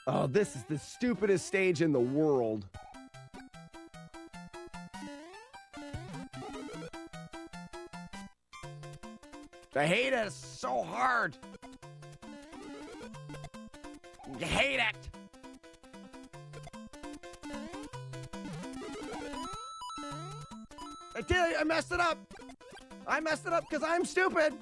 Oh, this is the stupidest stage in the world. I hate it so hard. I hate it. I tell you, I messed it up. I messed it up because I'm stupid.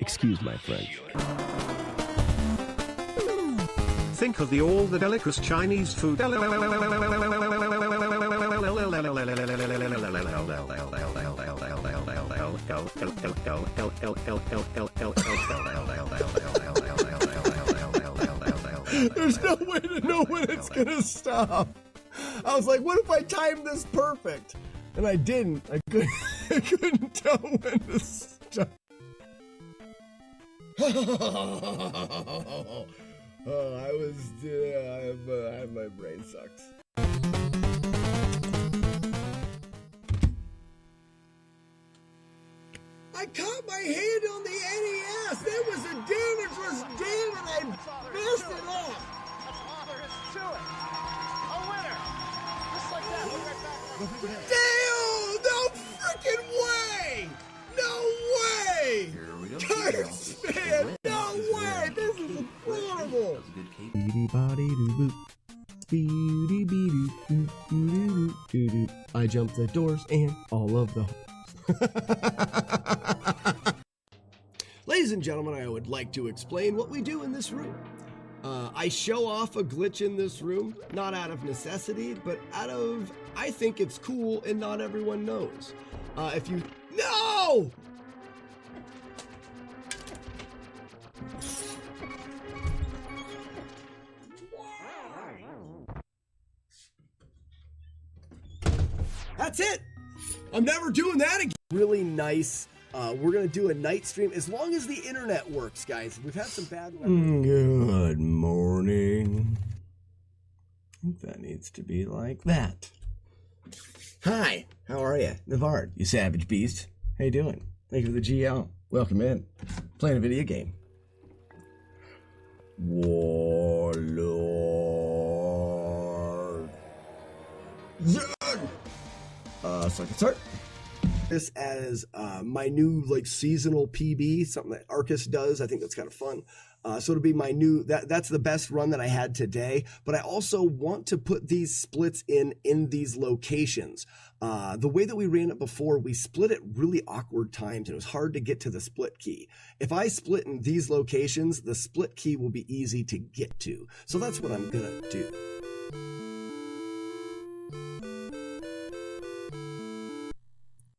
Excuse my French. Think of all the delicious Chinese food. There's no way to know when it's gonna stop. I was like, what if I timed this perfect? And I didn't. I couldn't tell when to stop. My brain sucks. I caught my hand on the NES. That was a damageless game, and I messed it up. A winner. Just like that. We'll be right back. Damn! No freaking way! No way! Here we go. Curse, man! No way! This is incredible! I jumped the doors and all of the Ladies and gentlemen, I would like to explain what we do in this room. I show off a glitch in this room, not out of necessity, but out of, I think it's cool and not everyone knows. No! That's it. I'm never doing that again. Really nice. We're going to do a night stream as long as the internet works, guys. We've had some bad weather. Good morning. I think that needs to be like that. Hi, how are you? Navard, you savage beast. How you doing? Thank you for the GL. Welcome in. Playing a video game. Warlord. Zed! So I can start this as my new like seasonal PB, something that Arcus does. I think that's kind of fun. So it'll be my new, that's the best run that I had today, but I also want to put these splits in these locations. The way that we ran it before, we split at really awkward times and it was hard to get to the split key. If I split in these locations, the split key will be easy to get to. So that's what I'm gonna do.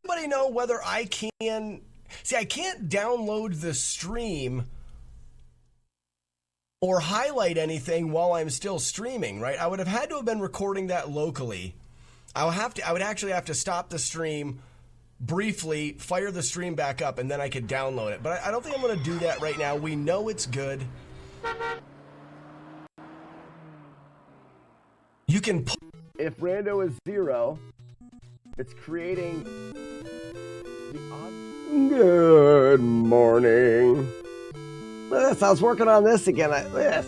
Anybody know whether I can, see, I can't download the stream or highlight anything while I'm still streaming, right? I would have had to have been recording that locally. I would actually have to stop the stream briefly, fire the stream back up, and then I could download it. But I don't think I'm going to do that right now. We know it's good. You can... If rando is 0, it's creating the odd... Good morning. This, I was working on this again. This.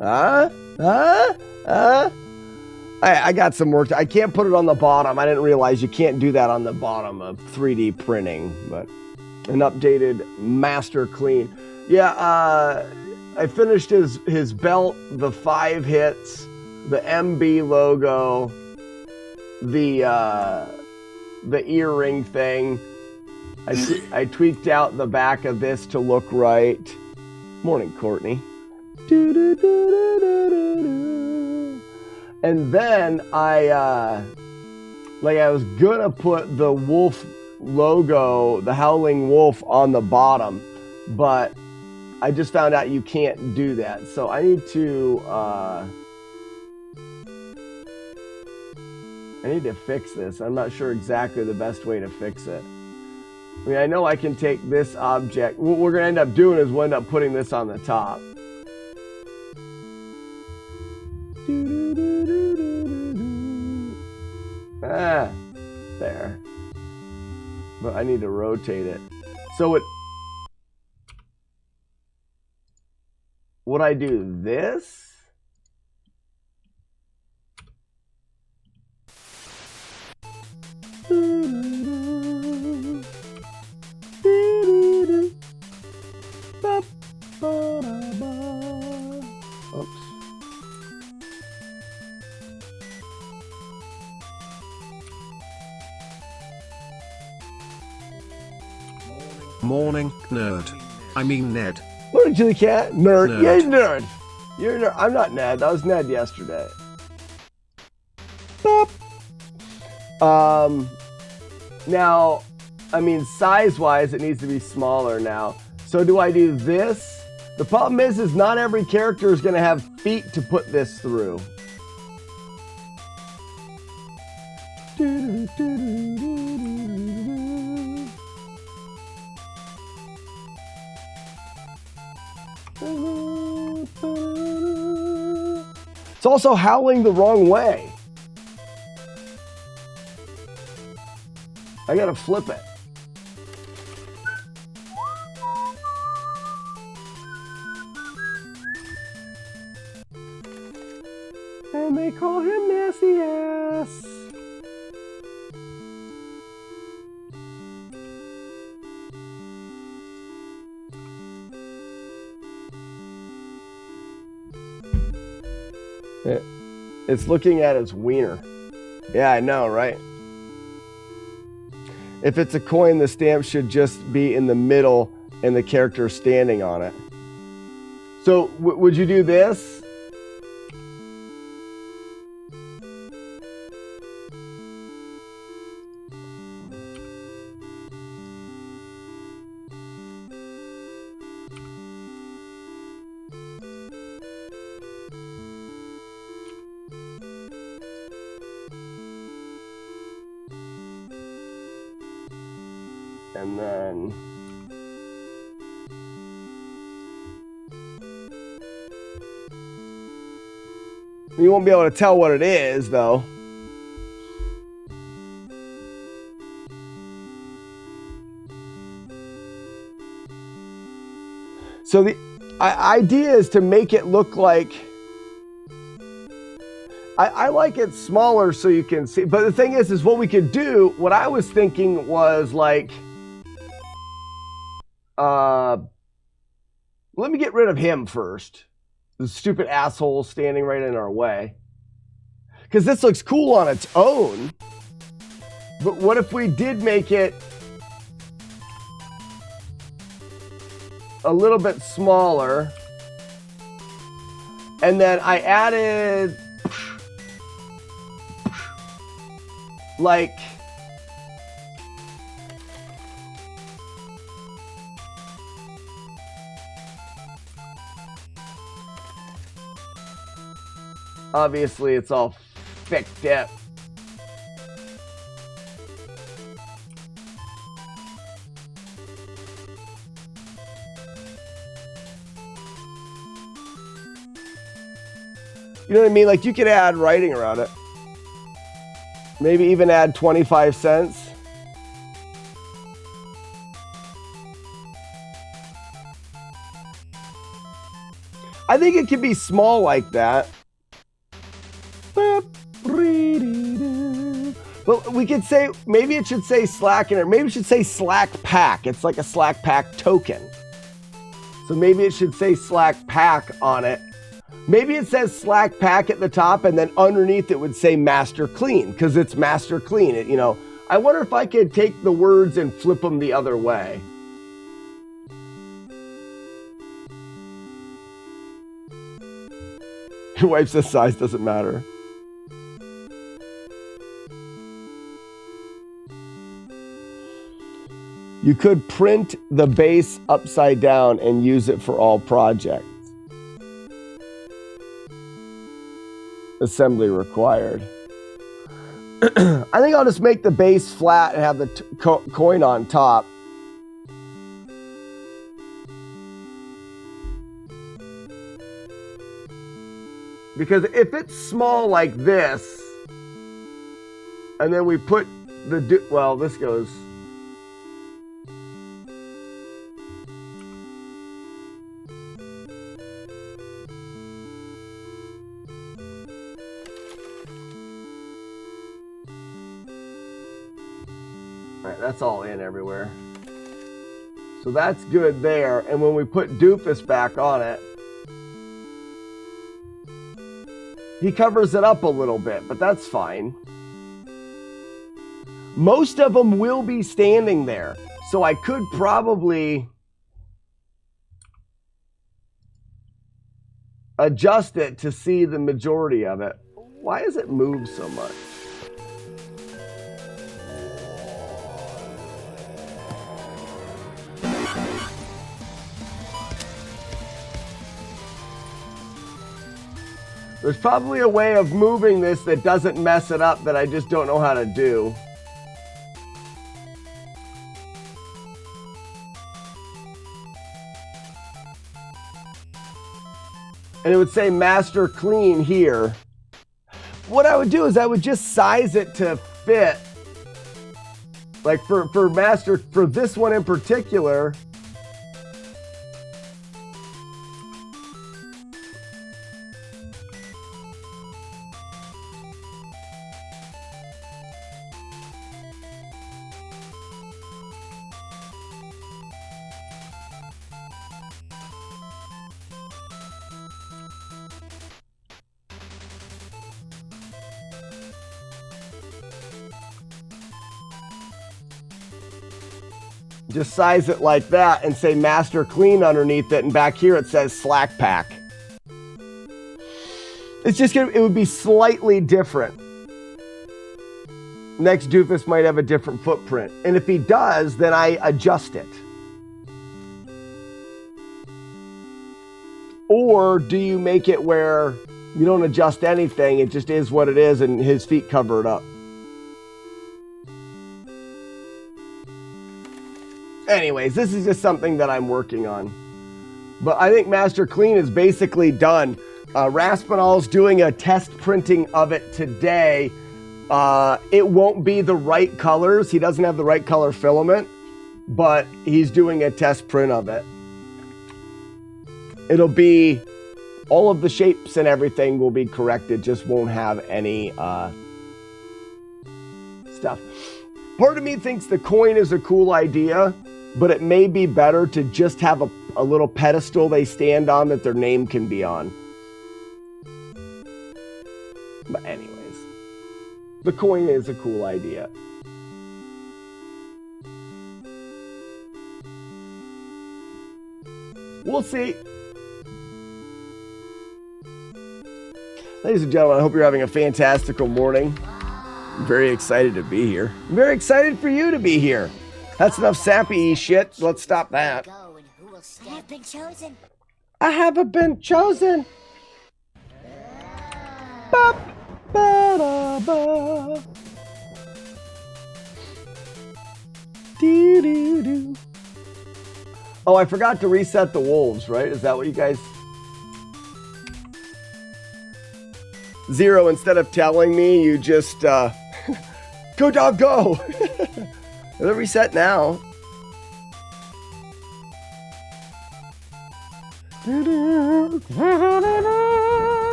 I got some work. I can't put it on the bottom. I didn't realize you can't do that on the bottom of 3D printing, but an updated master clean. Yeah, I finished his belt, the 5 hits, the MB logo, the earring thing. I tweaked out the back of this to look right. Morning, Courtney. And then I was gonna put the wolf logo, the howling wolf, on the bottom, but I just found out you can't do that. So I need to I need to fix this. I'm not sure exactly the best way to fix it. I mean, I know I can take this object. What we're going to end up doing is we'll end up putting this on the top. Ah, there. But I need to rotate it. So it... Would I do this? Oops. Morning, nerd. I mean Ned. Morning, Chili Cat. Nerd. Nerd. Yeah, nerd. You're a nerd. I'm not Ned. That was Ned yesterday. Boop. Now, I mean, size-wise, it needs to be smaller now. So do I do this? The problem is not every character is going to have feet to put this through. It's also howling the wrong way. I gotta flip it. And they call him Nasty Ass. It's looking at his wiener. Yeah, I know, right? If it's a coin, the stamp should just be in the middle and the character standing on it. So, would you do this? And then you won't be able to tell what it is, though. So the idea is to make it look like... I like it smaller so you can see. But the thing is what we could do, what I was thinking was like... let me get rid of him first. The stupid asshole standing right in our way. Because this looks cool on its own. But what if we did make it a little bit smaller? And then I added like obviously it's all thicked up. You know what I mean? Like you could add writing around it. Maybe even add 25 cents. I think it could be small like that. But we could say, maybe it should say Slack in it. Maybe it should say Slack Pack. It's like a Slack Pack token. So maybe it should say Slack Pack on it. Maybe it says Slack Pack at the top and then underneath it would say Master Clean because it's Master Clean. It, you know, I wonder if I could take the words and flip them the other way. Your wife says size doesn't matter. You could print the base upside down and use it for all projects. Assembly required. I think I'll just make the base flat and have the coin on top. Because if it's small like this, and then we put the, well, this goes. All right, that's all in everywhere. So that's good there. And when we put Doofus back on it, he covers it up a little bit, but that's fine. Most of them will be standing there, so I could probably adjust it to see the majority of it. Why does it move so much? There's probably a way of moving this that doesn't mess it up that I just don't know how to do. And it would say master clean here. What I would do is I would just size it to fit. Like for master, for this one in particular, just size it like that and say master clean underneath it, and back here it says slack pack. It's just gonna, it would be slightly different. Next Doofus might have a different footprint, and if he does, then I adjust it. Or do you make it where you don't adjust anything, it just is what it is and his feet cover it up? Anyways, this is just something that I'm working on. But I think Master Clean is basically done. Raspinall's doing a test printing of it today. It won't be the right colors. He doesn't have the right color filament, but he's doing a test print of it. It'll be, all of the shapes and everything will be corrected, just won't have any stuff. Part of me thinks the coin is a cool idea, but it may be better to just have a little pedestal they stand on that their name can be on. But anyways, the coin is a cool idea. We'll see. Ladies and gentlemen, I hope you're having a fantastical morning. I'm very excited to be here. I'm very excited for you to be here. That's enough sappy shit. Let's stop that. I have been chosen. I haven't been chosen. Ba, ba, da, ba. Doo, doo, doo. Oh, I forgot to reset the wolves, right? Is that what you guys... 0, instead of telling me, you just, go dog go! They're reset now.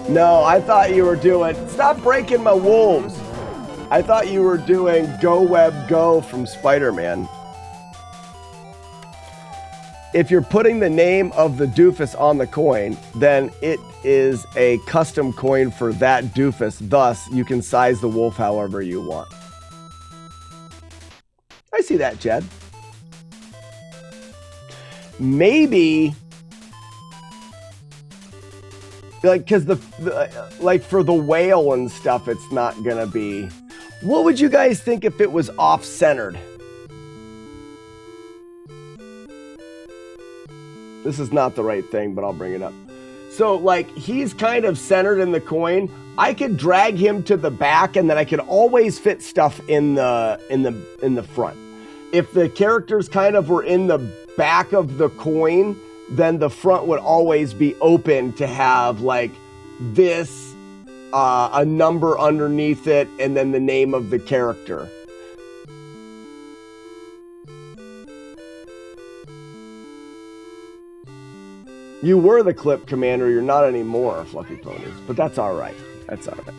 No, I thought you were doing... Stop breaking my wolves! I thought you were doing Go Web Go from Spider-Man. If you're putting the name of the doofus on the coin, then it is a custom coin for that doofus. Thus, you can size the wolf however you want. I see that, Jed. Maybe, like, because like for the whale and stuff, it's not gonna be. What would you guys think if it was off-centered? This is not the right thing, but I'll bring it up. So, like, he's kind of centered in the coin. I could drag him to the back, and then I could always fit stuff in the front. If the characters kind of were in the back of the coin, then the front would always be open to have like this, a number underneath it, and then the name of the character. You were the clip commander, you're not anymore, Fluffy Ponies. But that's all right. That's all right.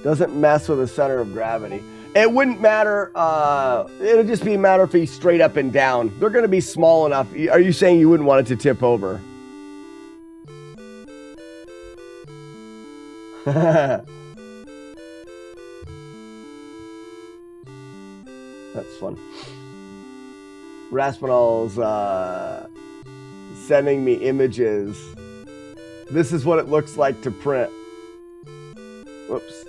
Doesn't mess with the center of gravity. It wouldn't matter. It'll just be a matter if he's straight up and down. They're going to be small enough. Are you saying you wouldn't want it to tip over? That's fun. Raspinall's sending me images. This is what it looks like to print. Whoops.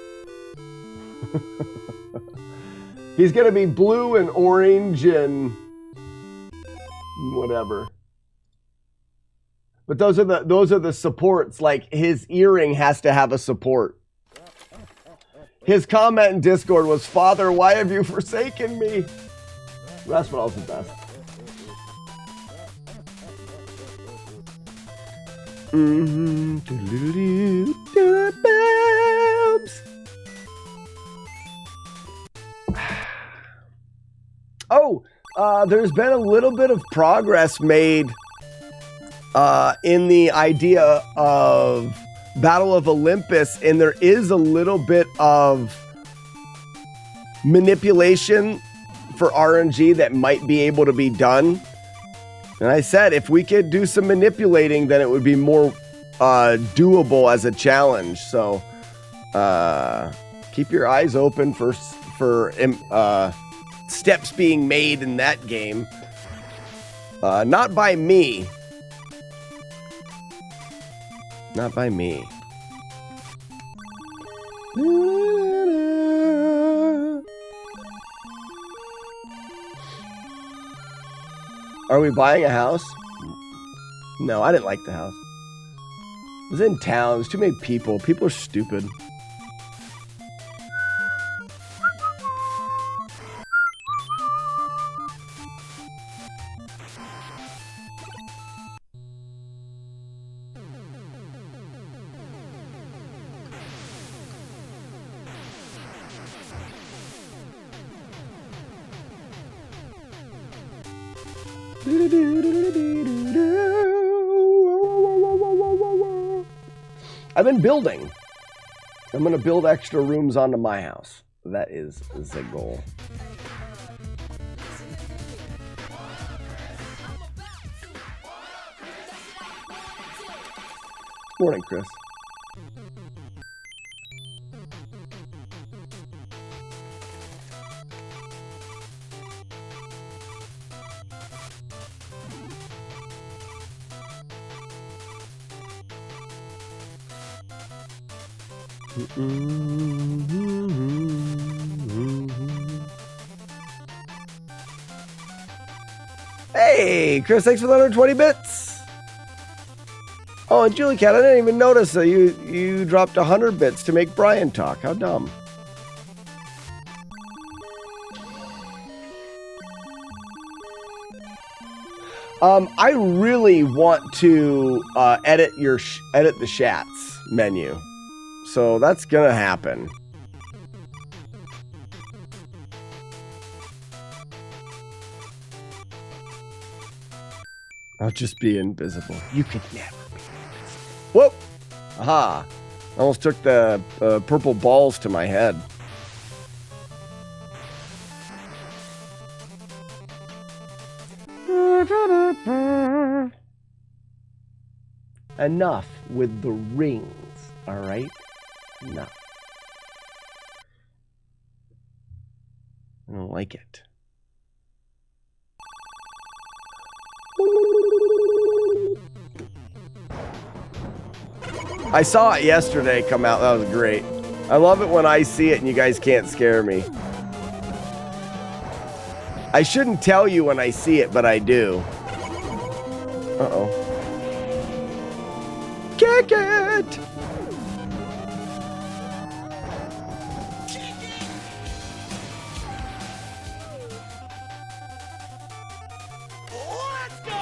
He's gonna be blue and orange and whatever. But those are the supports. Like his earring has to have a support. His comment in Discord was, "Father, why have you forsaken me?" Raspinall's the best. Oh, there's been a little bit of progress made in the idea of Battle of Olympus, and there is a little bit of manipulation for RNG that might be able to be done. And I said, if we could do some manipulating, then it would be more doable as a challenge. So keep your eyes open for steps being made in that game. Not by me. Not by me. Are we buying a house? No, I didn't like the house. It was in town. There's too many people. People are stupid. I've been building. I'm going to build extra rooms onto my house. That is the goal. Morning, Chris. Hey, Chris, thanks for the 120 bits. Oh, and Julie Cat, I didn't even notice that you dropped 100 bits to make Brian talk. How dumb. I really want to edit the Shats menu. So that's gonna happen. I'll just be invisible. You could never be invisible. Whoop! Aha! I almost took the purple balls to my head. Enough with the rings, all right? No. I don't like it. I saw it yesterday come out. That was great. I love it when I see it and you guys can't scare me. I shouldn't tell you when I see it, but I do. Uh-oh. Kick it! Let's go!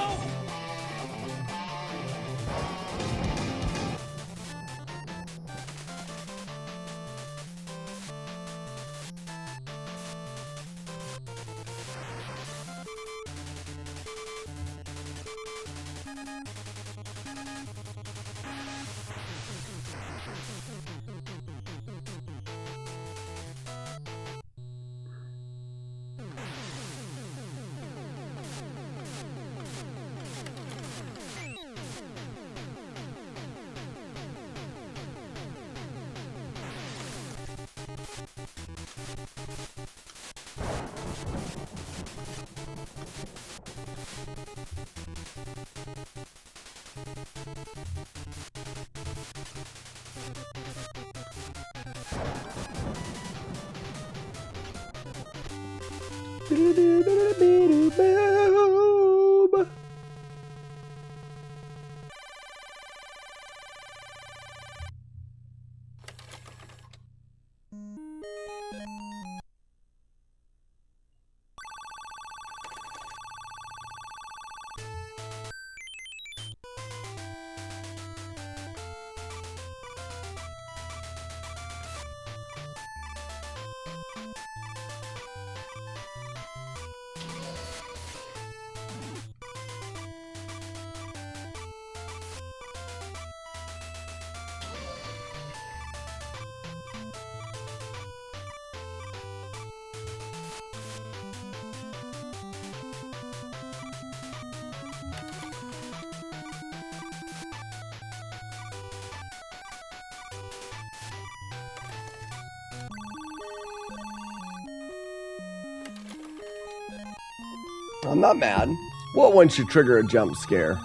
I'm not mad. What one should trigger a jump scare?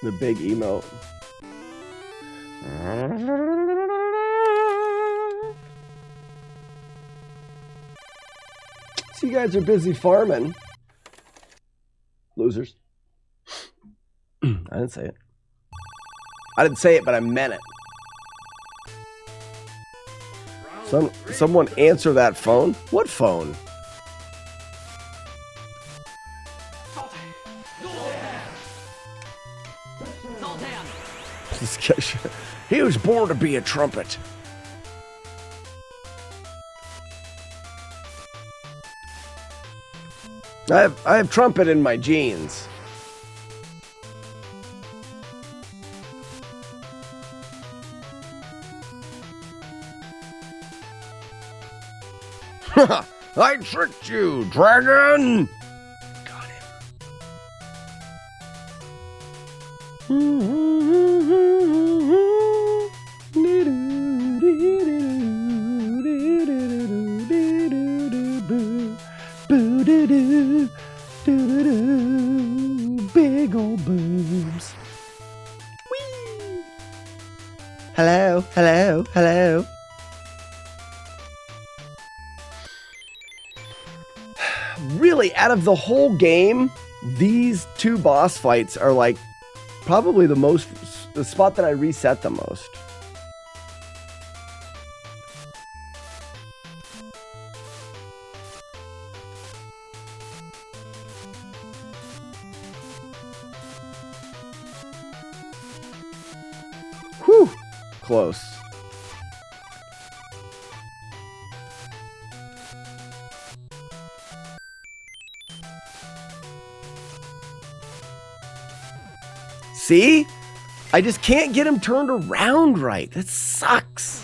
The big emote. So you guys are busy farming. Losers. I didn't say it. I didn't say it, but I meant it. Someone answer that phone? What phone? This guy, he was born to be a trumpet. I have trumpet in my jeans. I tricked you, dragon! Got him. Big old boobs. Whee! Hello, hello, hello. Really, out of the whole game, these two boss fights are like probably the spot that I reset the most. Whew, close. See? I just can't get him turned around right. That sucks.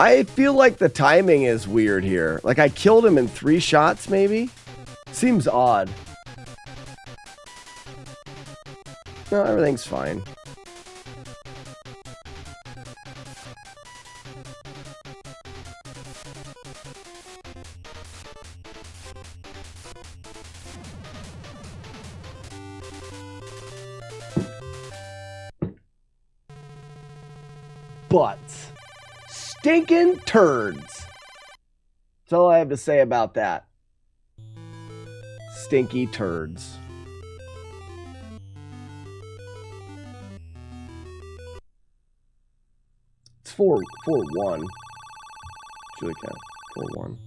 I feel like the timing is weird here. Like I killed him in 3 shots, maybe? Seems odd. No, everything's fine. Butts. Stinking turds. That's all I have to say about that. Stinky turds. It's 4-1. It's really kind of 4-1.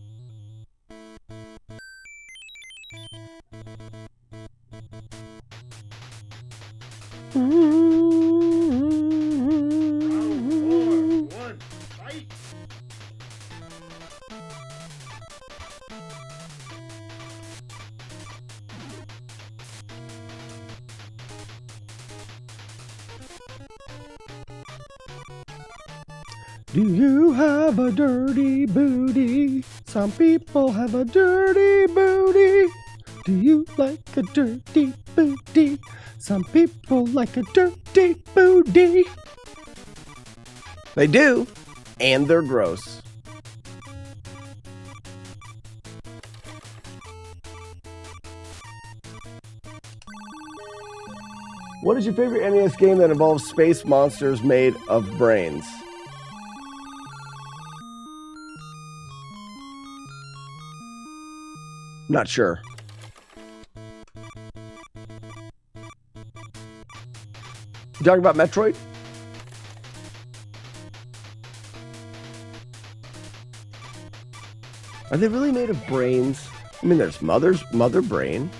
Do you have a dirty booty? Some people have a dirty booty. Do you like a dirty booty? Some people like a dirty booty. They do, and they're gross. What is your favorite NES game that involves space monsters made of brains? Not sure. You talking about Metroid? Are they really made of brains? I mean, there's mother brain.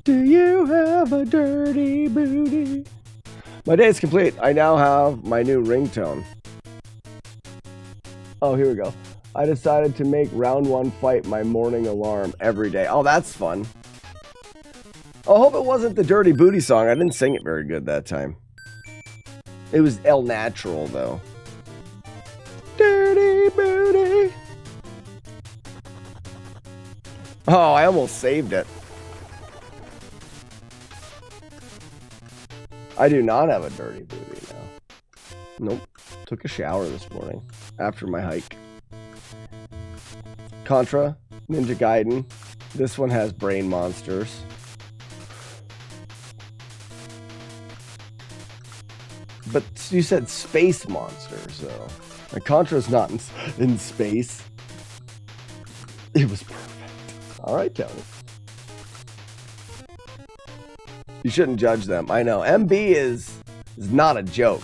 Do you have a dirty booty? My day is complete. I now have my new ringtone. Oh, here we go. I decided to make round 1 fight my morning alarm every day. Oh, that's fun. I hope it wasn't the Dirty Booty song. I didn't sing it very good that time. It was El Natural, though. Dirty Booty. Oh, I almost saved it. I do not have a dirty booty now. Nope. Took a shower this morning after my hike. Contra, Ninja Gaiden. This one has brain monsters. But you said space monsters, though. And Contra's not in space. It was perfect. All right, Tony. You shouldn't judge them. I know. MB is not a joke.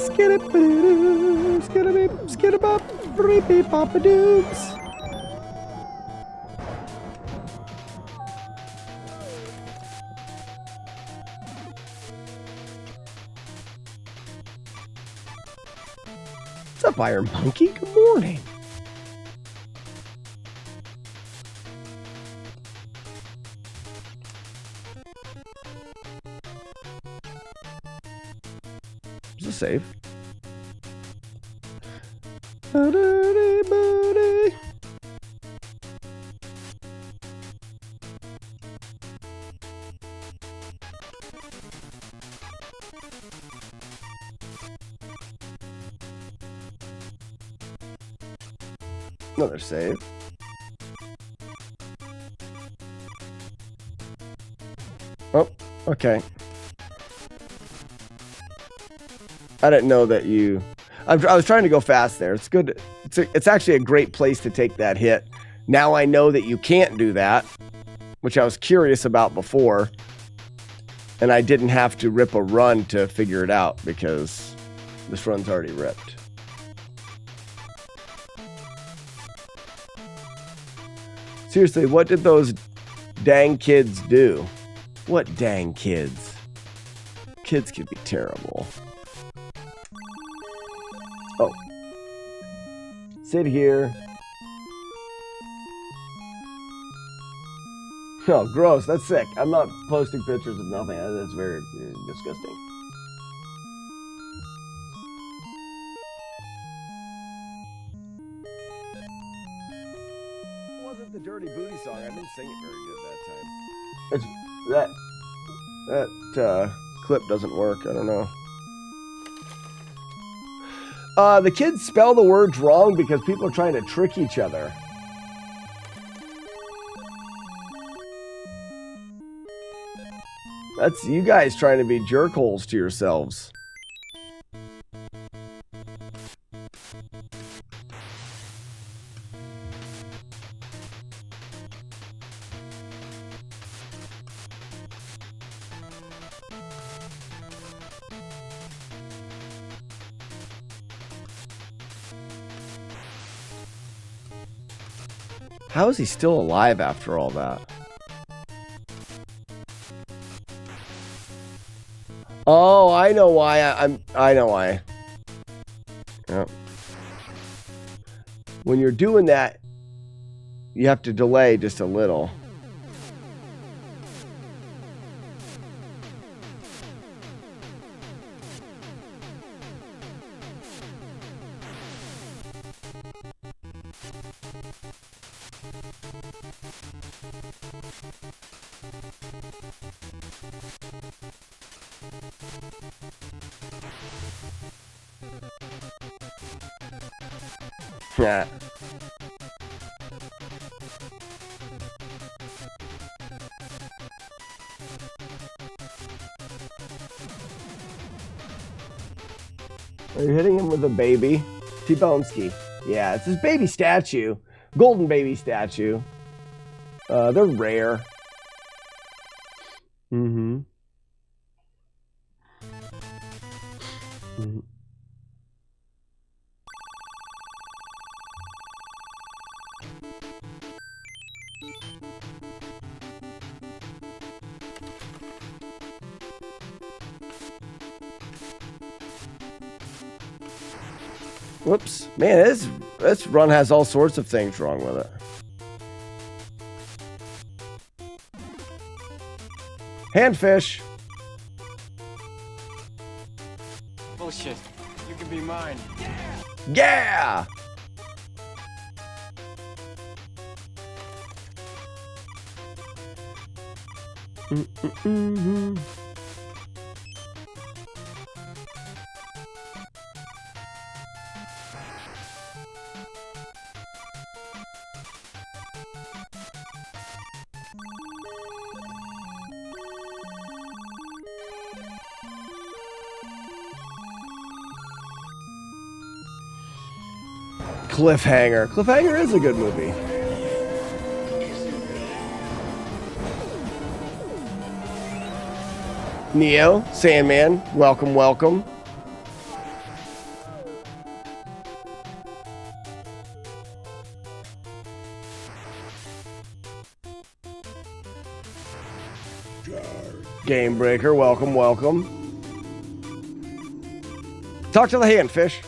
Skidaboo, skidaboo, skidabop, creepy papadoos. What's up, Iron Monkey? Good morning. Is this safe? Dirty booty. Another save. Oh, okay. I didn't know that you... I was trying to go fast there. It's good. It's actually a great place to take that hit. Now I know that you can't do that, which I was curious about before. And I didn't have to rip a run to figure it out because this run's already ripped. Seriously, what did those dang kids do? What dang kids? Kids can be terrible. Oh. Sit here. Oh, gross. That's sick. I'm not posting pictures of nothing. That's very disgusting. It wasn't the Dirty Booty song. I didn't sing it very good that time. That clip doesn't work. I don't know. The kids spell the words wrong because people are trying to trick each other. That's you guys trying to be jerkholes to yourselves. How is he still alive after all that? Oh, I know why. I know why. Yep. When you're doing that, you have to delay just a little. Yeah. Are you hitting him with a baby? T-Boneski. Yeah, it's his baby statue. Golden baby statue. They're rare. Mm-hmm. Mm-hmm. Whoops. Man, this run has all sorts of things wrong with it. Handfish. Bullshit. You can be mine. Yeah! Mm-mm-mm-hmm. Cliffhanger. Cliffhanger is a good movie. Neo, Sandman, welcome, welcome. Game Breaker, welcome, welcome. Talk to the handfish.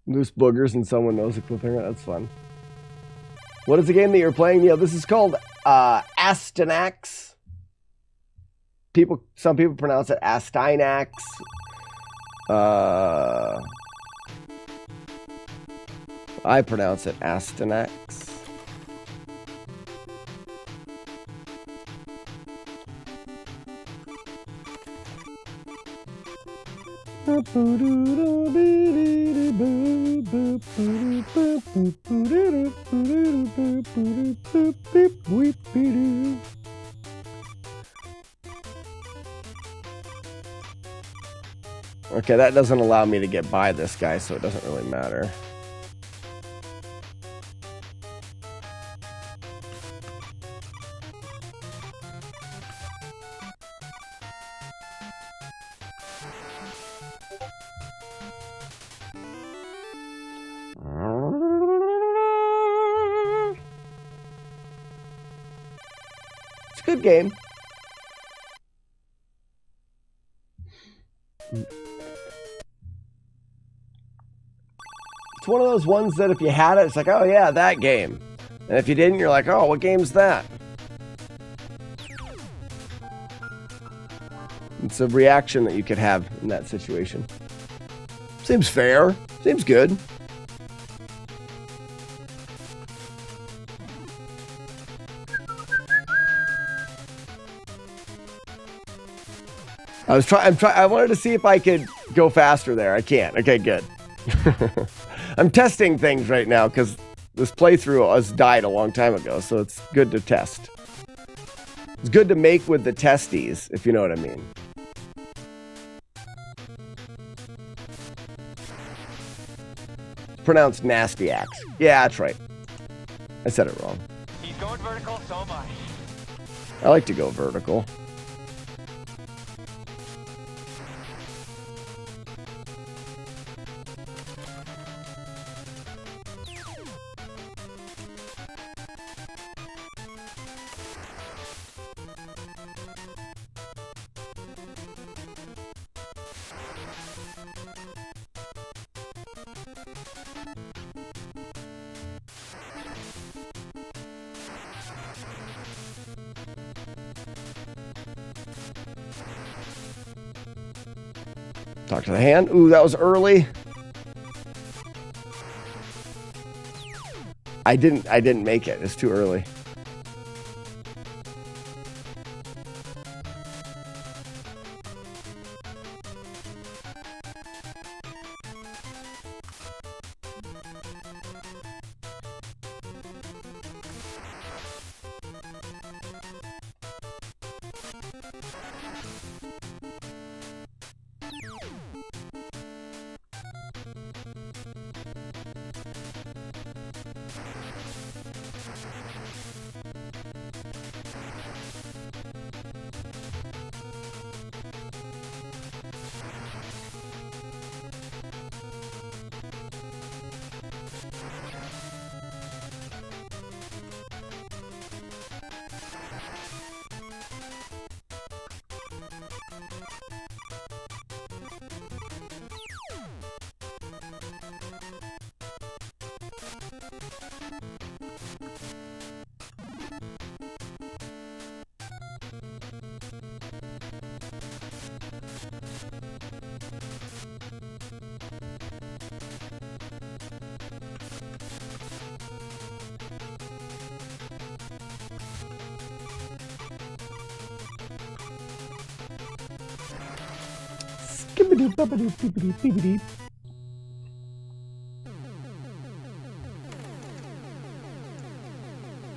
Loose boogers and someone knows a cliffhanger. That's fun. What is the game that you're playing? Yeah, this is called Astanax. Some people pronounce it Astinax. I pronounce it Astanax. Okay, that doesn't allow me to get by this guy, so it doesn't really matter. It's a good game. It's one of those ones that if you had it, it's like, oh yeah, that game. And if you didn't, you're like, oh, what game's that? It's a reaction that you could have in that situation. Seems fair. Seems good. I wanted to see if I could go faster there. I can't. Okay, good. I'm testing things right now because this playthrough has died a long time ago, so it's good to test. It's good to make with the testes, if you know what I mean. It's pronounced nasty axe. Yeah, that's right. I said it wrong. He's going vertical, so am I. I like to go vertical. Talk to the hand. Ooh, that was early. I didn't make it. It's too early.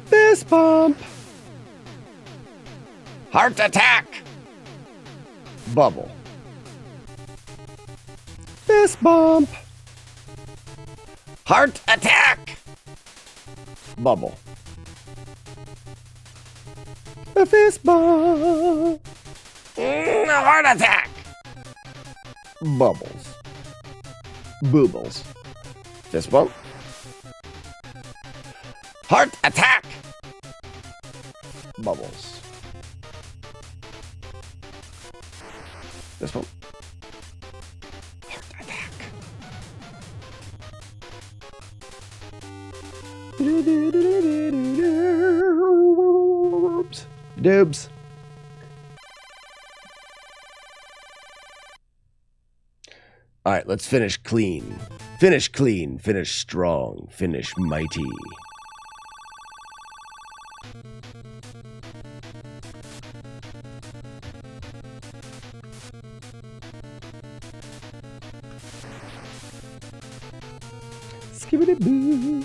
Fist bump. Heart attack. Bubble. Fist bump. Heart attack. Bubble. A fist bump. Heart attack. Bubbles. Boobles. Fist bump. Heart attack. Bubbles. Fist bump. Heart attack. Dibs. All right, let's finish clean. Finish clean, finish strong, finish mighty. Skibbity-boo.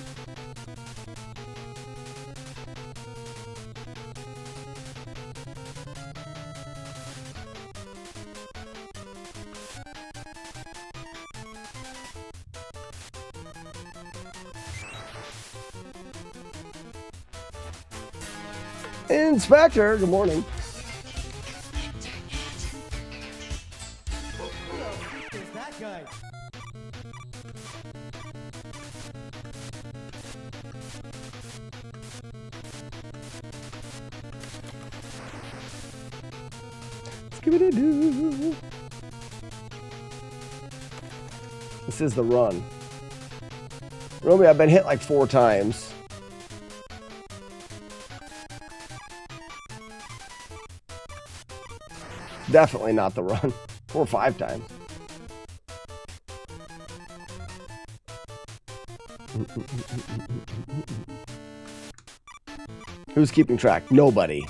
Inspector, good morning. Who's that guy? Skibbity-doo. This is the run. Remember, I've been hit like 4 times. Definitely not the run. 4 or 5 times. Who's keeping track? Nobody.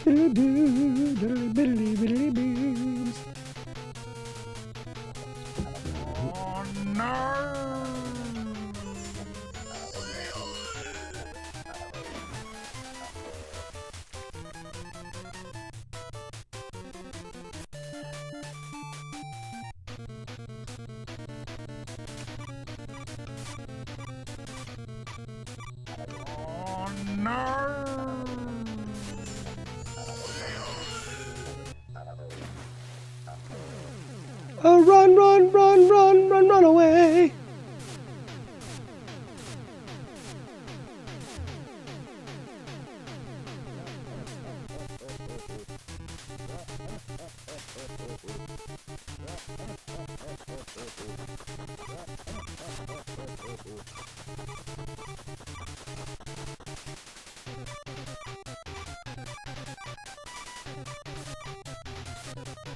Oh no! Oh no! Oh, run, run, run, run, run, run away.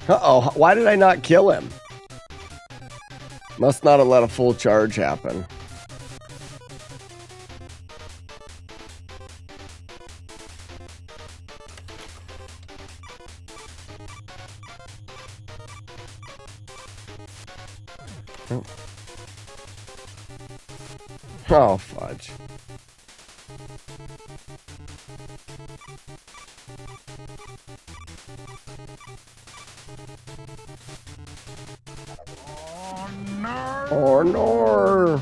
Uh-oh, why did I not kill him? Must not have let a full charge happen. Oh, oh fudge. Oh no!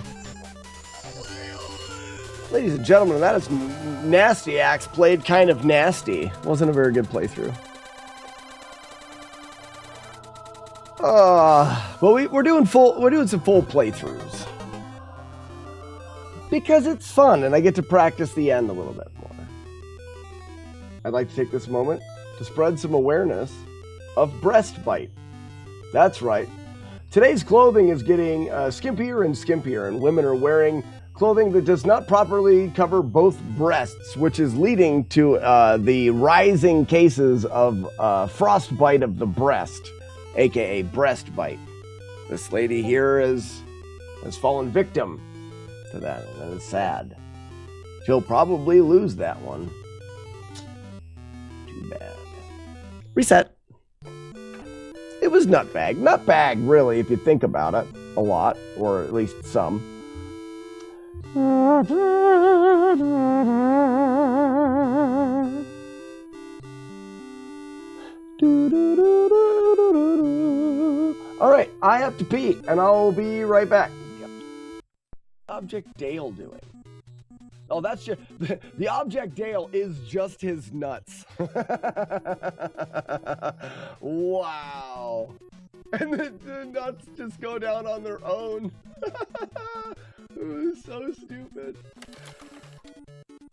Ladies and gentlemen, that is Nasty Axe played kind of nasty. Wasn't a very good playthrough. But we're doing some full playthroughs because it's fun, and I get to practice the end a little bit more. I'd like to take this moment to spread some awareness of breast bite. That's right. Today's clothing is getting skimpier and skimpier, and women are wearing clothing that does not properly cover both breasts, which is leading to the rising cases of frostbite of the breast, aka breast bite. This lady here has fallen victim to that, and that is sad. She'll probably lose that one. Too bad. Reset. It was nutbag. Nutbag, really, if you think about it, a lot, or at least some. All right, I have to pee, and I'll be right back. Object Dale doing? Oh, that's just the Object Dale is just his nuts. Wow. And the nuts just go down on their own. It was so stupid.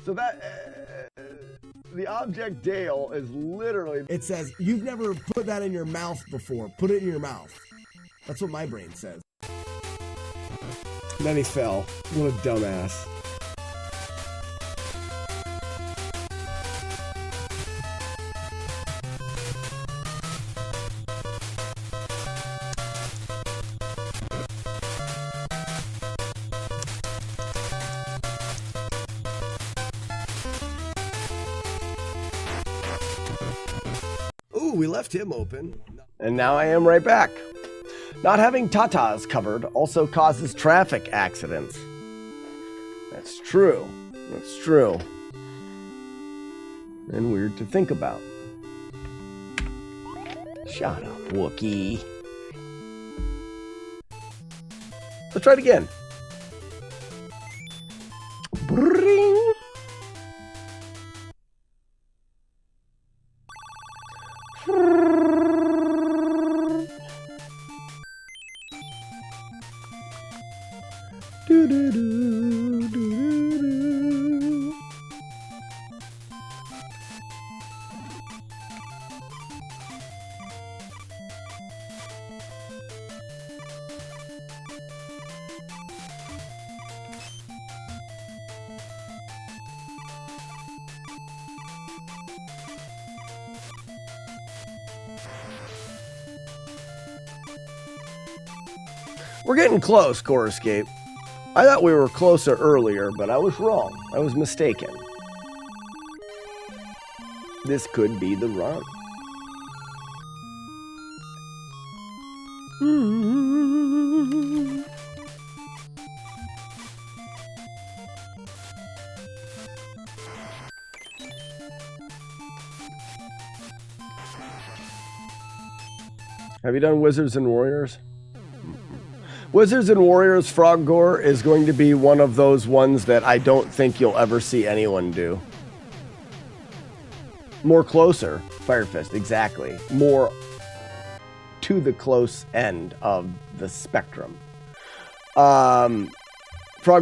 So that the Object Dale is literally. It says you've never put that in your mouth before. Put it in your mouth. That's what my brain says. And then he fell. What a dumbass. Ooh, we left him open. And now I am right back. Not having tatas covered also causes traffic accidents. That's true. That's true. And weird to think about. Shut up, Wookie. Let's try it again. Bring. Do, do, do, do, do, do. We're getting close, Core Escape. I thought we were closer earlier, but I was wrong. I was mistaken. This could be the run. Have you done Wizards and Warriors? Wizards and Warriors Frog Gore is going to be one of those ones that I don't think you'll ever see anyone do. More closer, Fire Fist, exactly. More to the close end of the spectrum. Frog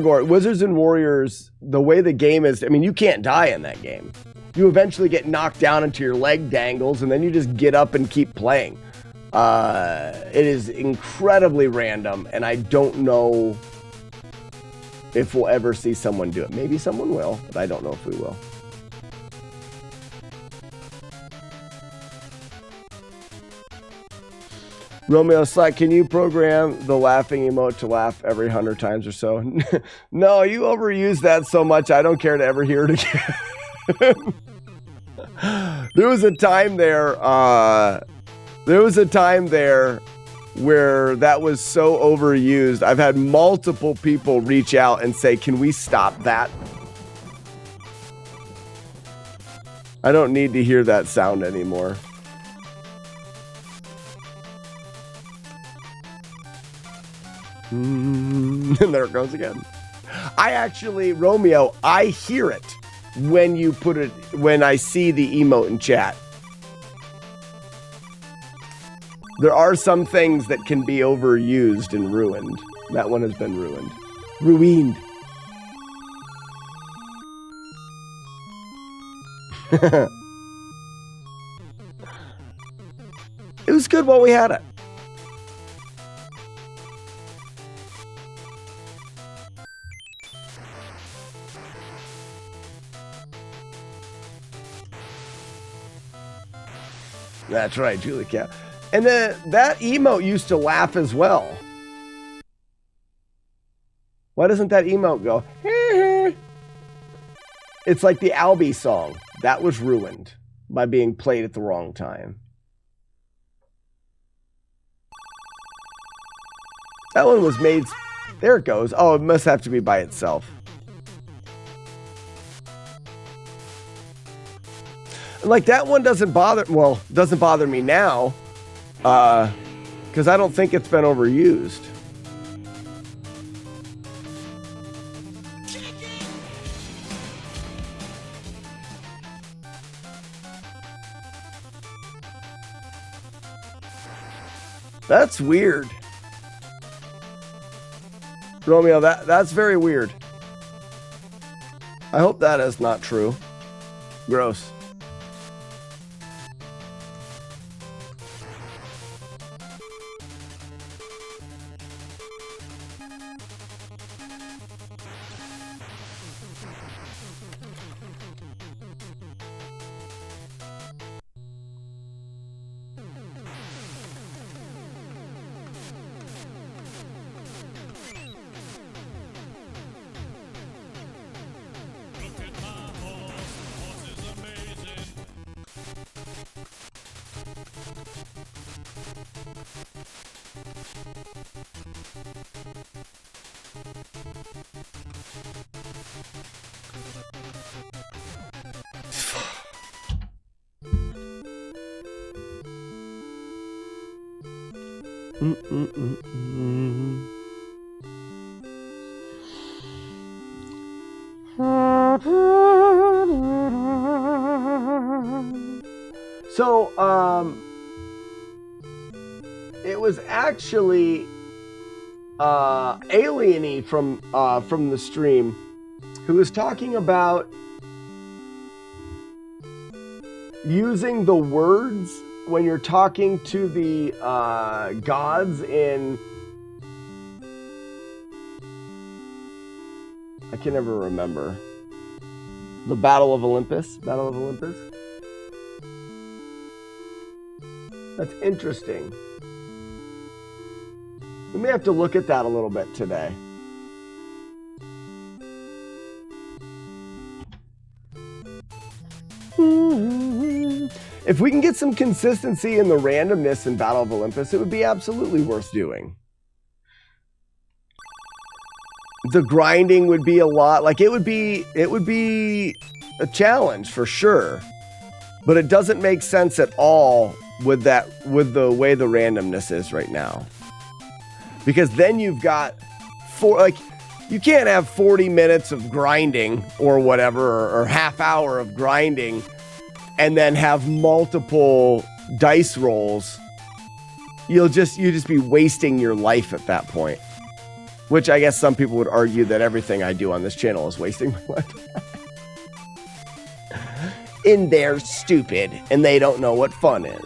Gore, Wizards and Warriors, the way the game is, I mean, you can't die in that game. You eventually get knocked down until your leg dangles, and then you just get up and keep playing. It is incredibly random, and I don't know if we'll ever see someone do it. Maybe someone will, but I don't know if we will. Romeo Slack, can you program the laughing emote to laugh every 100 times or so? No, you overuse that so much, I don't care to ever hear it again. There was a time there, where that was so overused. I've had multiple people reach out and say, can we stop that? I don't need to hear that sound anymore. And there it goes again. I actually, Romeo, I hear it when you put it, when I see the emote in chat. There are some things that can be overused and ruined. That one has been ruined. Ruined. It was good while we had it. That's right, Julie Cat. And then that emote used to laugh as well. Why doesn't that emote go? It's like the Albie song. That was ruined by being played at the wrong time. That one was made... There it goes. Oh, it must have to be by itself. Like, that one doesn't bother... Well, doesn't bother me now. Because I don't think it's been overused. That's weird. Romeo, that's very weird. I hope that is not true. Gross. So, it was actually Alieny from the stream who was talking about using the words when you're talking to the gods in, I can never remember, the Battle of Olympus. That's interesting. We may have to look at that a little bit today. If we can get some consistency in the randomness in Battle of Olympus, it would be absolutely worth doing. The grinding would be a lot, like it would be a challenge for sure, but it doesn't make sense at all with the way the randomness is right now. Because then you've got you can't have 40 minutes of grinding or whatever, or half hour of grinding and then have multiple dice rolls. You'll just be wasting your life at that point. Which I guess some people would argue that everything I do on this channel is wasting my life. And they're stupid and they don't know what fun is.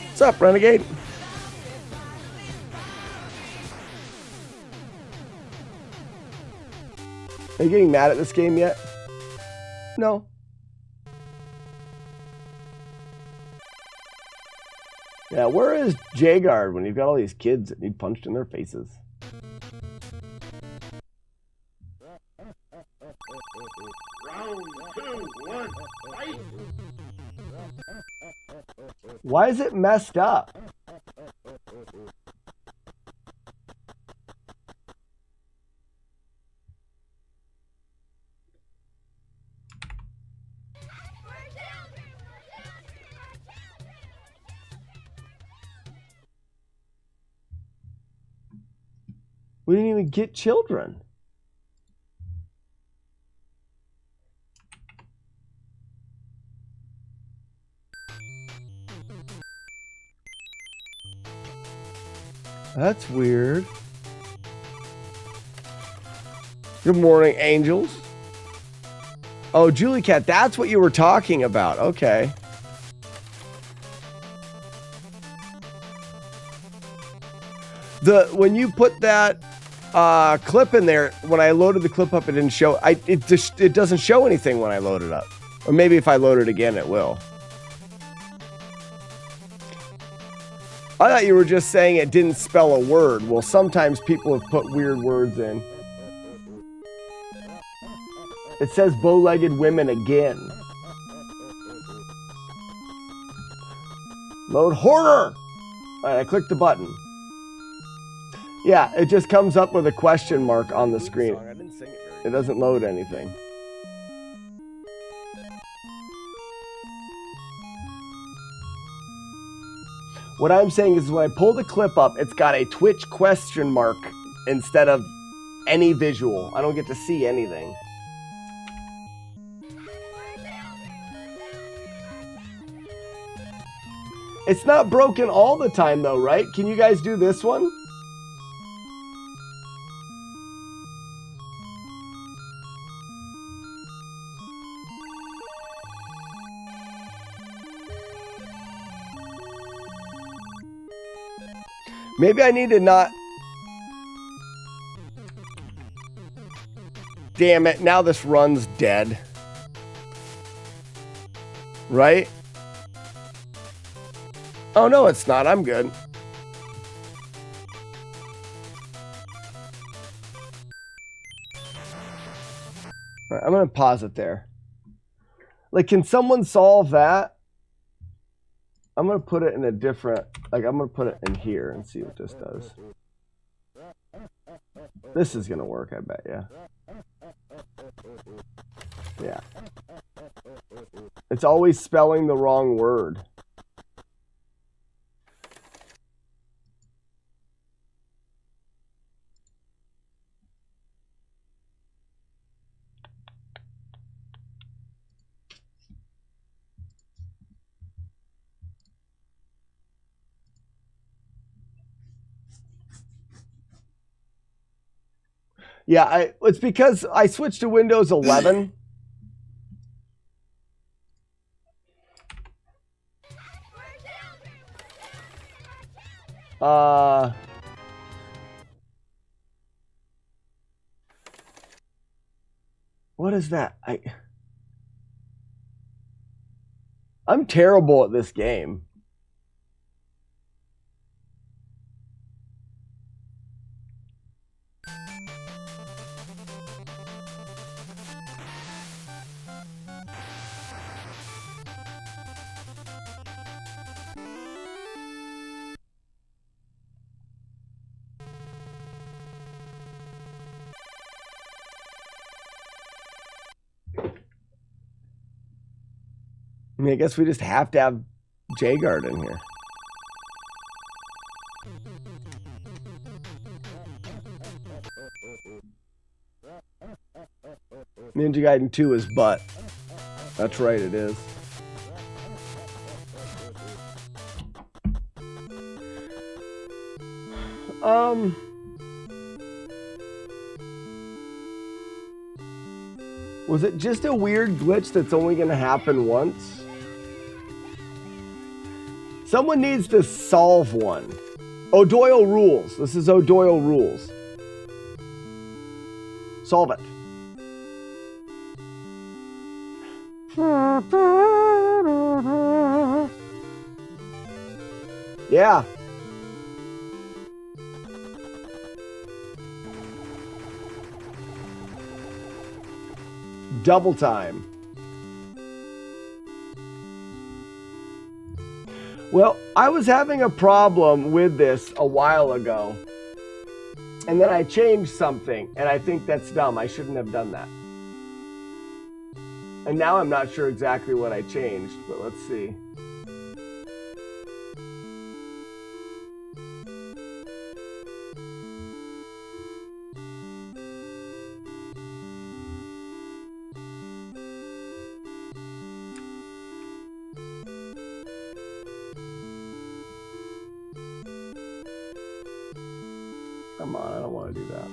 What's up, Renegade? Are you getting mad at this game yet? No. Yeah, where is Jagard when you've got all these kids that need punched in their faces? Round 2, 1, fight! Why is it messed up? We didn't even get children. That's weird. Good morning, angels. Oh, Julie Cat, that's what you were talking about. Okay. When you put that clip in there, when I loaded the clip up, it didn't show. It doesn't show anything when I load it up. Or maybe if I load it again, it will. I thought you were just saying it didn't spell a word. Well, sometimes people have put weird words in. It says bow-legged women again. Load horror! Alright, I clicked the button. Yeah, it just comes up with a question mark on the screen. It doesn't load anything. What I'm saying is when I pull the clip up, it's got a Twitch question mark instead of any visual. I don't get to see anything. It's not broken all the time though, right? Can you guys do this one? Maybe I need to not... Damn it, now this run's dead. Right? Oh, no, it's not. I'm good. All right, I'm going to pause it there. Like, can someone solve that? I'm going to put it in a different... Like, I'm going to put it in here and see what this does. This is going to work, I bet, yeah. Yeah. It's always spelling the wrong word. Yeah, it's because I switched to Windows 11. What is that? I'm terrible at this game. I mean, I guess we just have to have J-Guard in here. Ninja Gaiden 2 is butt. That's right, it is. Was it just a weird glitch that's only going to happen once? Someone needs to solve one. O'Doyle rules. This is O'Doyle rules. Solve it. Yeah. Double time. Well, I was having a problem with this a while ago. And then I changed something, and I think that's dumb. I shouldn't have done that. And now I'm not sure exactly what I changed, but let's see. Come on, I don't want to do that.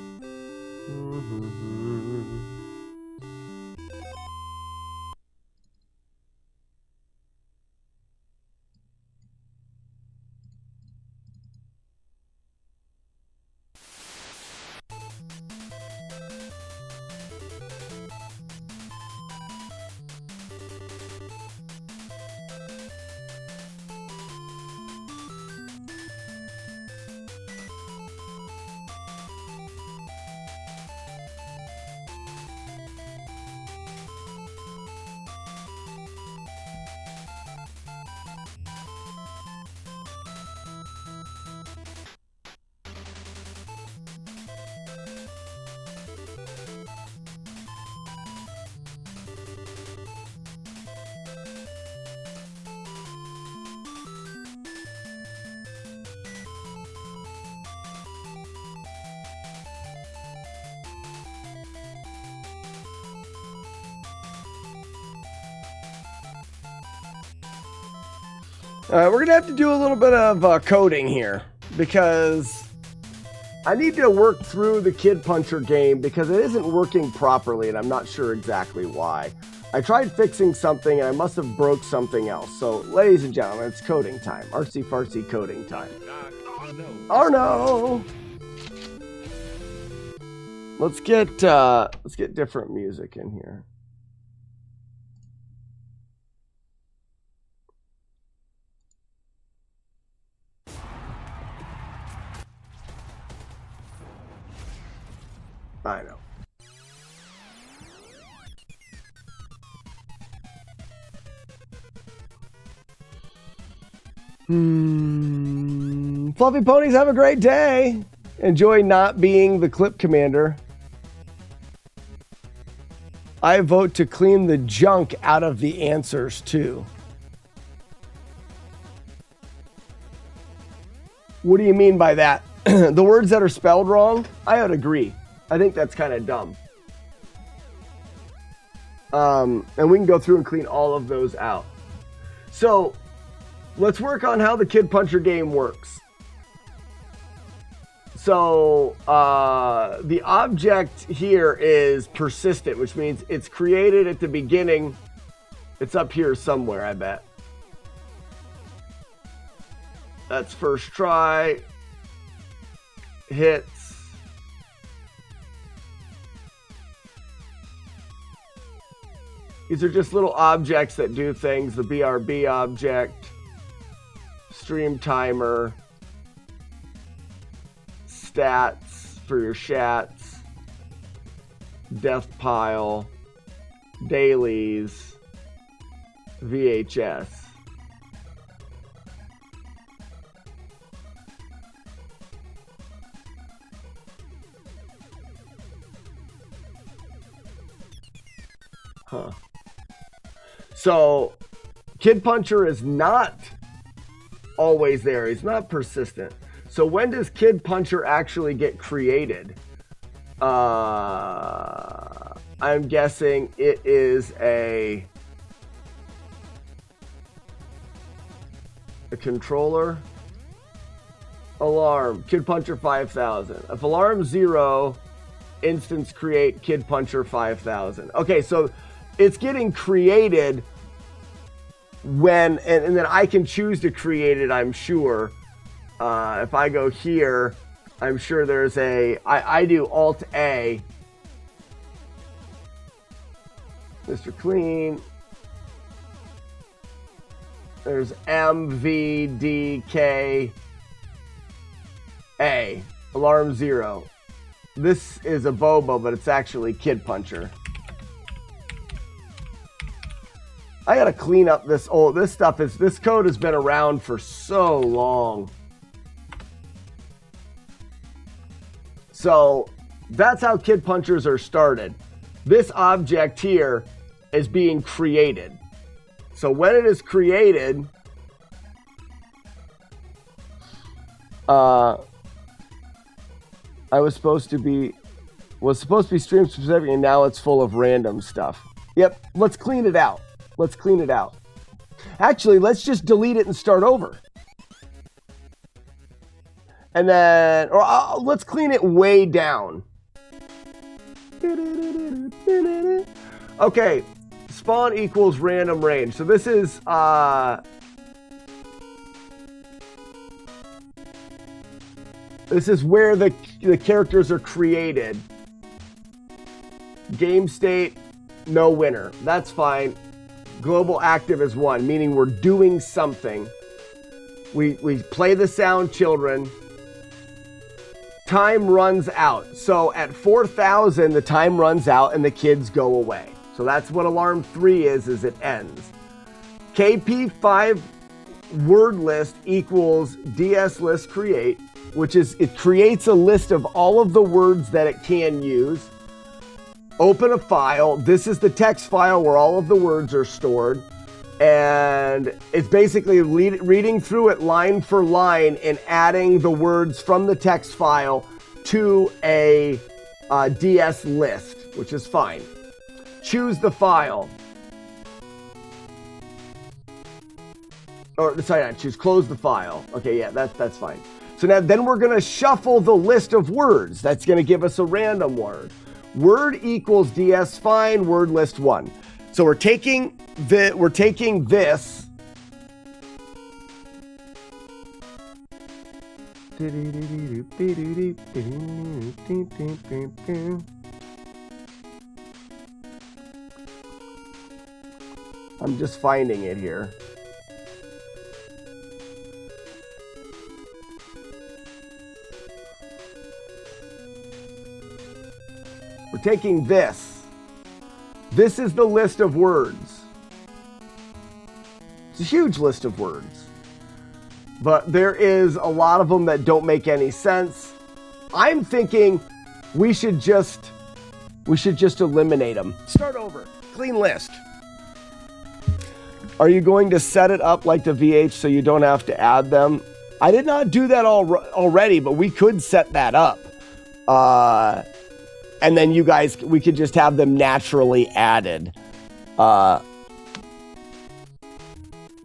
We're going to have to do a little bit of coding here because I need to work through the Kid Puncher game because it isn't working properly and I'm not sure exactly why. I tried fixing something and I must have broke something else. So, ladies and gentlemen, it's coding time. Artsy fartsy coding time. Oh no! Let's get different music in here. I know. Fluffy ponies, have a great day. Enjoy not being the clip commander. I vote to clean the junk out of the answers too. What do you mean by that? The words that are spelled wrong? I would agree. I think that's kind of dumb. And we can go through and clean all of those out. So let's work on how the Kid Puncher game works. So the object here is persistent, which means it's created at the beginning. It's up here somewhere, I bet. That's first try. Hits. These are just little objects that do things. The BRB object. Stream timer. Stats for your shats. Death pile. Dailies. VHS. Huh. So, Kid Puncher is not always there. He's not persistent. So when does Kid Puncher actually get created? I'm guessing it is a controller. Alarm. Kid Puncher 5000. If alarm 0, instance create Kid Puncher 5000. Okay, so it's getting created when, and then I can choose to create it, I'm sure. If I go here, I'm sure there's I do Alt A. Mr. Clean. There's MVDK A. Alarm 0. This is a Bobo, but it's actually Kid Puncher. I gotta clean up this old. This code has been around for so long. So that's how Kid Punchers are started. This object here is being created. So when it is created, I was supposed to be stream specific, and now it's full of random stuff. Yep, let's clean it out. Let's clean it out. Actually, let's just delete it and start over. And then, let's clean it way down. Okay, spawn equals random range. So this is where the characters are created. Game state, no winner. That's fine. Global active is 1, meaning we're doing something. We play the sound children. Time runs out. So at 4,000, the time runs out and the kids go away. So that's what alarm 3 is it ends. KP5 word list equals DS list create, which is it creates a list of all of the words that it can use. Open a file. This is the text file where all of the words are stored. And it's basically reading through it line for line and adding the words from the text file to a DS list, which is fine. Choose the file. Or sorry, not choose, close the file. Okay, yeah, that's fine. So now then we're going to shuffle the list of words. That's going to give us a random word. Word equals DS fine, word list 1. So we're taking this I'm just finding it here. We're taking this. This is the list of words. It's a huge list of words. But there is a lot of them that don't make any sense. I'm thinking we should just eliminate them. Start over. Clean list. Are you going to set it up like the VH so you don't have to add them? I did not do that already, but we could set that up. And then you guys, we could just have them naturally added.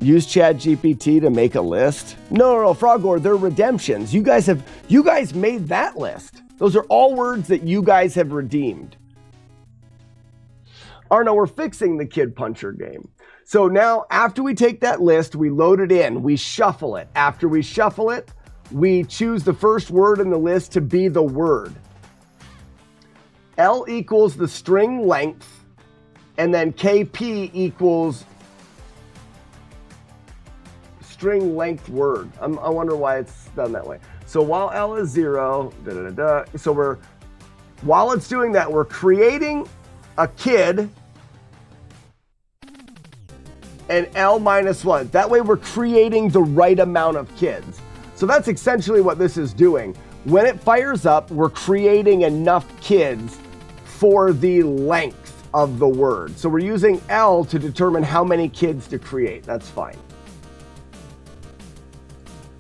Use ChatGPT to make a list? No, Frogor, they're redemptions. You guys made that list. Those are all words that you guys have redeemed. Arno, we're fixing the Kid Puncher game. So now, after we take that list, we load it in, we shuffle it. After we shuffle it, we choose the first word in the list to be the word. L equals the string length, and then KP equals string length word. I wonder why it's done that way. So while L is 0, so while it's doing that, we're creating a kid and L minus 1. That way we're creating the right amount of kids. So that's essentially what this is doing. When it fires up, we're creating enough kids for the length of the word. So we're using L to determine how many kids to create. That's fine.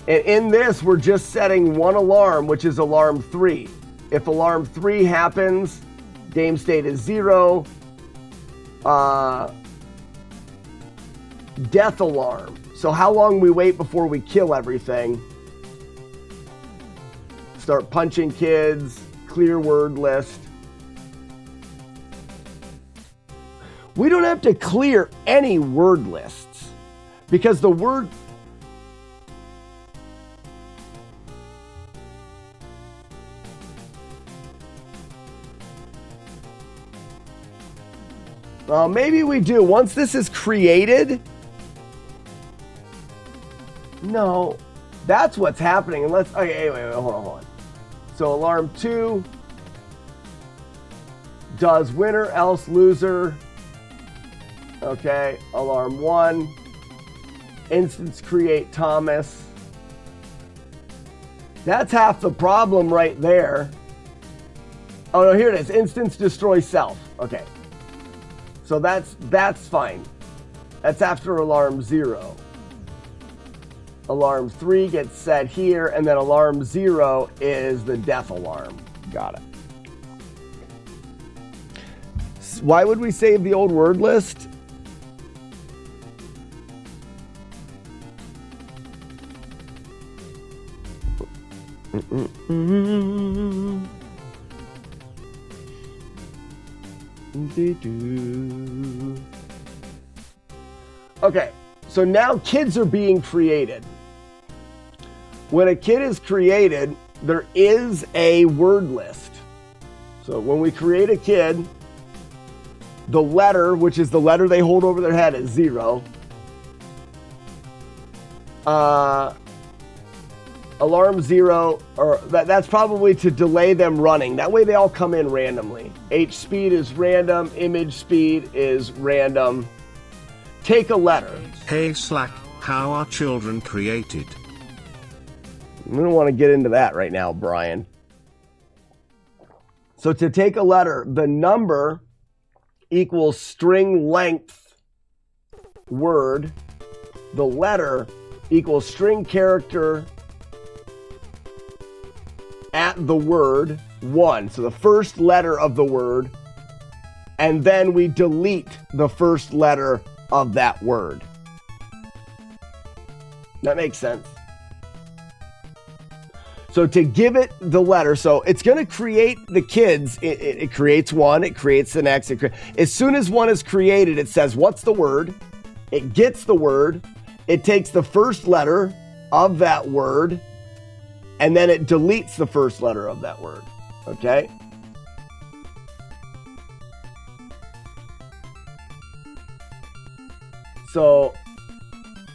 And in this, we're just setting one alarm, which is alarm 3. If alarm 3 happens, game state is 0. Death alarm. So how long we wait before we kill everything. Start punching kids. Clear word list. We don't have to clear any word lists because the word... maybe we do. Once this is created... No, that's what's happening. Unless, okay, wait, hold on. So alarm 2 does winner, else loser. Okay, alarm 1, instance create Thomas. That's half the problem right there. Oh no, here it is. Instance destroy self. Okay, so that's fine. That's after alarm 0. Alarm 3 gets set here, and then alarm 0 is the death alarm. Got it. Why would we save the old word list? Okay, so now kids are being created. When a kid is created, there is a word list. So when we create a kid, the letter, which is the letter they hold over their head, is 0. Alarm 0, or that's probably to delay them running. That way they all come in randomly. H speed is random. Image speed is random. Take a letter. Hey Slack, how are children created? We don't want to get into that right now, Brian. So to take a letter, the number equals string length word. The letter equals string character at the word 1. So the first letter of the word, and then we delete the first letter of that word. That makes sense. So to give it the letter, so it's going to create the kids. It creates one, it creates the next. As soon as one is created, it says, what's the word? It gets the word. It takes the first letter of that word, and then it deletes the first letter of that word. Okay? So,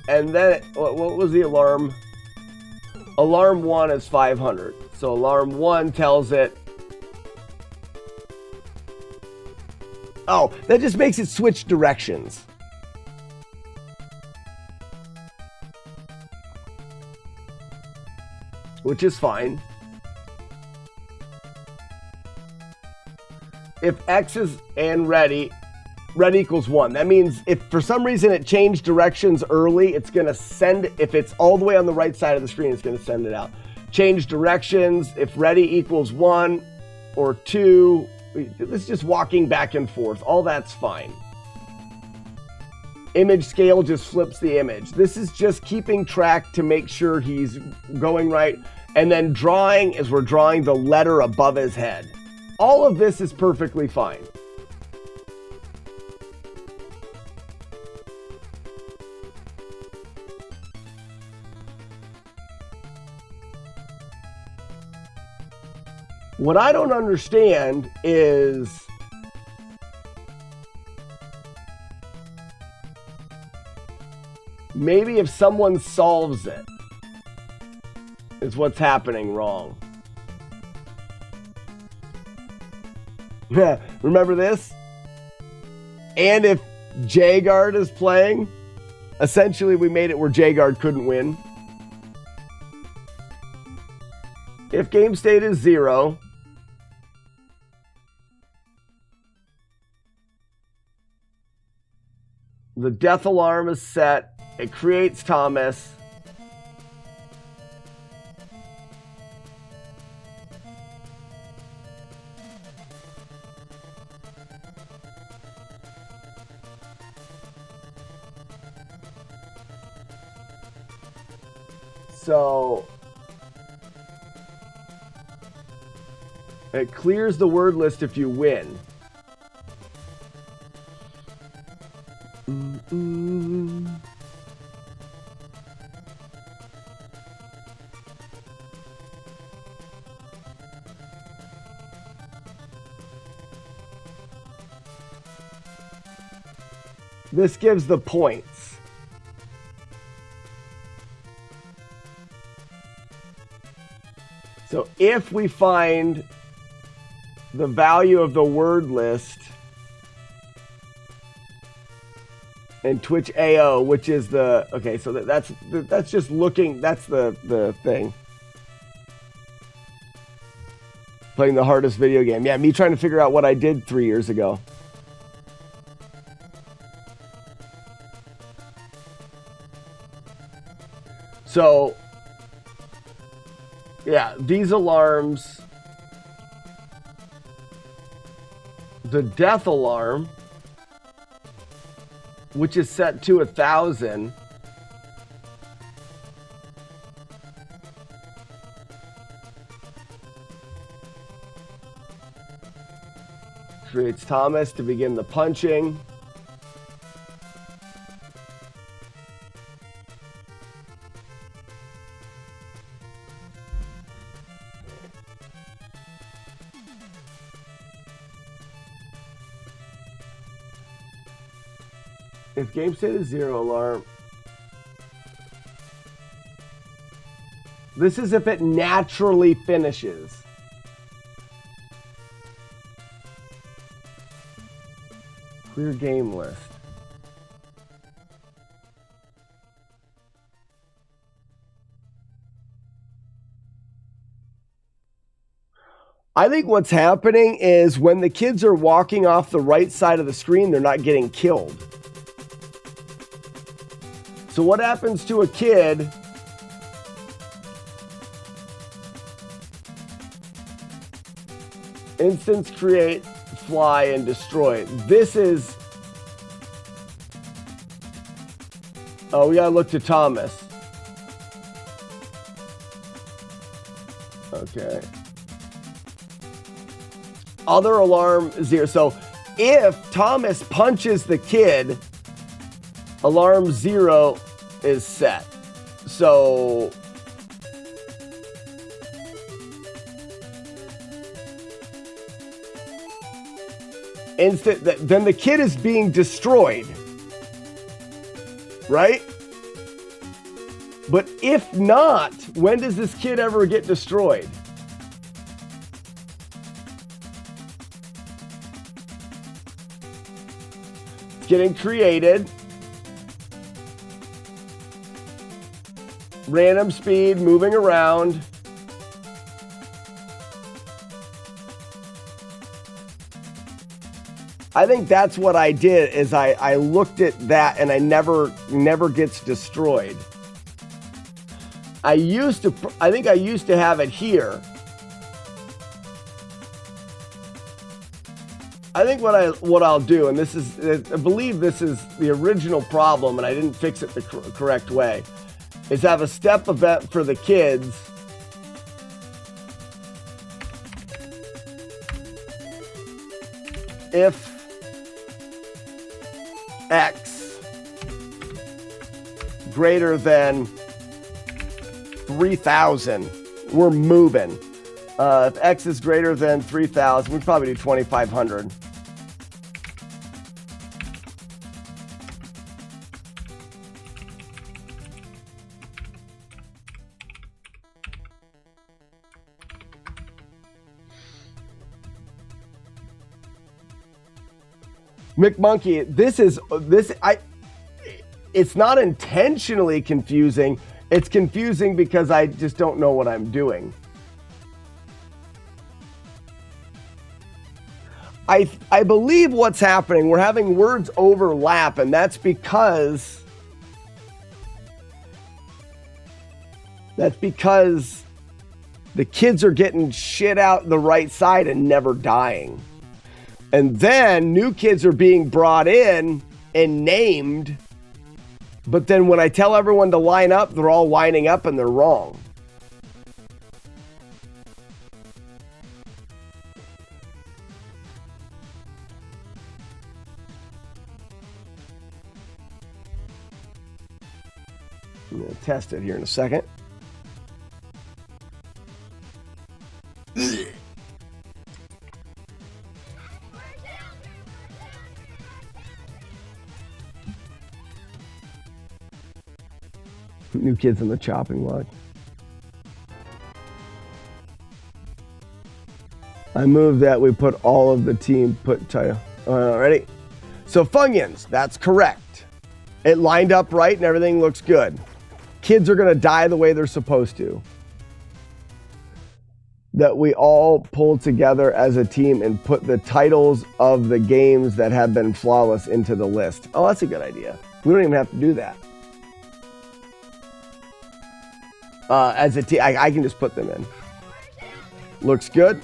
and then, what was the alarm? Alarm 1 is 500. So alarm 1 tells it, oh, that just makes it switch directions. Which is fine. If X is and ready equals 1. That means if for some reason it changed directions early, it's going to send, if it's all the way on the right side of the screen, it's going to send it out. Change directions, if ready equals 1 or 2, it's just walking back and forth. All that's fine. Image scale just flips the image. This is just keeping track to make sure he's going right. And then drawing is we're drawing the letter above his head. All of this is perfectly fine. What I don't understand is maybe if someone solves it, is what's happening wrong. Remember this? And if J-Guard is playing, essentially we made it where J-Guard couldn't win. If game state is 0, the death alarm is set. It creates Thomas. So it clears the word list if you win. This gives the points. So if we find the value of the word list in Twitch AO, which is the, okay, so that's just looking, that's the thing. Playing the hardest video game. Yeah, me trying to figure out what I did 3 years ago. So, yeah, these alarms, the death alarm, which is set to 1,000, creates Thomas to begin the punching. If game state is 0 alarm. This is if it naturally finishes. Clear game list. I think what's happening is when the kids are walking off the right side of the screen, they're not getting killed. So what happens to a kid instance create, fly, and destroy? This is, oh, we gotta look to Thomas. Okay. Other alarm 0. So if Thomas punches the kid, alarm 0 is set. So then the kid is being destroyed, right? But if not, when does this kid ever get destroyed? It's getting created. Random speed, moving around. I think that's what I did is I looked at that and I never gets destroyed. I think I used to have it here. I think what I'll do, and this is, I believe this is the original problem and I didn't fix it the correct way, is have a step event for the kids. If X greater than 3,000, we're moving. If X is greater than 3,000, we'd probably do 2,500. McMonkey, it's not intentionally confusing. It's confusing because I just don't know what I'm doing. I believe what's happening, we're having words overlap, and that's because the kids are getting shit out the right side and never dying. And then new kids are being brought in and named. But then when I tell everyone to line up, they're all lining up and they're wrong. I'm going to test it here in a second. New kids on the chopping block. I move that we put all of the team ready? So Funyuns, that's correct. It lined up right and everything looks good. Kids are going to die the way they're supposed to. That we all pull together as a team and put the titles of the games that have been flawless into the list. Oh, that's a good idea. We don't even have to do that. As a team, I can just put them in. Looks good.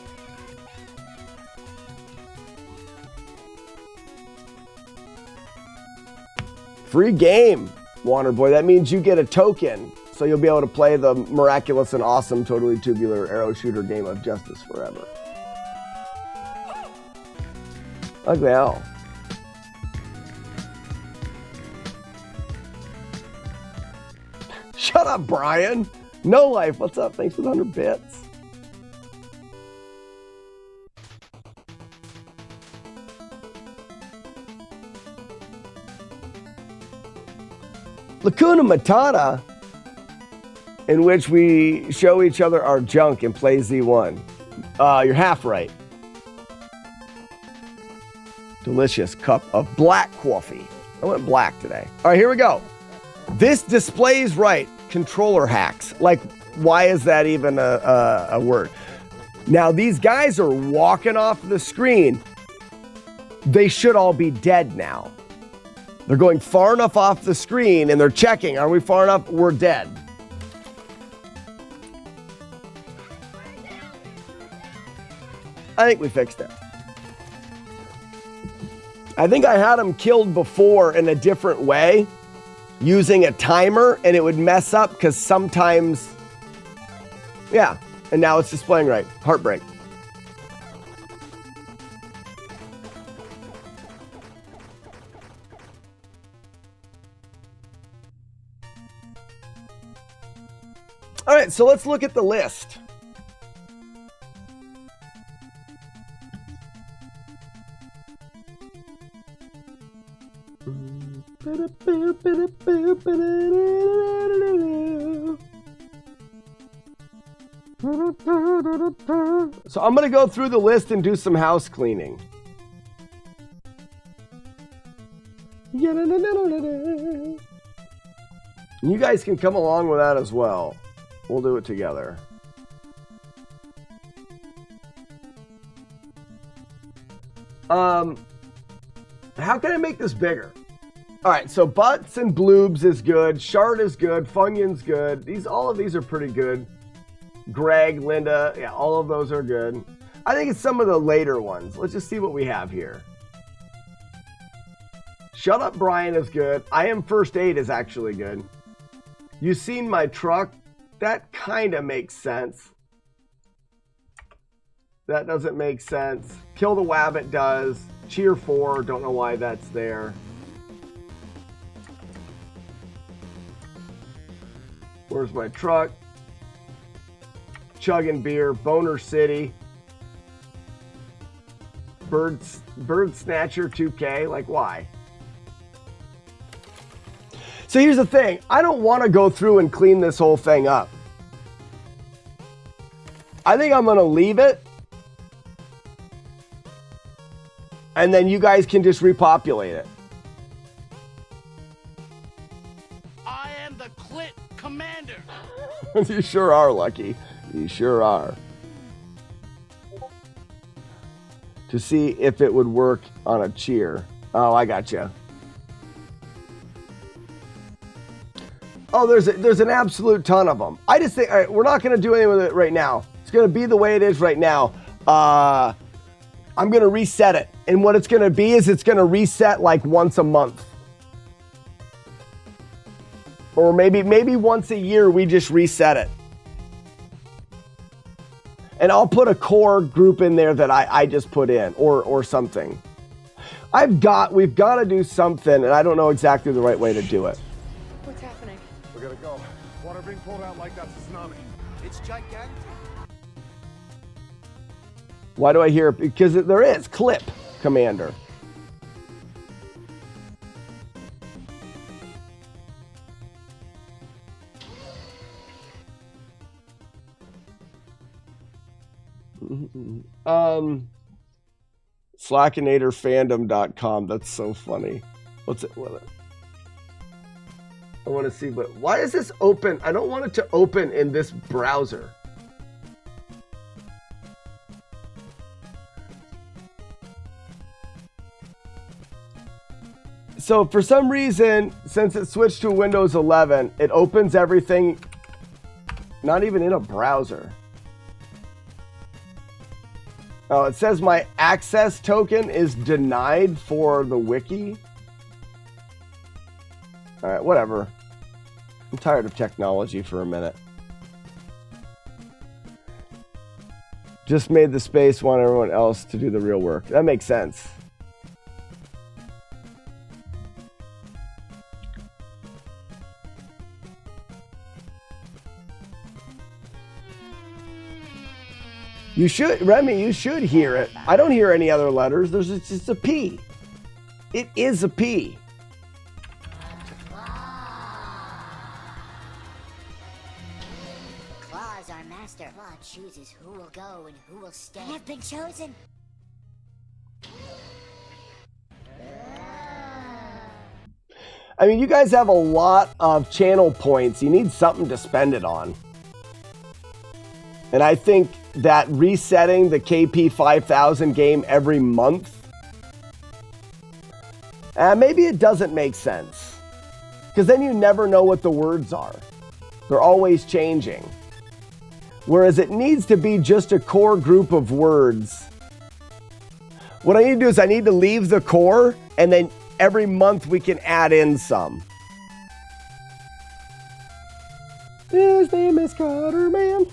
Free game, Water Boy. That means you get a token, so you'll be able to play the miraculous and awesome, totally tubular arrow shooter game of Justice forever. Ugly owl. Shut up, Brian. No Life, what's up? Thanks for the 100 bits. Lacuna Matata, in which we show each other our junk and play Z1. You're half right. Delicious cup of black coffee. I went black today. All right, here we go. This displays right. Controller hacks. Like, why is that even a word? Now, these guys are walking off the screen. They should all be dead now. They're going far enough off the screen and they're checking. Are we far enough? We're dead. I think we fixed it. I think I had them killed before in a different way, using a timer, and it would mess up because sometimes, yeah, and now it's displaying right. Heartbreak. All right, so let's look at the list. So I'm going to go through the list and do some house cleaning. And you guys can come along with that as well. We'll do it together. How can I make this bigger? All right, so Butts and Bloobs is good. Shard is good. Funyun's good. All of these are pretty good. Greg, Linda, yeah, all of those are good. I think it's some of the later ones. Let's just see what we have here. Shut Up Brian is good. I Am First Aid is actually good. You Seen My Truck? That kind of makes sense. That doesn't make sense. Kill the Wabbit does. Cheer 4, don't know why that's there. Where's My Truck? Chugging Beer, Boner City. Bird Snatcher 2K, like why? So here's the thing, I don't want to go through and clean this whole thing up. I think I'm going to leave it. And then you guys can just repopulate it. I am the Clit Commander. You sure are, Lucky. You sure are. To see if it would work on a cheer. Oh, I gotcha. Oh, there's an absolute ton of them. I just think, all right, we're not going to do anything with it right now. It's going to be the way it is right now. I'm going to reset it. And what it's going to be is it's going to reset like once a month. Or maybe once a year we just reset it. And I'll put a core group in there that I just put in or something. We've got to do something, and I don't know exactly the right way to do it. What's happening? We gotta go. Water being pulled out like that's a tsunami. It's gigantic. Why do I hear it? Because there is. Clip, Commander. Slackinatorfandom.com. That's so funny. What's it? I want to see, but why is this open? I don't want it to open in this browser. So for some reason, since it switched to Windows 11, it opens everything not even in a browser. Oh, it says my access token is denied for the wiki. All right, whatever. I'm tired of technology for a minute. Just made the space, want everyone else to do the real work. That makes sense. You should, Remy, you should hear it. I don't hear any other letters. It's just a P. It is a P. Claw is our master. Claw chooses who will go and who will stay. I have been chosen. I mean, you guys have a lot of channel points. You need something to spend it on. And I think that resetting the KP 5000 game every month, maybe it doesn't make sense. Because then you never know what the words are. They're always changing. Whereas it needs to be just a core group of words. What I need to do is I need to leave the core, and then every month we can add in some. His name is Cutter Man.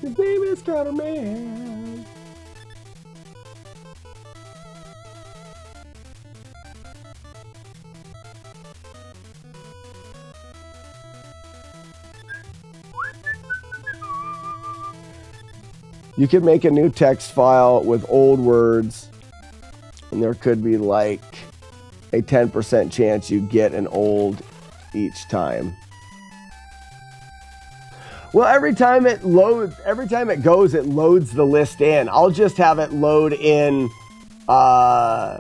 His name is Cutter Man. You could make a new text file with old words, and there could be like a 10% chance you get an old each time. Well, every time it goes, it loads the list in. I'll just have it load in the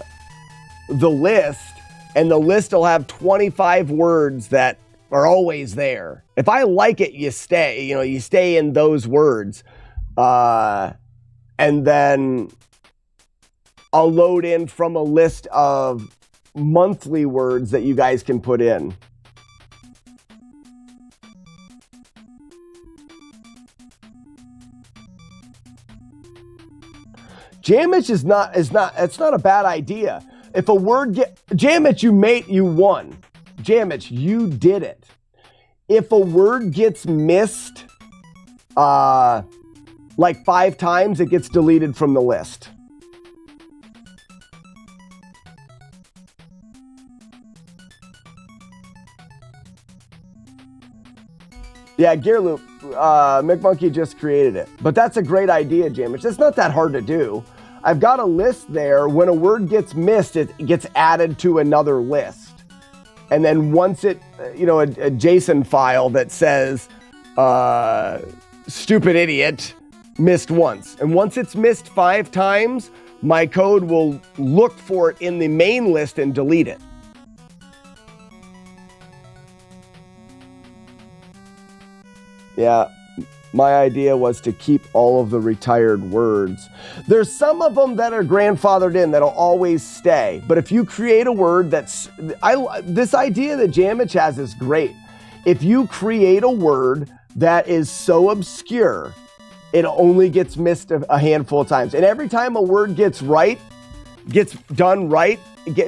list, and the list will have 25 words that are always there. If I like it, you stay. You stay in those words. And then I'll load in from a list of monthly words that you guys can put in. Jamage it's not a bad idea. If a word Jamage, you won. Jamage, you did it. If a word gets missed like 5 times, it gets deleted from the list. Yeah, Gearloop, McMonkey just created it. But that's a great idea, Jamage. It's not that hard to do. I've got a list there. When a word gets missed, it gets added to another list. And then once a JSON file that says, stupid idiot, missed once. And once it's missed 5 times, my code will look for it in the main list and delete it. Yeah, my idea was to keep all of the retired words. There's some of them that are grandfathered in that'll always stay. But if you create a word this idea that Jamage has is great. If you create a word that is so obscure, it only gets missed a handful of times. And every time a word gets done right,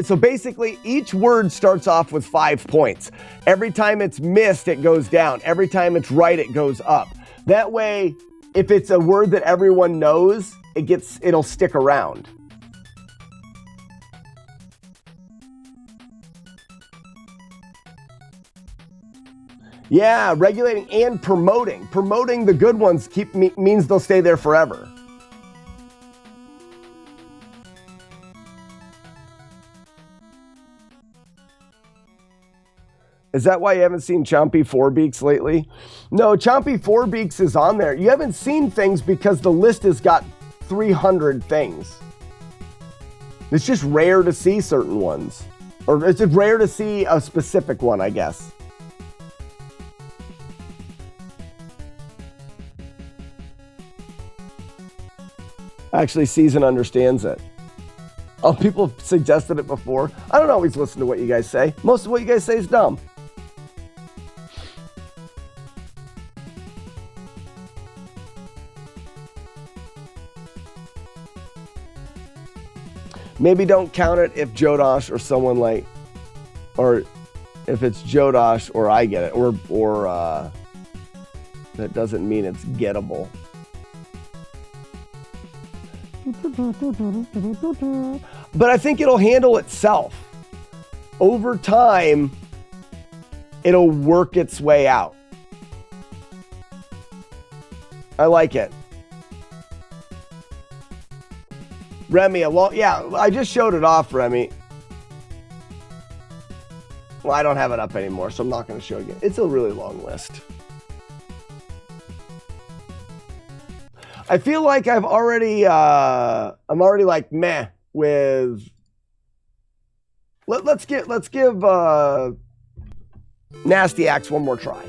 so basically each word starts off with 5 points. Every time it's missed, it goes down. Every time it's right, it goes up. That way, if it's a word that everyone knows, it'll stick around. Yeah, regulating and promoting. Promoting the good ones means they'll stay there forever. Is that why you haven't seen Chompy Fourbeaks lately? No, Chompy Fourbeaks is on there. You haven't seen things because the list has got 300 things. It's just rare to see certain ones. Or it's just rare to see a specific one, I guess. Actually sees and understands it. Oh, people have suggested it before. I don't always listen to what you guys say. Most of what you guys say is dumb. Maybe don't count it if Jodosh or someone like, or if it's Jodosh or I get it, or that doesn't mean it's gettable. But I think it'll handle itself. Over time, it'll work its way out. I like it. Remy, I just showed it off, Remy. Well, I don't have it up anymore, so I'm not going to show it again. It's a really long list. I feel like I'm already like meh with. Let's give Nasty Axe one more try.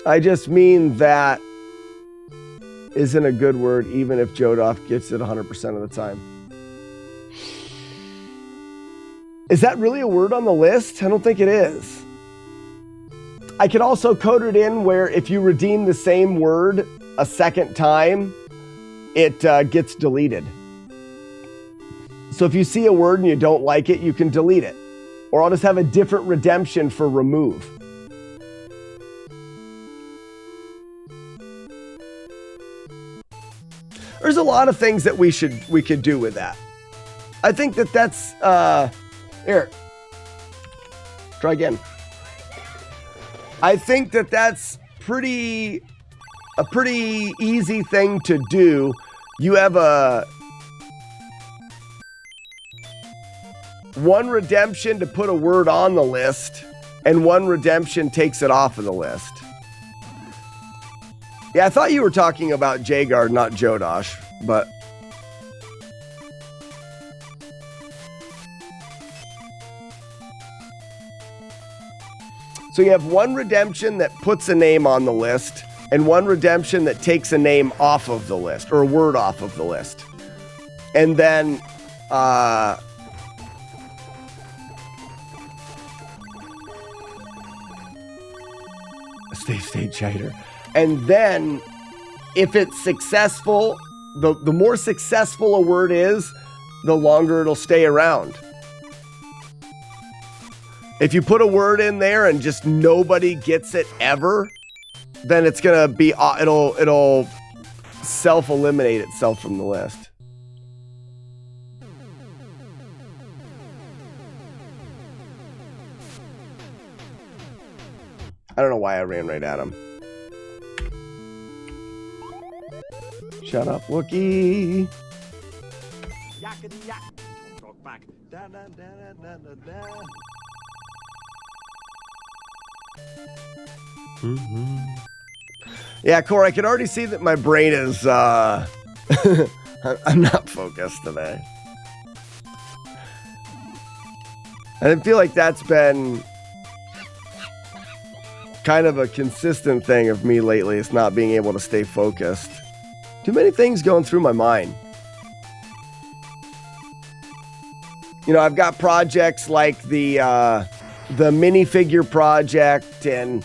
I just mean that isn't a good word, even if Jodoff gets it 100% of the time. Is that really a word on the list? I don't think it is. I could also code it in where if you redeem the same word a second time, it gets deleted. So if you see a word and you don't like it, you can delete it. Or I'll just have a different redemption for remove. There's a lot of things that we could do with that. I think that's here. Try again. I think that's a pretty easy thing to do. You have one redemption to put a word on the list, and one redemption takes it off of the list. Yeah, I thought you were talking about Jagard, not Jodosh, but... So you have one redemption that puts a name on the list, and one redemption that takes a name off of the list, or a word off of the list. And then, Stay cheater. And then, if it's successful, the more successful a word is, the longer it'll stay around. If you put a word in there and just nobody gets it ever, then it's gonna be it'll self-eliminate itself from the list. I don't know why I ran right at him. Shut up, Wookie. Yakety yak. Talk back. Da da da da da da. Mm-hmm. Yeah, Core, I can already see that my brain is I'm not focused today. I feel like that's been kind of a consistent thing of me lately. It's not being able to stay focused. Too many things going through my mind. You know, I've got projects like the minifigure project and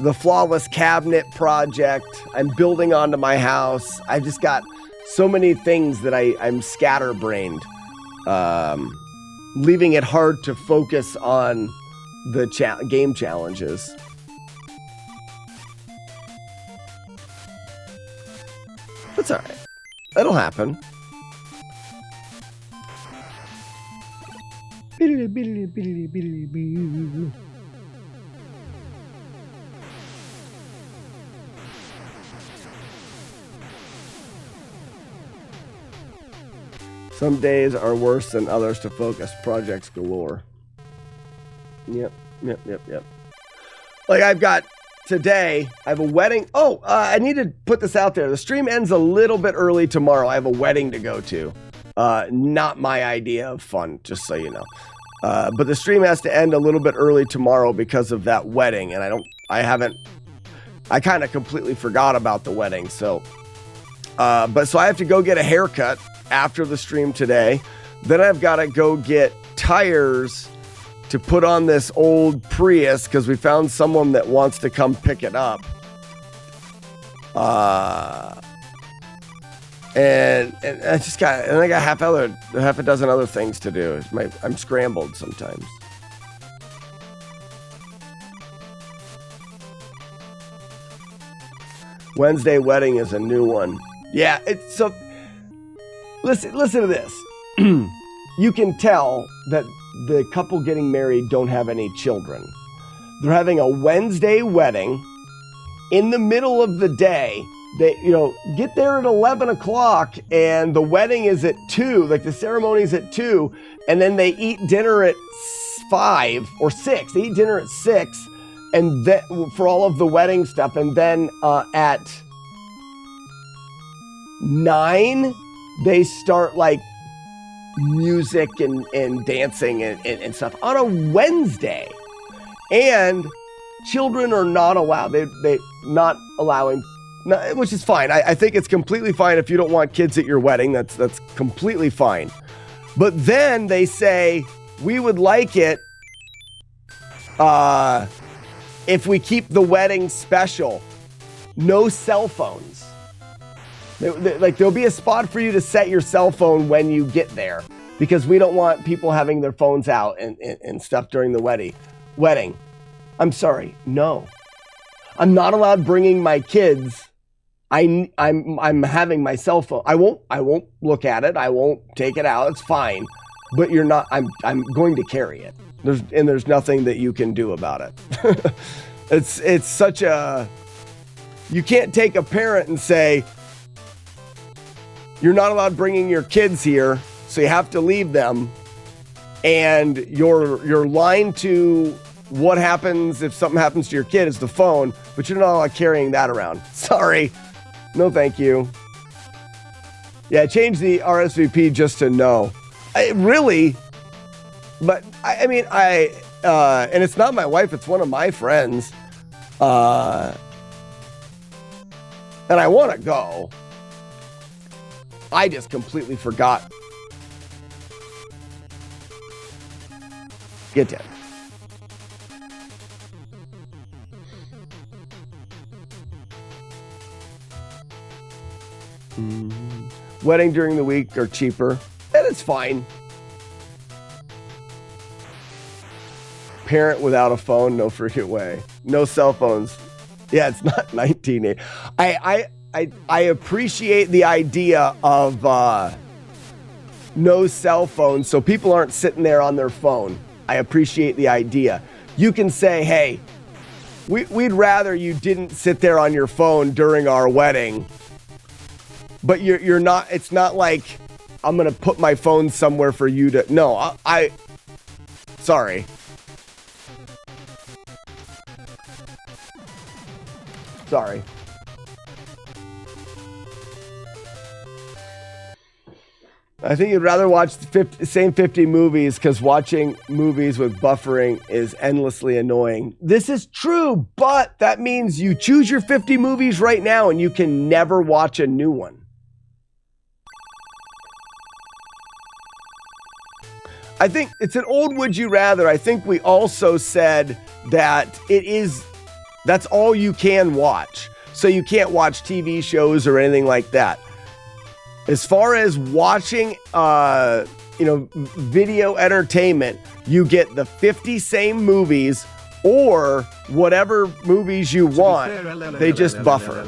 the Flawless cabinet project. I'm building onto my house. I've just got so many things that I'm scatterbrained, leaving it hard to focus on the game challenges. That's all right. That'll happen. Some days are worse than others to focus. Projects galore. Yep. Like I've got today, I have a wedding. Oh, I need to put this out there. The stream ends a little bit early tomorrow. I have a wedding to go to. Not my idea of fun, just so you know. But the stream has to end a little bit early tomorrow because of that wedding. And I kind of completely forgot about the wedding. So I have to go get a haircut after the stream today. Then I've got to go get tires to put on this old Prius because we found someone that wants to come pick it up. And I just got, and I got half a dozen other things to do. I'm scrambled sometimes. Wednesday wedding is a new one. Yeah, it's so. Listen to this. You can tell that the couple getting married don't have any children. They're having a Wednesday wedding in the middle of the day. They, get there at 11 o'clock and the wedding is at 2, like the ceremony's at 2, and then they eat dinner at 5 or 6. They eat dinner at 6 and then for all of the wedding stuff. And then at 9, they start like music and dancing and stuff on a Wednesday. And children are not allowed. They not allowing. No, which is fine. I think it's completely fine if you don't want kids at your wedding. That's completely fine. But then they say, we would like it if we keep the wedding special. No cell phones. There'll be a spot for you to set your cell phone when you get there. Because we don't want people having their phones out and stuff during the wedding. I'm sorry. No. I'm not allowed bringing my kids I'm having my cell phone. I won't look at it. I won't take it out. It's fine. But you're not. I'm going to carry it. There's nothing that you can do about it. It's such a. You can't take a parent and say, you're not allowed bringing your kids here, so you have to leave them. And your line to what happens if something happens to your kid is the phone, but you're not allowed carrying that around. Sorry. No, thank you. Yeah, change the RSVP just to no. Really? But I mean, and it's not my wife, it's one of my friends. And I want to go. I just completely forgot. Get down. Wedding during the week are cheaper. That is fine. Parent without a phone, no freaking way. No cell phones. Yeah, it's not 1980. I appreciate the idea of no cell phones, so people aren't sitting there on their phone. I appreciate the idea. You can say, hey, we'd rather you didn't sit there on your phone during our wedding. But you're not, it's not like I'm going to put my phone somewhere for you to, no, sorry. Sorry. I think you'd rather watch the same 50 movies because watching movies with buffering is endlessly annoying. This is true, but that means you choose your 50 movies right now and you can never watch a new one. I think it's an old would you rather. I think we also said that that's all you can watch. So you can't watch TV shows or anything like that. As far as watching, video entertainment, you get the 50 same movies or whatever movies you want. They just buffer.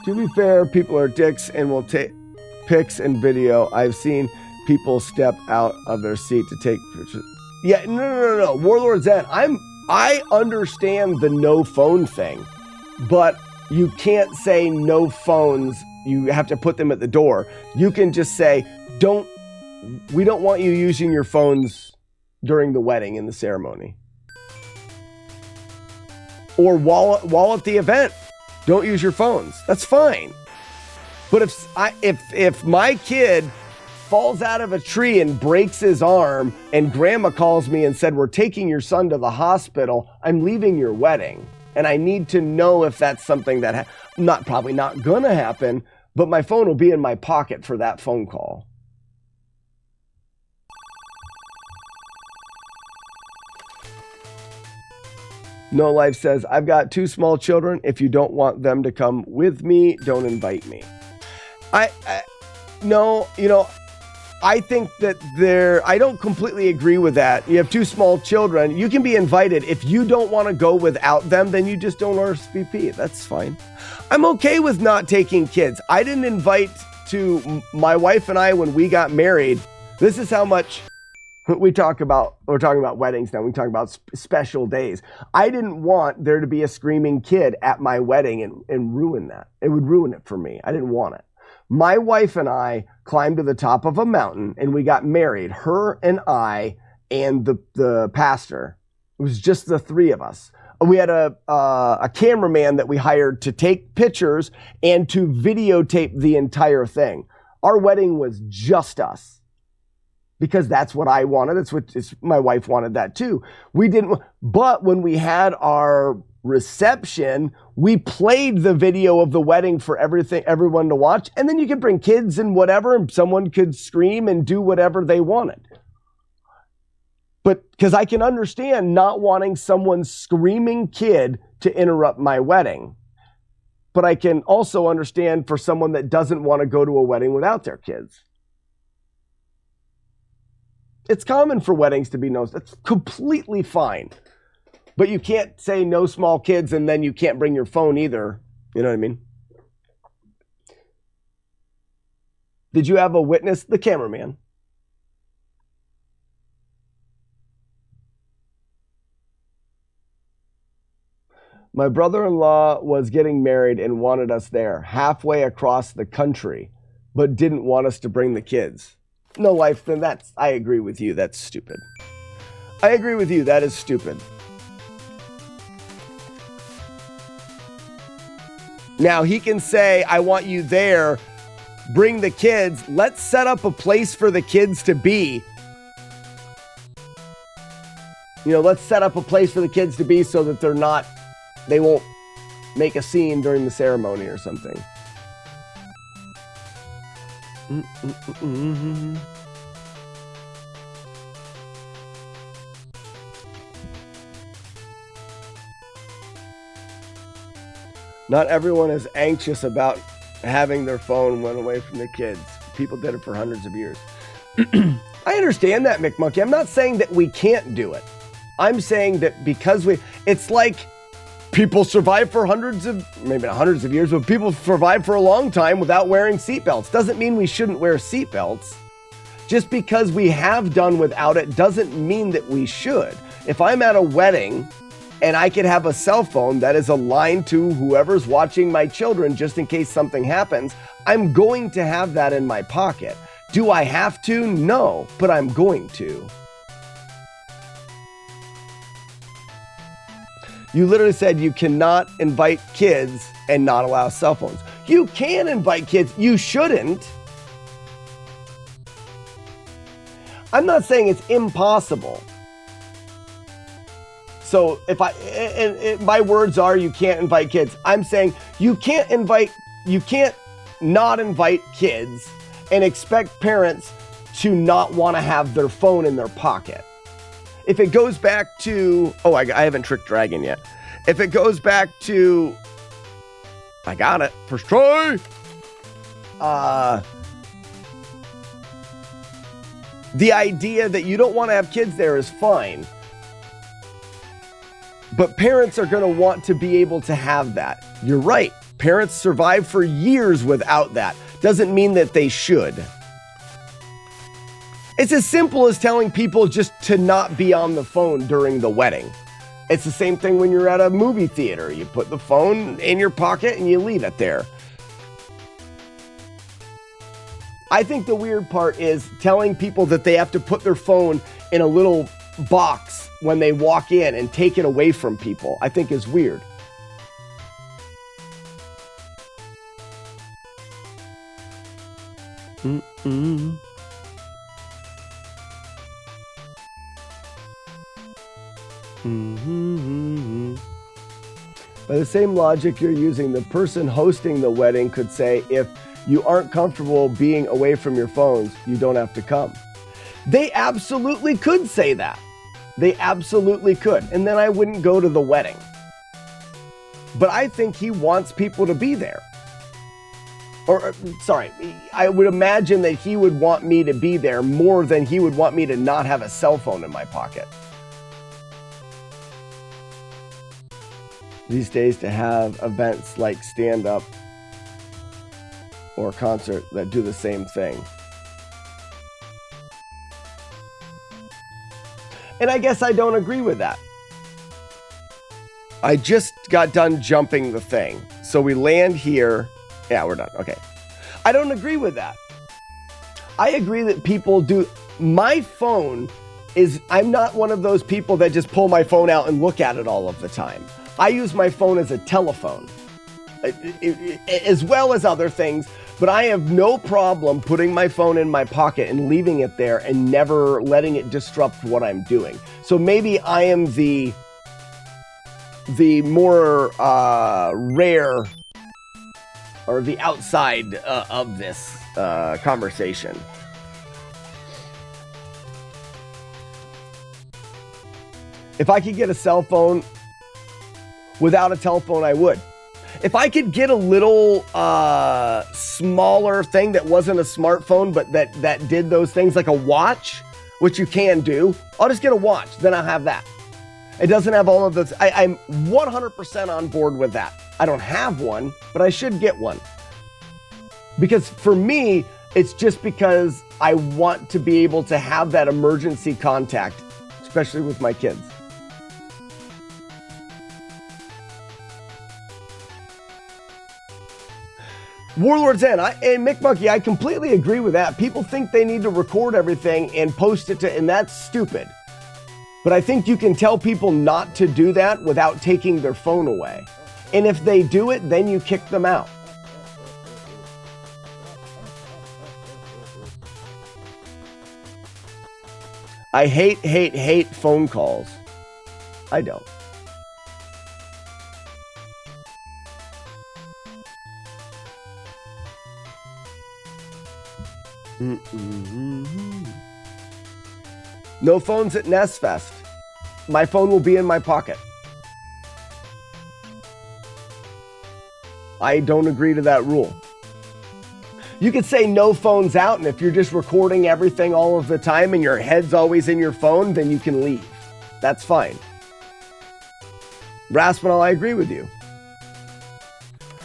To be fair, people are dicks and will take pics and video. I've seen people step out of their seat to take pictures. Yeah, no. Warlord Zen, I understand the no phone thing, but you can't say no phones. You have to put them at the door. You can just say, we don't want you using your phones during the wedding in the ceremony. Or while at the event. Don't use your phones. That's fine. But if my kid falls out of a tree and breaks his arm and grandma calls me and said, we're taking your son to the hospital, I'm leaving your wedding. And I need to know if that's something that probably not gonna happen, but my phone will be in my pocket for that phone call. No Life says, I've got 2 small children. If you don't want them to come with me, don't invite me. I think that I don't completely agree with that. You have 2 small children. You can be invited. If you don't want to go without them, then you just don't RSVP. That's fine. I'm okay with not taking kids. I didn't invite to my wife and I when we got married. This is how much we're talking about weddings now. We talk about special days. I didn't want there to be a screaming kid at my wedding and ruin that. It would ruin it for me. I didn't want it. My wife and I climbed to the top of a mountain and we got married. Her and I and the pastor. It was just the 3 of us. We had a cameraman that we hired to take pictures and to videotape the entire thing. Our wedding was just us. Because that's what I wanted. My wife wanted that too. But when we had our reception, we played the video of the wedding for everyone to watch. And then you could bring kids and whatever, and someone could scream and do whatever they wanted. But because I can understand not wanting someone's screaming kid to interrupt my wedding. but I can also understand for someone that doesn't want to go to a wedding without their kids. It's common for weddings to be no, that's completely fine. But you can't say no small kids and then you can't bring your phone either. You know what I mean? Did you have a witness? The cameraman. My brother-in-law was getting married and wanted us there, halfway across the country, but didn't want us to bring the kids. No life, then I agree with you, that's stupid. I agree with you, that is stupid. Now, he can say, I want you there, bring the kids, let's set up a place for the kids to be. You know, let's set up a place for the kids to be so that they won't make a scene during the ceremony or something. Not everyone is anxious about having their phone run away from the kids. People did it for hundreds of years. I understand that, McMonkey. I'm not saying that we can't do it. I'm saying that because it's like people survive for maybe not hundreds of years, but people survive for a long time without wearing seatbelts. Doesn't mean we shouldn't wear seatbelts. Just because we have done without it doesn't mean that we should. If I'm at a wedding and I could have a cell phone that is aligned to whoever's watching my children just in case something happens, I'm going to have that in my pocket. Do I have to? No, but I'm going to. You literally said you cannot invite kids and not allow cell phones. You can invite kids. You shouldn't. I'm not saying it's impossible. So if my words are you can't invite kids. I'm saying you can't not invite kids and expect parents to not want to have their phone in their pocket. If it goes back to, I haven't tricked Dragon yet. If it goes back to, I got it, first try. The idea that you don't want to have kids there is fine. But parents are going to want to be able to have that. You're right. Parents survive for years without that. Doesn't mean that they should. It's as simple as telling people just to not be on the phone during the wedding. It's the same thing when you're at a movie theater. You put the phone in your pocket and you leave it there. I think the weird part is telling people that they have to put their phone in a little box when they walk in and take it away from people. I think is weird. By the same logic you're using, the person hosting the wedding could say, if you aren't comfortable being away from your phones, you don't have to come. They absolutely could say that. They absolutely could. And then I wouldn't go to the wedding. But I think he wants people to be there. I would imagine that he would want me to be there more than he would want me to not have a cell phone in my pocket. These days, to have events like stand-up or concert that do the same thing. And I guess I don't agree with that. I just got done jumping the thing. So we land here. Yeah, we're done. Okay. I don't agree with that. I agree that people do. My phone is, I'm not one of those people that just pull my phone out and look at it all of the time. I use my phone as a telephone, as well as other things, but I have no problem putting my phone in my pocket and leaving it there and never letting it disrupt what I'm doing. So maybe I am the more rare or the outside of this conversation. If I could get a cell phone without a telephone, I would. If I could get a little smaller thing that wasn't a smartphone, but that did those things, like a watch, which you can do, I'll just get a watch. Then I'll have that. It doesn't have all of those. I'm 100% on board with that. I don't have one, but I should get one. Because for me, it's just because I want to be able to have that emergency contact, especially with my kids. Warlord's End, and Mick Monkey, I completely agree with that. People think they need to record everything and post it and that's stupid. But I think you can tell people not to do that without taking their phone away. And if they do it, then you kick them out. I hate phone calls. I don't. No phones at NES Fest. My phone will be in my pocket. I don't agree to that rule. You could say no phones out, and if you're just recording everything all of the time and your head's always in your phone, then you can leave. That's fine. Raspinall, I agree with you.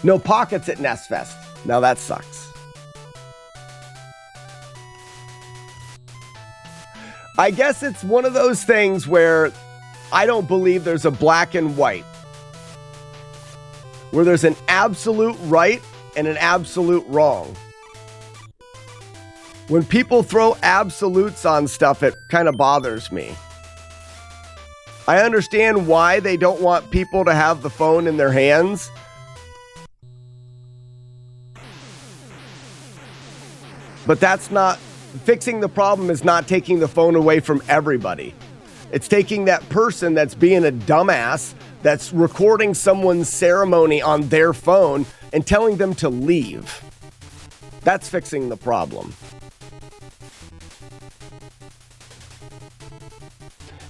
No pockets at NES Fest. Now that sucks. I guess it's one of those things where I don't believe there's a black and white. Where there's an absolute right and an absolute wrong. When people throw absolutes on stuff, it kind of bothers me. I understand why they don't want people to have the phone in their hands. But that's not, fixing the problem is not taking the phone away from everybody. It's taking that person that's being a dumbass, that's recording someone's ceremony on their phone and telling them to leave. That's fixing the problem.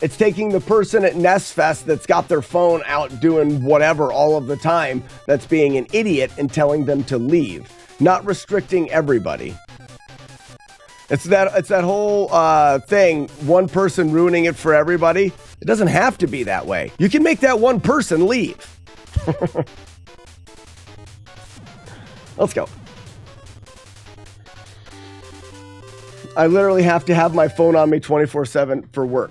It's taking the person at NES Fest that's got their phone out doing whatever all of the time, that's being an idiot, and telling them to leave. Not restricting everybody. It's that whole thing, one person ruining it for everybody. It doesn't have to be that way. You can make that one person leave. Let's go. I literally have to have my phone on me 24/7 for work.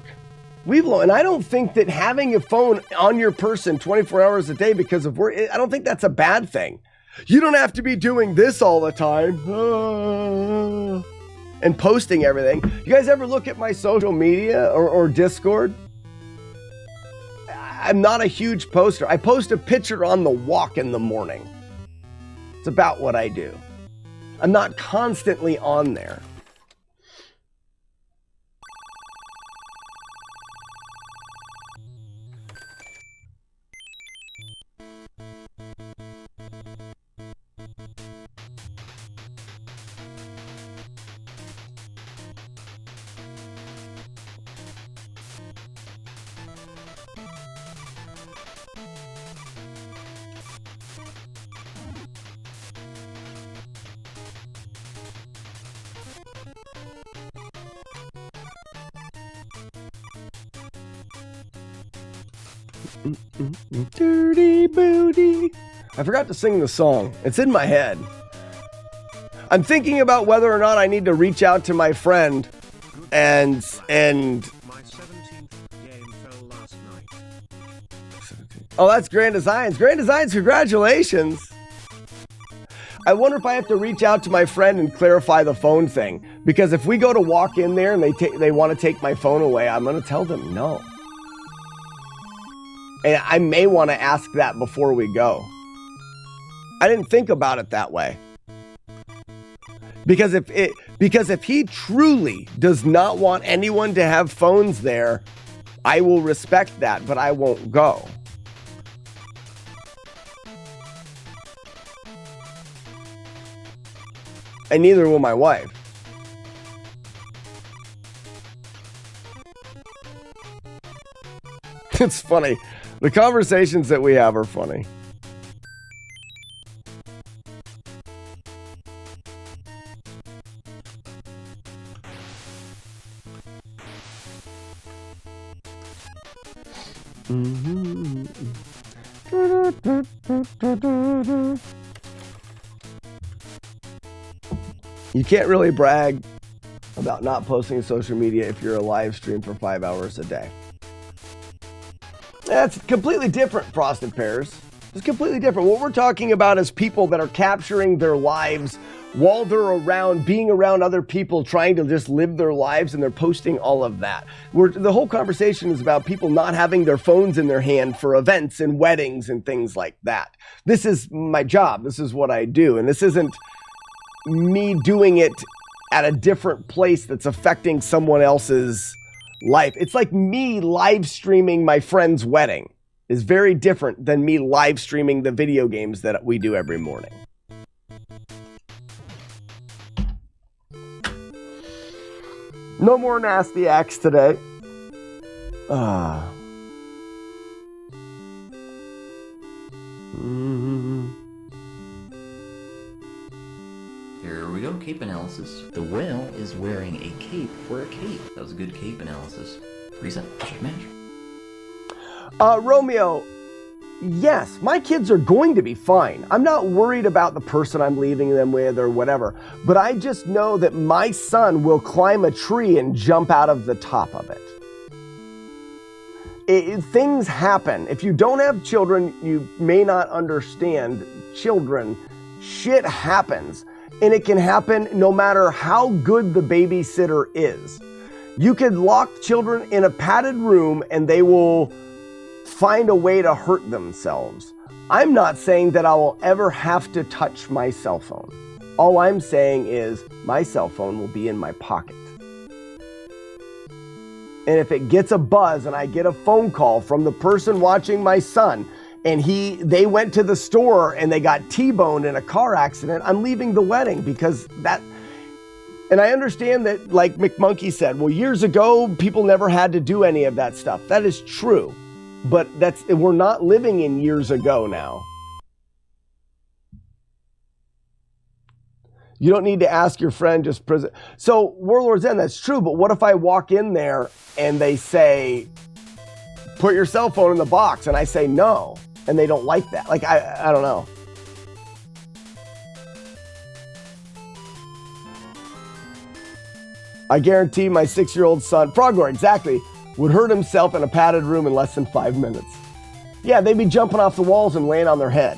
Weeblo, and I don't think that having a phone on your person 24 hours a day because of work, I don't think that's a bad thing. You don't have to be doing this all the time. And posting everything. You guys ever look at my social media or Discord? I'm not a huge poster. I post a picture on the walk in the morning. It's about what I do. I'm not constantly on there. Dirty booty. I forgot to sing the song. It's in my head. I'm thinking about whether or not I need to reach out to my friend and My 17th game fell last night. oh, that's Grand Designs. Grand Designs, congratulations. I wonder if I have to reach out to my friend and clarify the phone thing, because if we go to walk in there and they want to take my phone away, I'm going to tell them no. And I may want to ask that before we go. I didn't think about it that way. Because if he truly does not want anyone to have phones there, I will respect that, but I won't go. And neither will my wife. It's funny. The conversations that we have are funny. You can't really brag about not posting to social media if you're a live stream for 5 hours a day. That's completely different, Frosted Pears. It's completely different. What we're talking about is people that are capturing their lives while they're around, being around other people, trying to just live their lives, and they're posting all of that. The whole conversation is about people not having their phones in their hand for events and weddings and things like that. This is my job. This is what I do. And this isn't me doing it at a different place that's affecting someone else's life. It's like me live streaming my friend's wedding is very different than me live streaming the video games that we do every morning. No more nasty acts today. Here we go, cape analysis. The whale is wearing a cape for a cape. That was a good cape analysis. Reset, check match. Romeo, yes, my kids are going to be fine. I'm not worried about the person I'm leaving them with or whatever, but I just know that my son will climb a tree and jump out of the top of it. Things happen. If you don't have children, you may not understand children. Shit happens. And it can happen no matter how good the babysitter is. You could lock children in a padded room and they will find a way to hurt themselves. I'm not saying that I will ever have to touch my cell phone. All I'm saying is my cell phone will be in my pocket. And if it gets a buzz and I get a phone call from the person watching my son and they went to the store and they got T-boned in a car accident, I'm leaving the wedding because that. And I understand that, like McMonkey said, well, years ago, people never had to do any of that stuff. That is true. But we're not living in years ago now. You don't need to ask your friend, just present. So, Warlord's End, that's true, but what if I walk in there and they say, put your cell phone in the box, and I say no, and they don't like that? Like, I don't know. I guarantee my 6-year-old son, Frogor, exactly, would hurt himself in a padded room in less than 5 minutes. Yeah, they'd be jumping off the walls and laying on their head.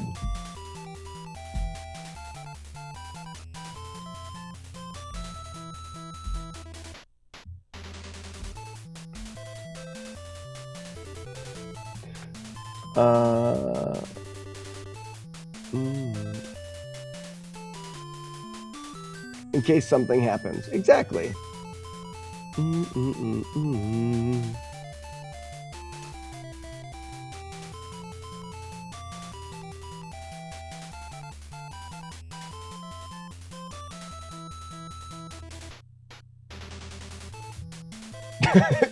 In case something happens. Exactly.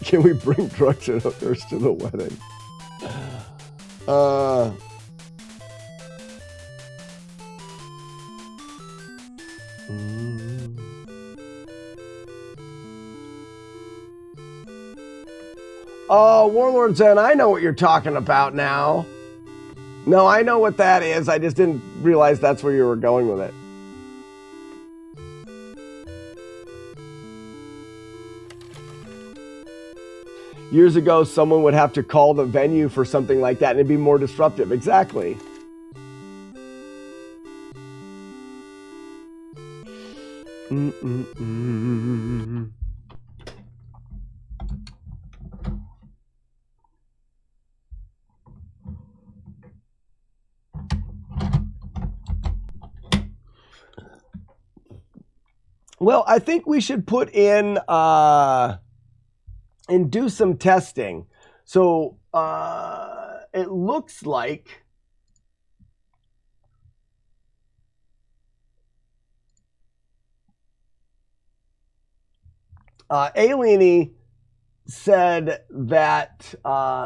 Can we bring drugs and hookers to the wedding? Oh, Warlord Zen, I know what you're talking about now. No, I know what that is. I just didn't realize that's where you were going with it. Years ago, someone would have to call the venue for something like that, and it'd be more disruptive. Exactly. Well, I think we should put in and do some testing. So it looks like Alieny said that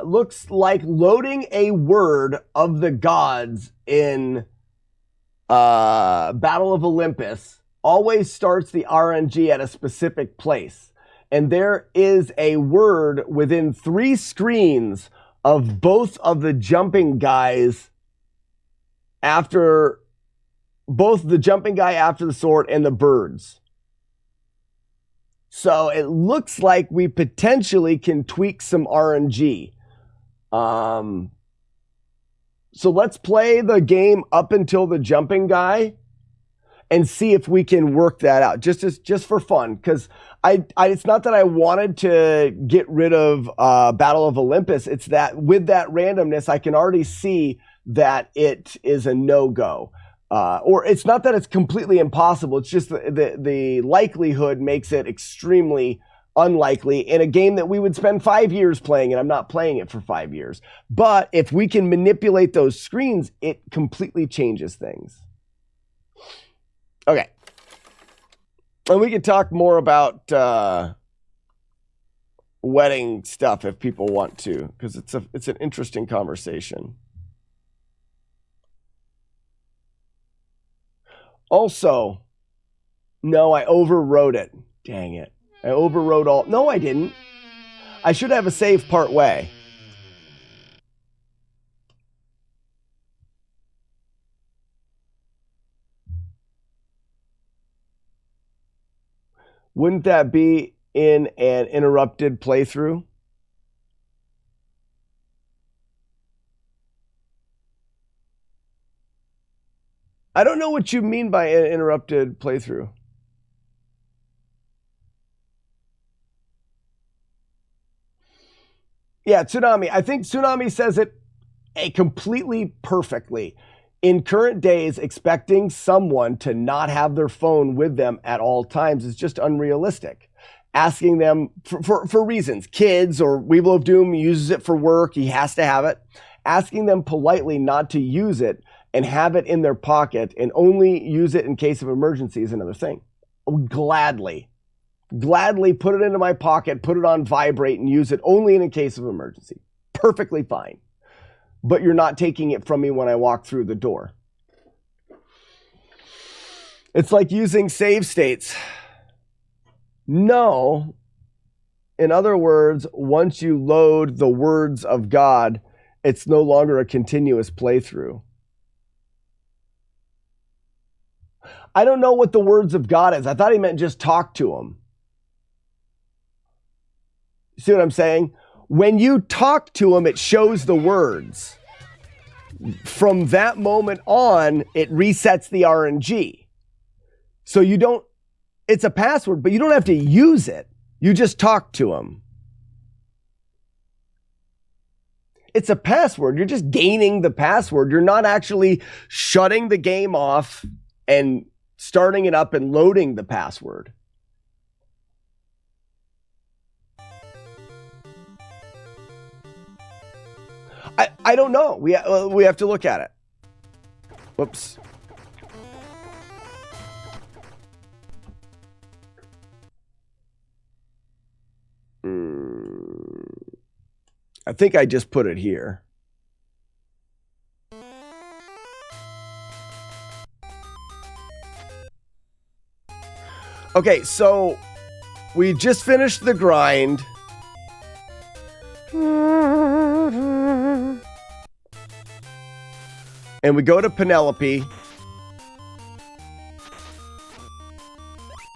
looks like loading a word of the gods in Battle of Olympus always starts the RNG at a specific place. And there is a word within 3 screens of both of the jumping guys after both the jumping guy after the sword and the birds. So it looks like we potentially can tweak some RNG. So let's play the game up until the jumping guy and see if we can work that out just for fun. Because it's not that I wanted to get rid of Battle of Olympus. It's that with that randomness, I can already see that it is a no-go. Or it's not that it's completely impossible. It's just the likelihood makes it extremely unlikely in a game that we would spend 5 years playing, and I'm not playing it for 5 years. But if we can manipulate those screens, it completely changes things. Okay. And we can talk more about wedding stuff if people want to, because it's an interesting conversation. Also, no, I overwrote it. Dang it. I overwrote all. No, I didn't. I should have a save part way. Wouldn't that be in an interrupted playthrough? I don't know what you mean by an interrupted playthrough. Yeah, Tsunami. I think Tsunami says it completely perfectly. In current days, expecting someone to not have their phone with them at all times is just unrealistic. Asking them for reasons. Kids or Weevil of Doom uses it for work. He has to have it. Asking them politely not to use it and have it in their pocket and only use it in case of emergency is another thing. Gladly put it into my pocket, put it on vibrate and use it only in a case of emergency. Perfectly fine. But you're not taking it from me when I walk through the door. It's like using save states. No. In other words, once you load the words of God, it's no longer a continuous playthrough. I don't know what the words of God is. I thought he meant just talk to him. See what I'm saying? When you talk to him, it shows the words. From that moment on, it resets the RNG. So you don't, it's a password, but you don't have to use it. You just talk to him. It's a password. You're just gaining the password. You're not actually shutting the game off and starting it up and loading the password. I don't know. We have to look at it. Whoops. I think I just put it here. Okay, so we just finished the grind. And we go to Penelope.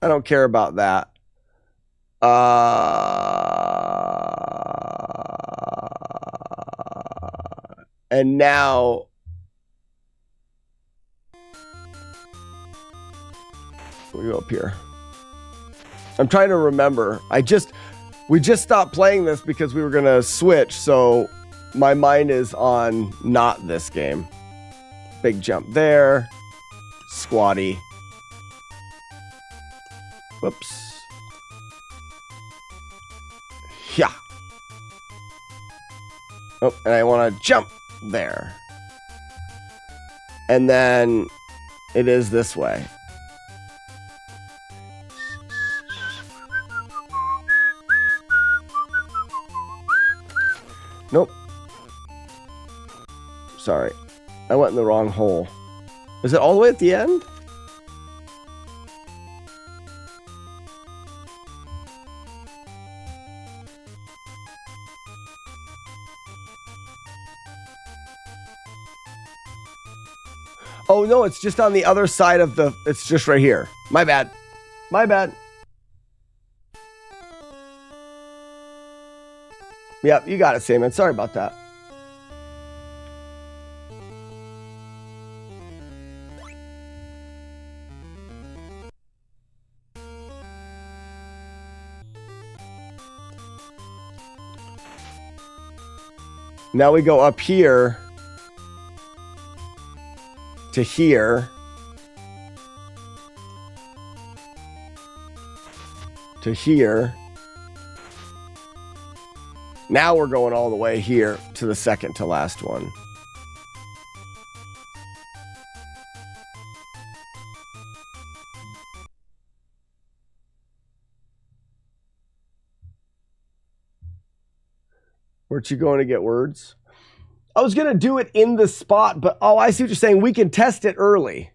I don't care about that. And now we go up here. I'm trying to remember. We just stopped playing this because we were going to switch. So my mind is on not this game. Big jump there. Squatty. Whoops. Yeah. Oh, and I want to jump there. And then it is this way. Nope. Sorry. I went in the wrong hole. Is it all the way at the end? Oh, no, it's just on the other side of the... It's just right here. My bad. My bad. Yep, you got it, Simon. Sorry about that. Now we go up here to here to here. Now we're going all the way here to the second to last one. Weren't you going to get words? I was going to do it in the spot, but oh, I see what you're saying. We can test it early.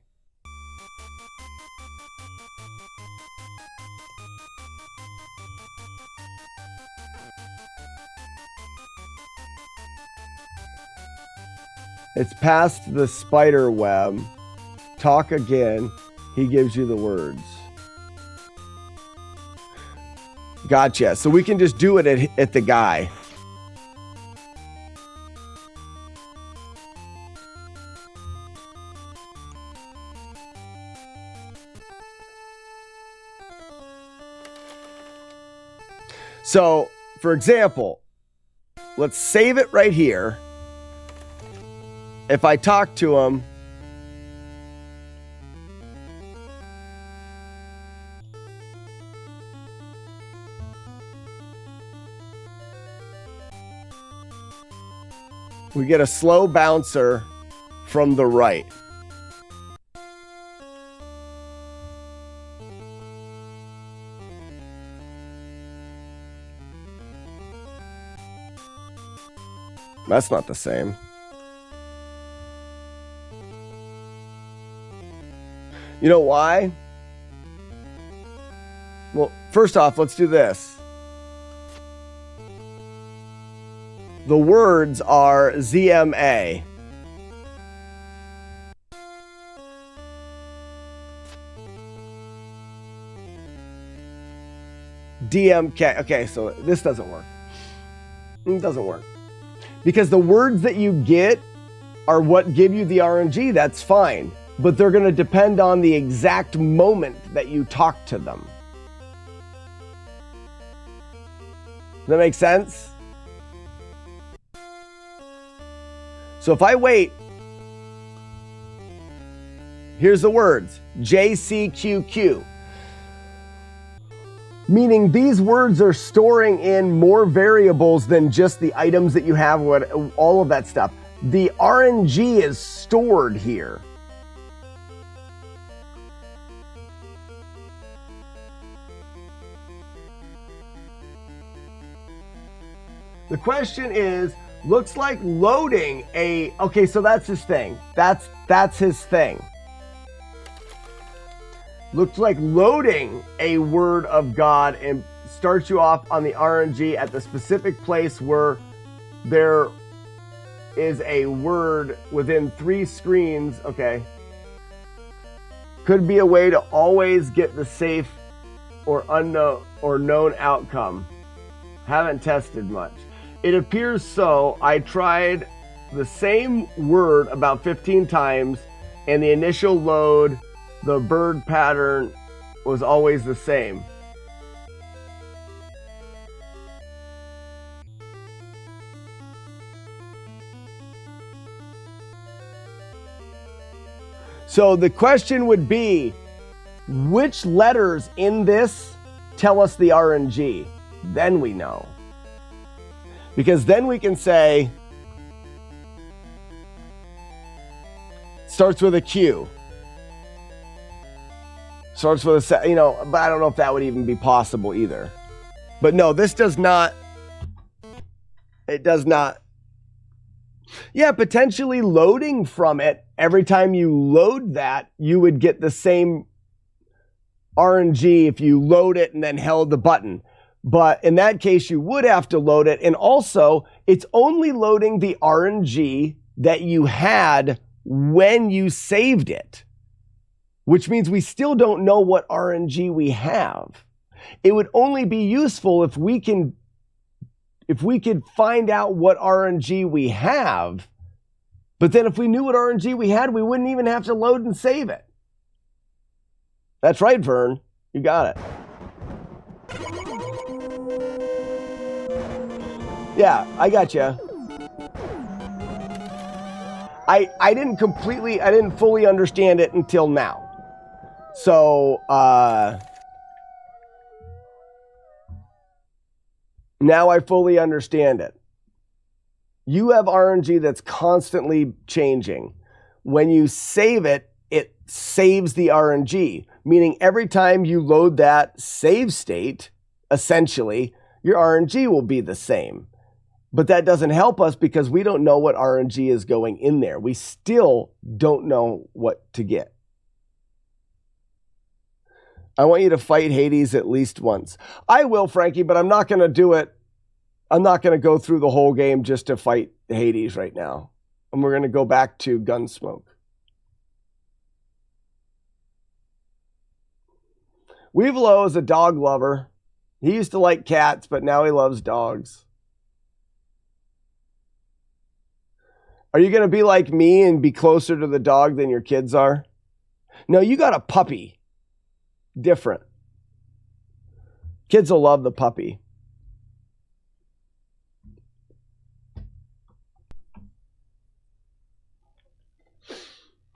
It's past the spider web. Talk again. He gives you the words. Gotcha. So we can just do it at the guy. So, for example, let's save it right here. If I talk to him, we get a slow bouncer from the right. That's not the same. You know why? Well, first off, let's do this. The words are ZMA. DMK. Okay, so this doesn't work. It doesn't work. Because the words that you get are what give you the RNG, that's fine. But they're going to depend on the exact moment that you talk to them. Does that make sense? So if I wait, here's the words, JCQQ. Meaning these words are storing in more variables than just the items that you have, all of that stuff. The RNG is stored here. The question is, looks like loading a, okay, so that's his thing. That's his thing. Looks like loading a word of God and starts you off on the RNG at the specific place where there is a word within 3 screens. Okay. Could be a way to always get the safe or unknown or known outcome. Haven't tested much. It appears so. I tried the same word about 15 times and the initial load, the bird pattern was always the same. So the question would be, which letters in this tell us the RNG? Then we know. Because then we can say, starts with a Q. Starts with a, you know, but I don't know if that would even be possible either. But no, this does not. It does not. Yeah, potentially loading from it. Every time you load that, you would get the same RNG if you load it and then held the button. But in that case, you would have to load it. And also, it's only loading the RNG that you had when you saved it, which means we still don't know what RNG we have. It would only be useful if we could find out what RNG we have. But then if we knew what RNG we had, we wouldn't even have to load and save it. That's right, Vern. You got it. Yeah, I got you. I didn't fully understand it until now. So, now I fully understand it. You have RNG that's constantly changing. When you save it, it saves the RNG, meaning every time you load that save state, essentially, your RNG will be the same. But that doesn't help us because we don't know what RNG is going in there. We still don't know what to get. I want you to fight Hades at least once. I will, Frankie, but I'm not going to do it. I'm not going to go through the whole game just to fight Hades right now. And we're going to go back to Gunsmoke. Weevilo is a dog lover. He used to like cats, but now he loves dogs. Are you going to be like me and be closer to the dog than your kids are? No, you got a puppy. Different. Kids will love the puppy.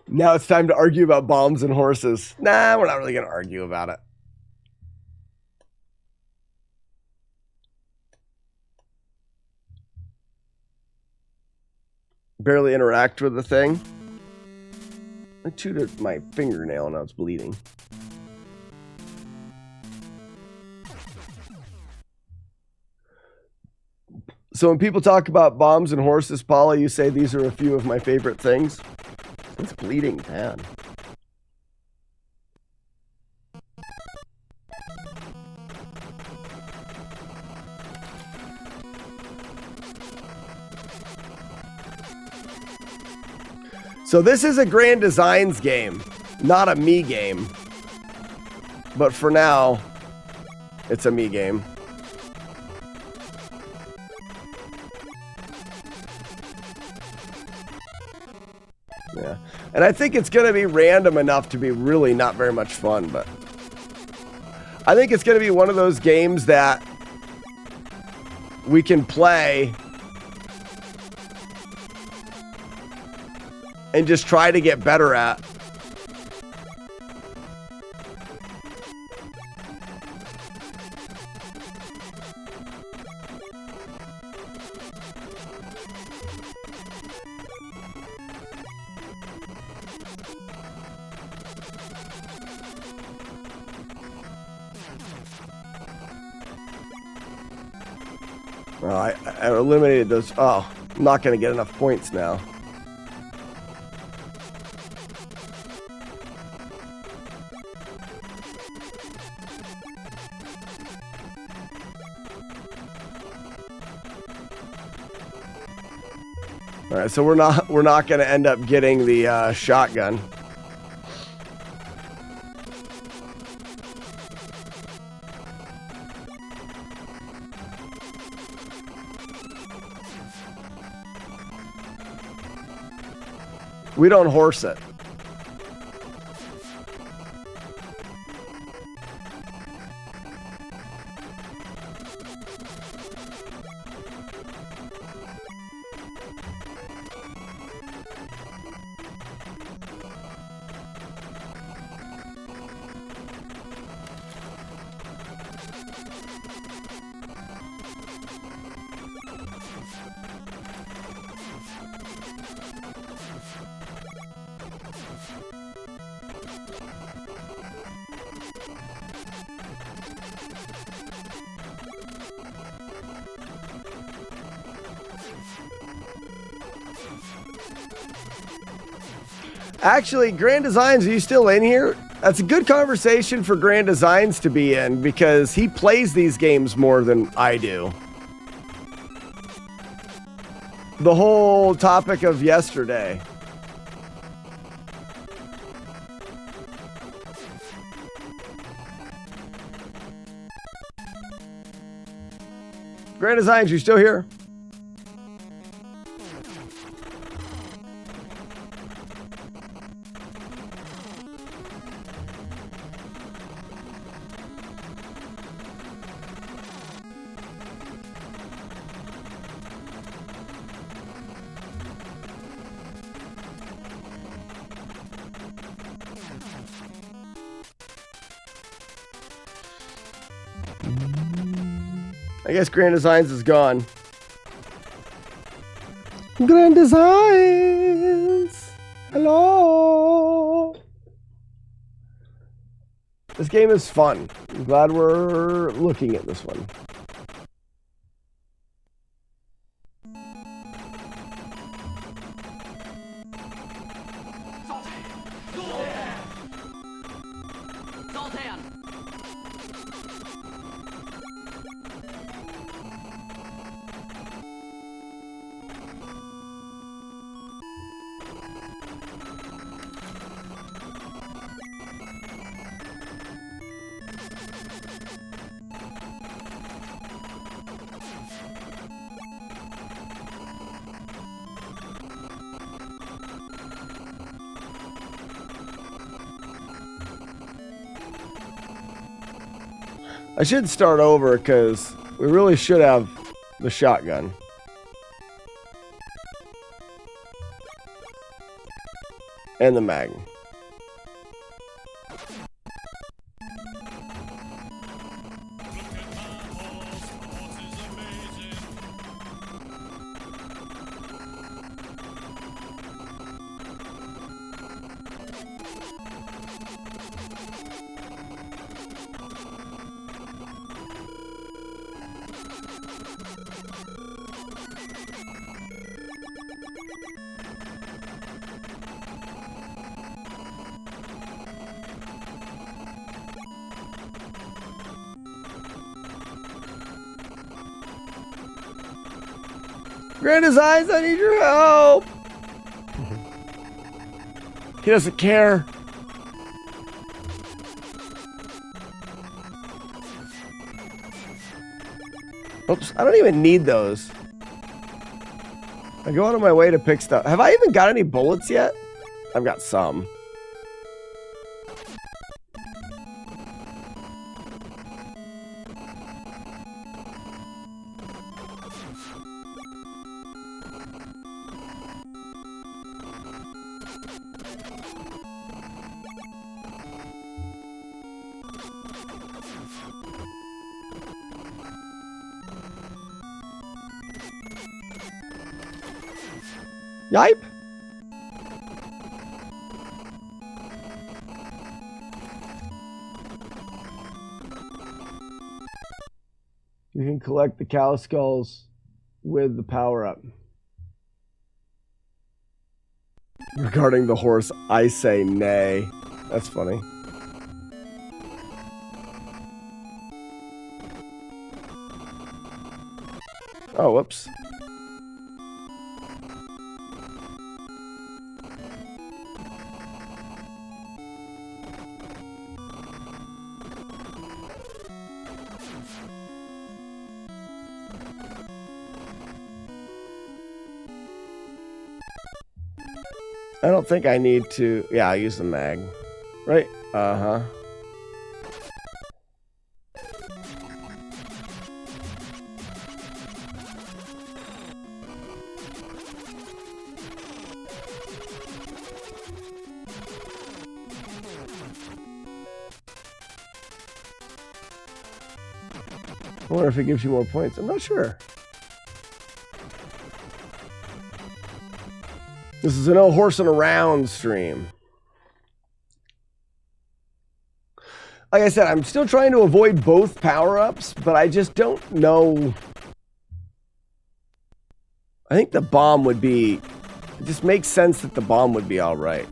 Now it's time to argue about bombs and horses. Nah, we're not really going to argue about it. Barely interact with the thing. I chewed my fingernail and I was bleeding. So when people talk about bombs and horses, Paula, you say these are a few of my favorite things. It's bleeding bad. So this is a Grand Designs game, not a me game. But for now, it's a me game. Yeah. And I think it's going to be random enough to be really not very much fun, but I think it's going to be one of those games that we can play and just try to get better at. Well, I eliminated those. Oh, I'm not going to get enough points now. All right, so we're not going to end up getting the shotgun. We don't horse it. Actually, Grand Designs, are you still in here? That's a good conversation for Grand Designs to be in because he plays these games more than I do. The whole topic of yesterday. Grand Designs, you still here? I guess Grand Designs is gone. Grand Designs! Hello! This game is fun. I'm glad we're looking at this one. I should start over because we really should have the shotgun. And the mag. Grand Designs, I need your help. He doesn't care. Oops, I don't even need those. I go out of my way to pick stuff. Have I even got any bullets yet? I've got some. Yipe! You can collect the cow skulls with the power-up. Regarding the horse, I say nay. That's funny. Oh, whoops. I don't think I need to... Yeah, I use the mag. Right? Uh-huh. I wonder if it gives you more points. I'm not sure. This is a no horsing around stream. Like I said, I'm still trying to avoid both power-ups, but I just don't know. I think the bomb would be... It just makes sense that the bomb would be all right.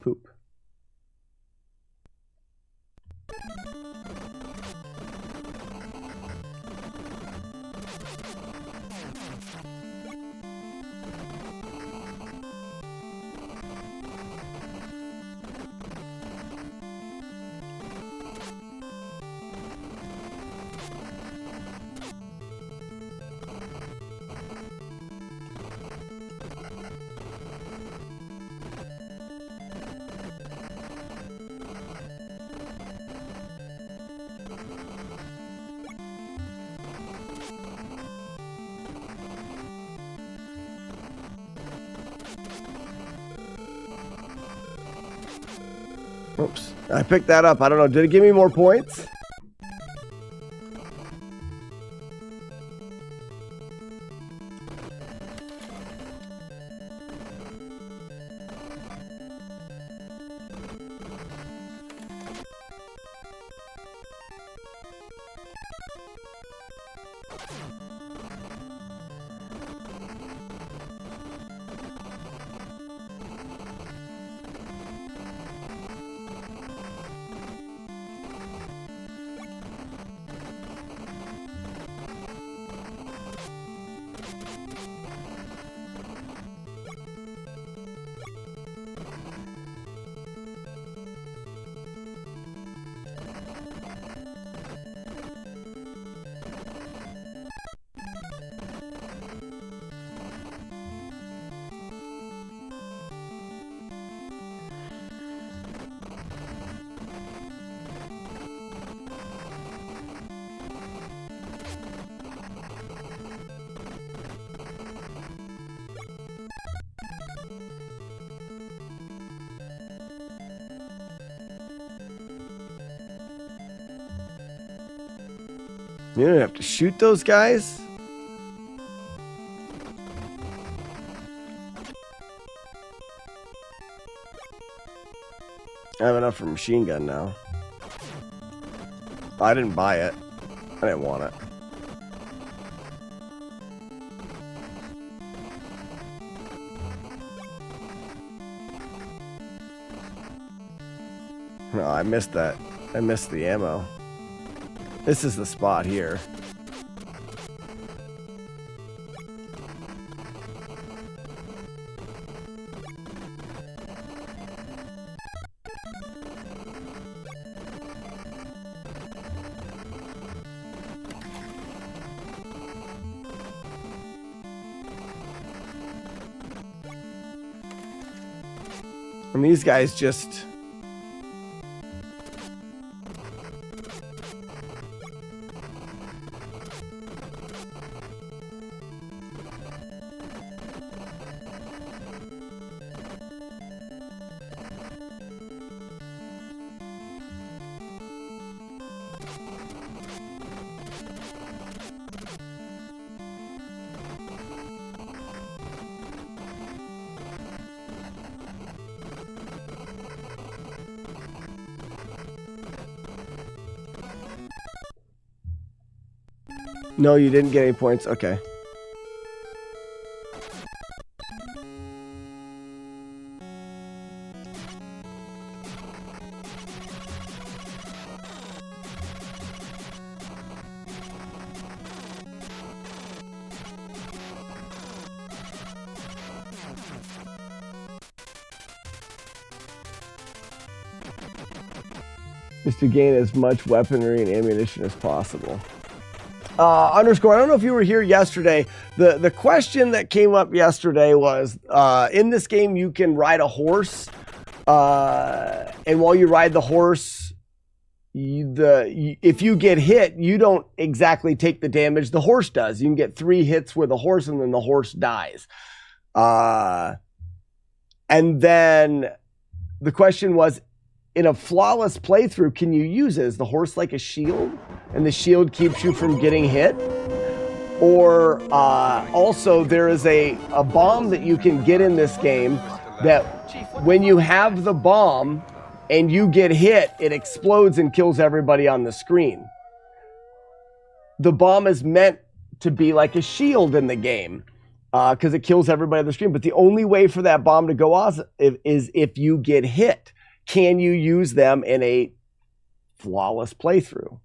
Poop. Oops. I picked that up. I don't know. Did it give me more points? You don't have to shoot those guys? I have enough for machine gun now. I didn't buy it. I didn't want it. No, I missed that. I missed the ammo. This is the spot here. And these guys just... No, you didn't get any points? Okay. Just to gain as much weaponry and ammunition as possible. Underscore, I don't know if you were here yesterday. The question that came up yesterday was, in this game you can ride a horse, and while you ride the horse, if you get hit, you don't exactly take the damage. The horse does. You can get 3 hits with a horse and then the horse dies. And then the question was, in a flawless playthrough, can you use it? Is the horse like a shield, and the shield keeps you from getting hit? Or also there is a bomb that you can get in this game that when you have the bomb and you get hit, it explodes and kills everybody on the screen. The bomb is meant to be like a shield in the game. because it kills everybody on the screen. But the only way for that bomb to go off is if you get hit. Can you use them in a flawless playthrough?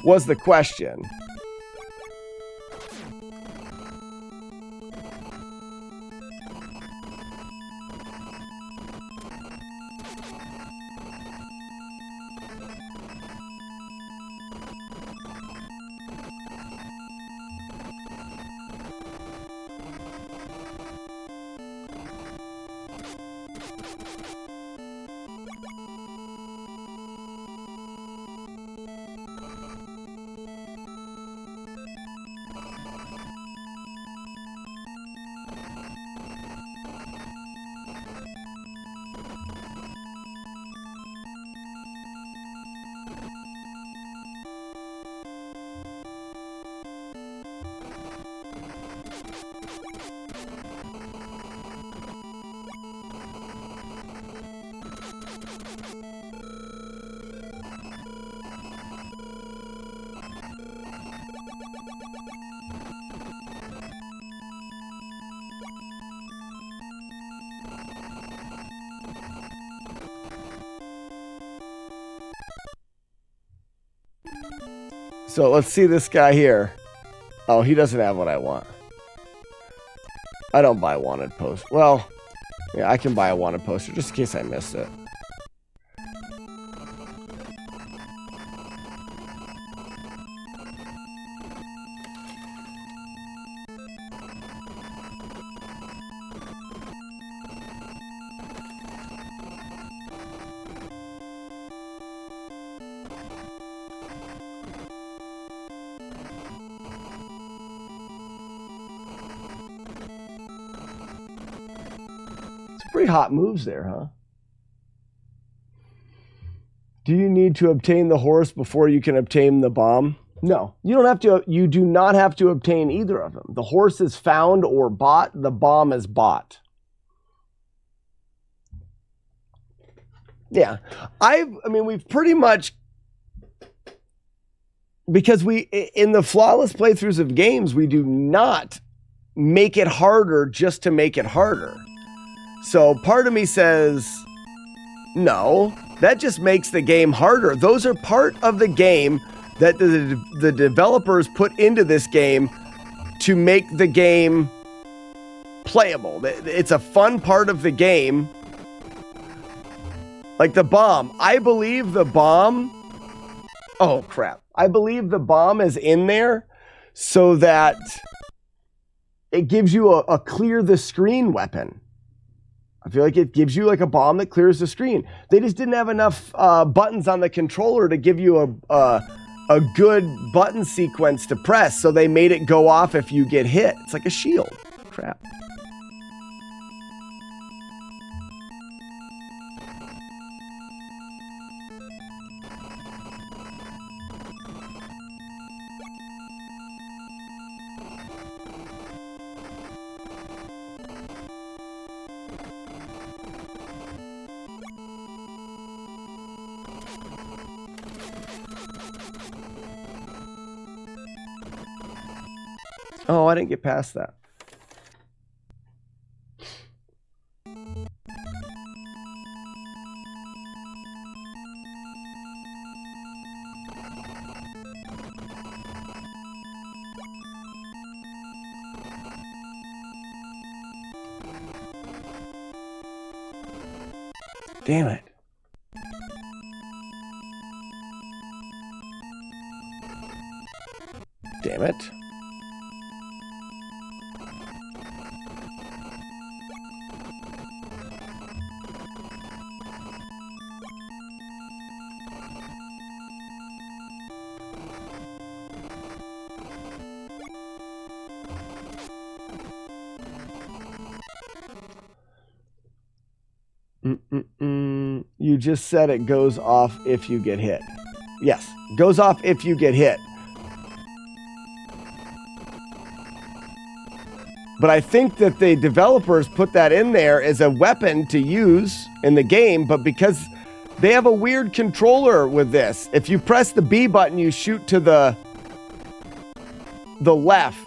Was the question. So let's see this guy here. Oh, he doesn't have what I want. I don't buy wanted post. Well, yeah, I can buy a wanted poster just in case I missed it. Pretty hot moves there, huh? Do you need to obtain the horse before you can obtain the bomb? No, you don't have to. You do not have to obtain either of them. The horse is found or bought. The bomb is bought. Yeah, I mean, we've pretty much, because in the flawless playthroughs of games, we do not make it harder just to make it harder. So part of me says, no, that just makes the game harder. Those are part of the game that the developers put into this game to make the game playable. It's a fun part of the game. Like the bomb. I believe the bomb... Oh, crap. I believe the bomb is in there so that it gives you a clear the screen weapon. I feel like it gives you like a bomb that clears the screen. They just didn't have enough buttons on the controller to give you a good button sequence to press, so they made it go off if you get hit. It's like a shield. Crap. Oh, I didn't get past that. Damn it. Damn it. You just said it goes off if you get hit. Yes, goes off if you get hit. But I think that the developers put that in there as a weapon to use in the game, but because They have a weird controller with this. If you press the B button, you shoot to the left.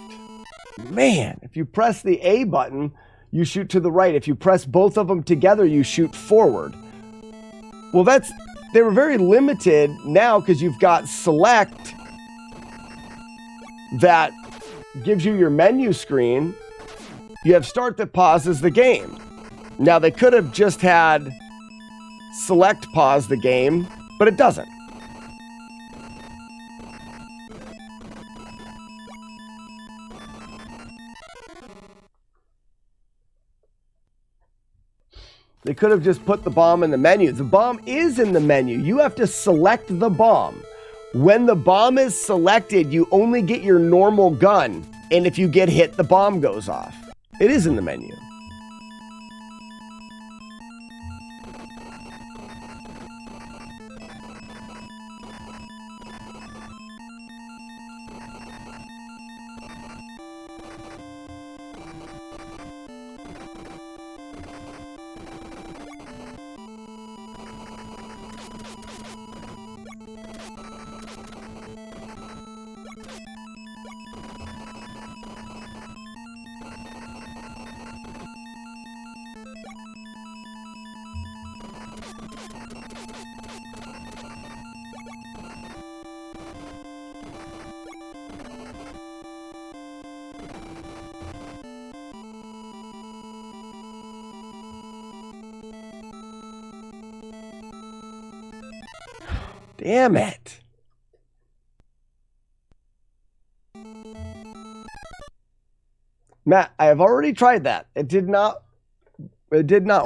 Man, if you press the A button, you shoot to the right. If you press both of them together, you shoot forward. Well, they were very limited now because you've got select that gives you your menu screen. You have start that pauses the game. Now, they could have just had select pause the game, but it doesn't. They could have just put the bomb in the menu. The bomb is in the menu. You have to select the bomb. When the bomb is selected, you only get your normal gun. And if you get hit, the bomb goes off. It is in the menu. Damn it. Matt, I have already tried that. It did not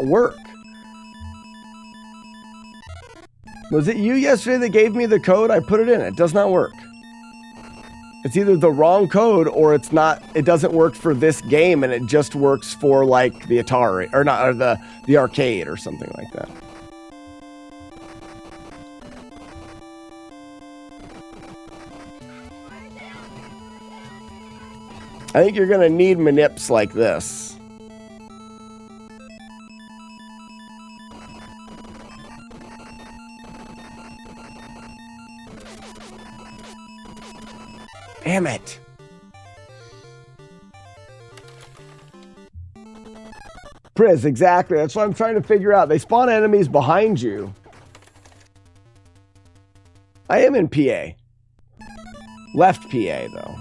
work. Was it you yesterday that gave me the code? I put it in. It does not work. It's either the wrong code or it doesn't work for this game and it just works for like the Atari or the arcade or something like that. I think you're going to need manips like this. Damn it. Priz, exactly. That's what I'm trying to figure out. They spawn enemies behind you. I am in PA. Left PA, though.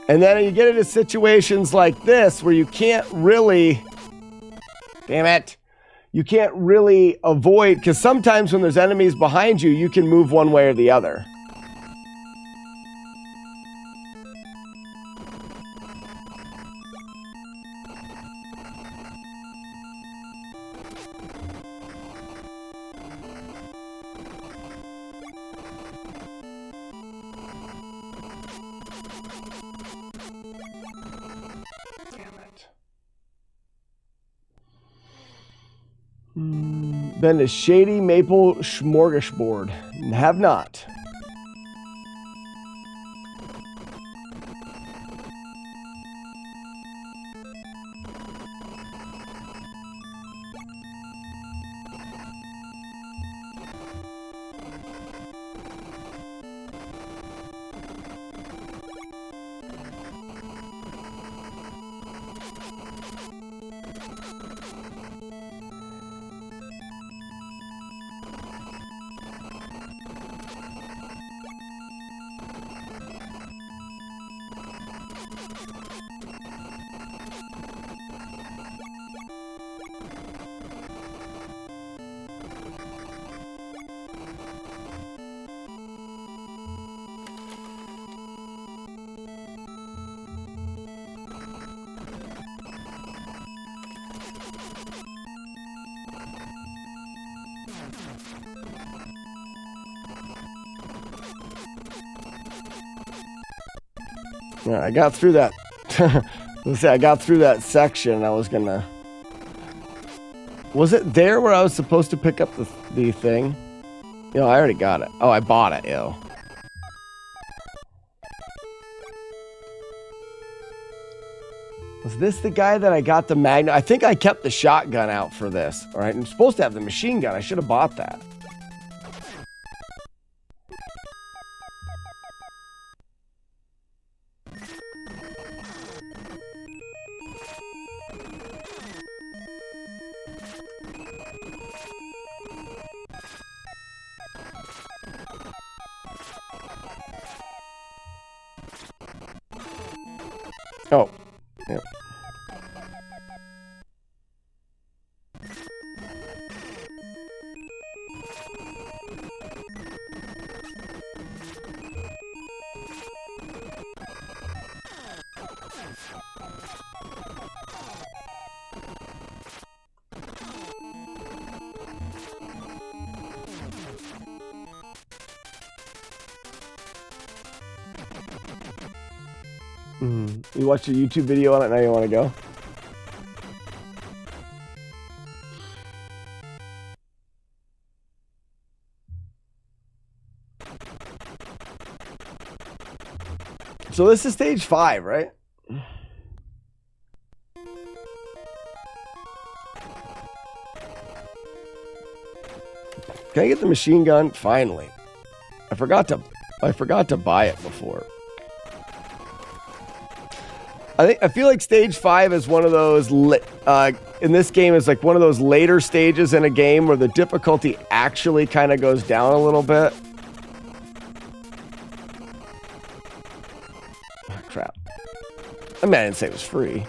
And then you get into situations like this where you can't really, damn it, you can't really avoid, because sometimes when there's enemies behind you, you can move one way or the other. Been a shady maple smorgasbord. Have not. Yeah, I got through that. Let's say I got through that section. I was gonna Was it there where I was supposed to pick up the thing? I already got it. Oh, I bought it, ew. Was this the guy that I got the magnet? I think I kept the shotgun out for this. All right, I'm supposed to have the machine gun. I should have bought that. Oh, yep. You watched a YouTube video on it, now you want to go? So this is stage 5, right? Can I get the machine gun? Finally. I forgot to buy it before. I feel like stage 5 is one of those in this game is like one of those later stages in a game where the difficulty actually kind of goes down a little bit. Oh, crap. I mean, I didn't say it was free.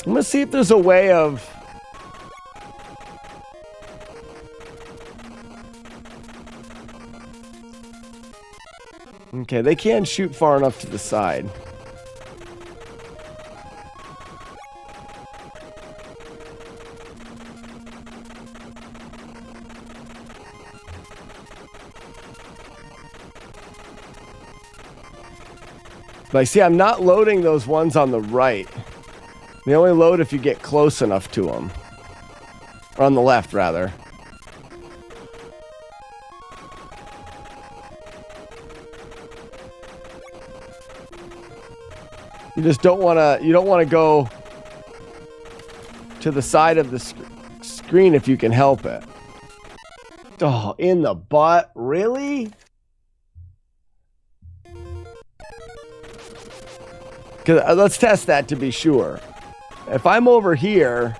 I'm gonna see if there's a way of... Okay, they can't shoot far enough to the side. But I see I'm not loading those ones on the right. They only load if you get close enough to them. Or on the left, rather. You just don't want to... You don't want to go to the side of the screen if you can help it. Oh, in the butt? Really? Let's test that to be sure. If I'm over here,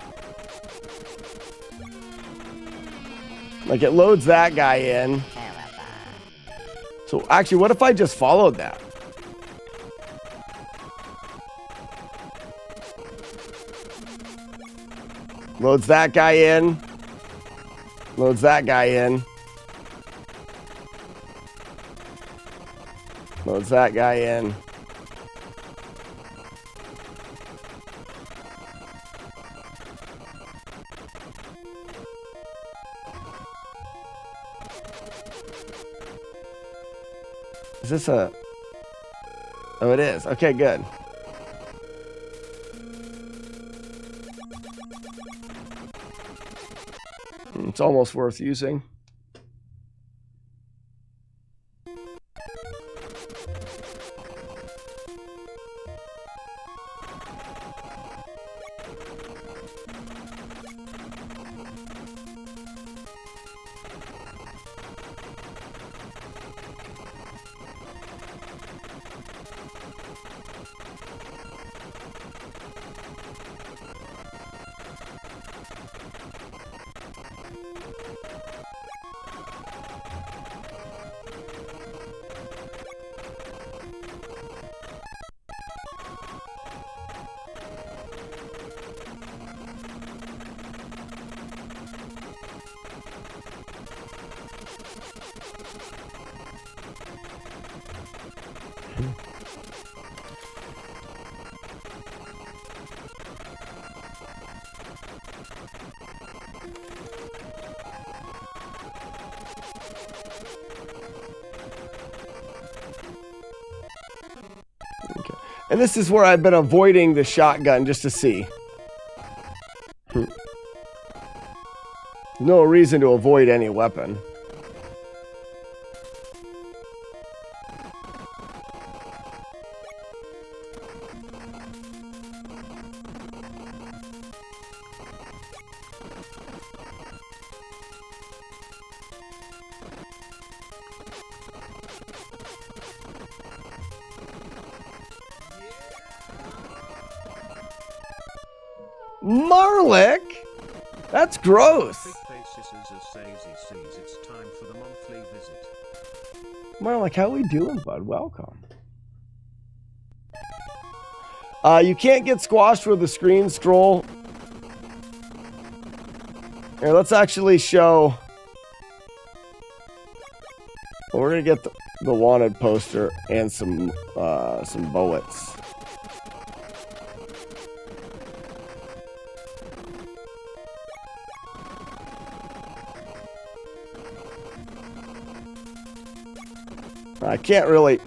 like it loads that guy in. So actually, what if I just followed that? Loads that guy in. Loads that guy in. Loads that guy in. Is this a... Oh, it is. Okay, good. It's almost worth using. And this is where I've been avoiding the shotgun just to see. No reason to avoid any weapon. Marlick? That's gross. Big faces as Sazy sees it's time for the monthly visit. Marlick, how we doing, bud? Welcome. You can't get squashed with the screen scroll. Here, let's actually show. Well, we're gonna get the wanted poster and some bullets. I can't really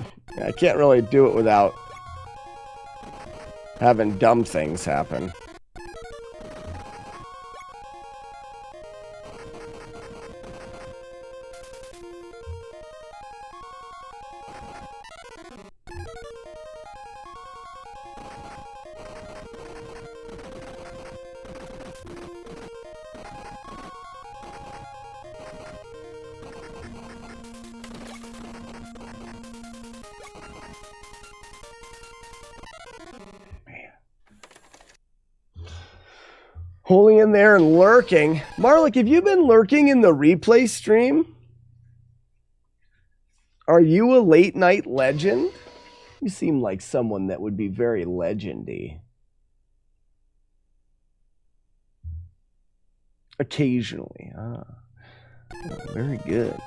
do it without having dumb things happen. Holding in there and lurking. Marlick, have you been lurking in the replay stream? Are you a late night legend? You seem like someone that would be very legendy. Occasionally. Ah, oh, very good.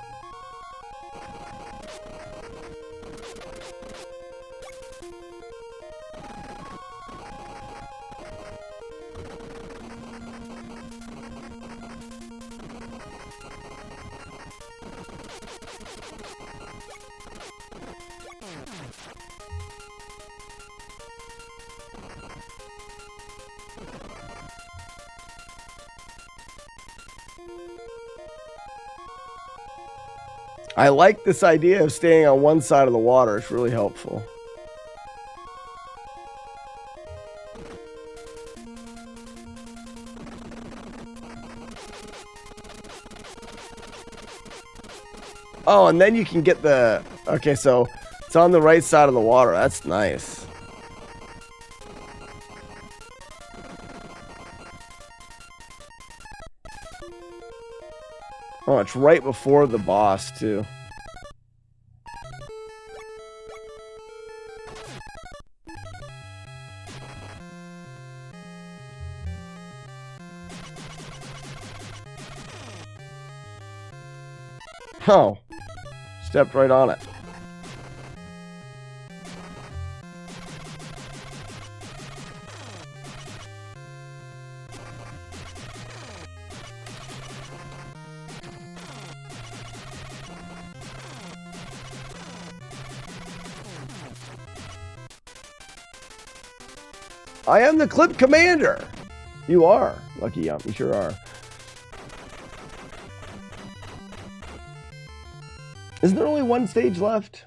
I like this idea of staying on one side of the water. It's really helpful. Oh, and then you can get the... Okay, so it's on the right side of the water. That's nice. Oh, it's right before the boss, too. Oh. Stepped right on it. I am the clip commander. You are. Lucky Yump, you sure are. Isn't there only one stage left?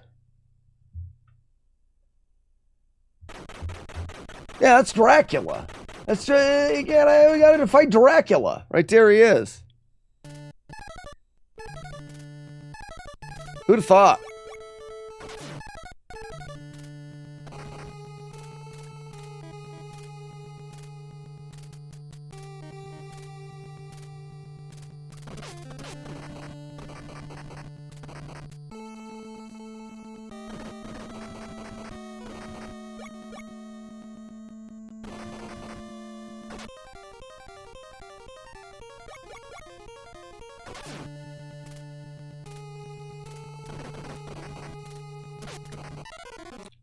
Yeah, that's Dracula. That's we gotta fight Dracula. Right there he is. Who'd have thought?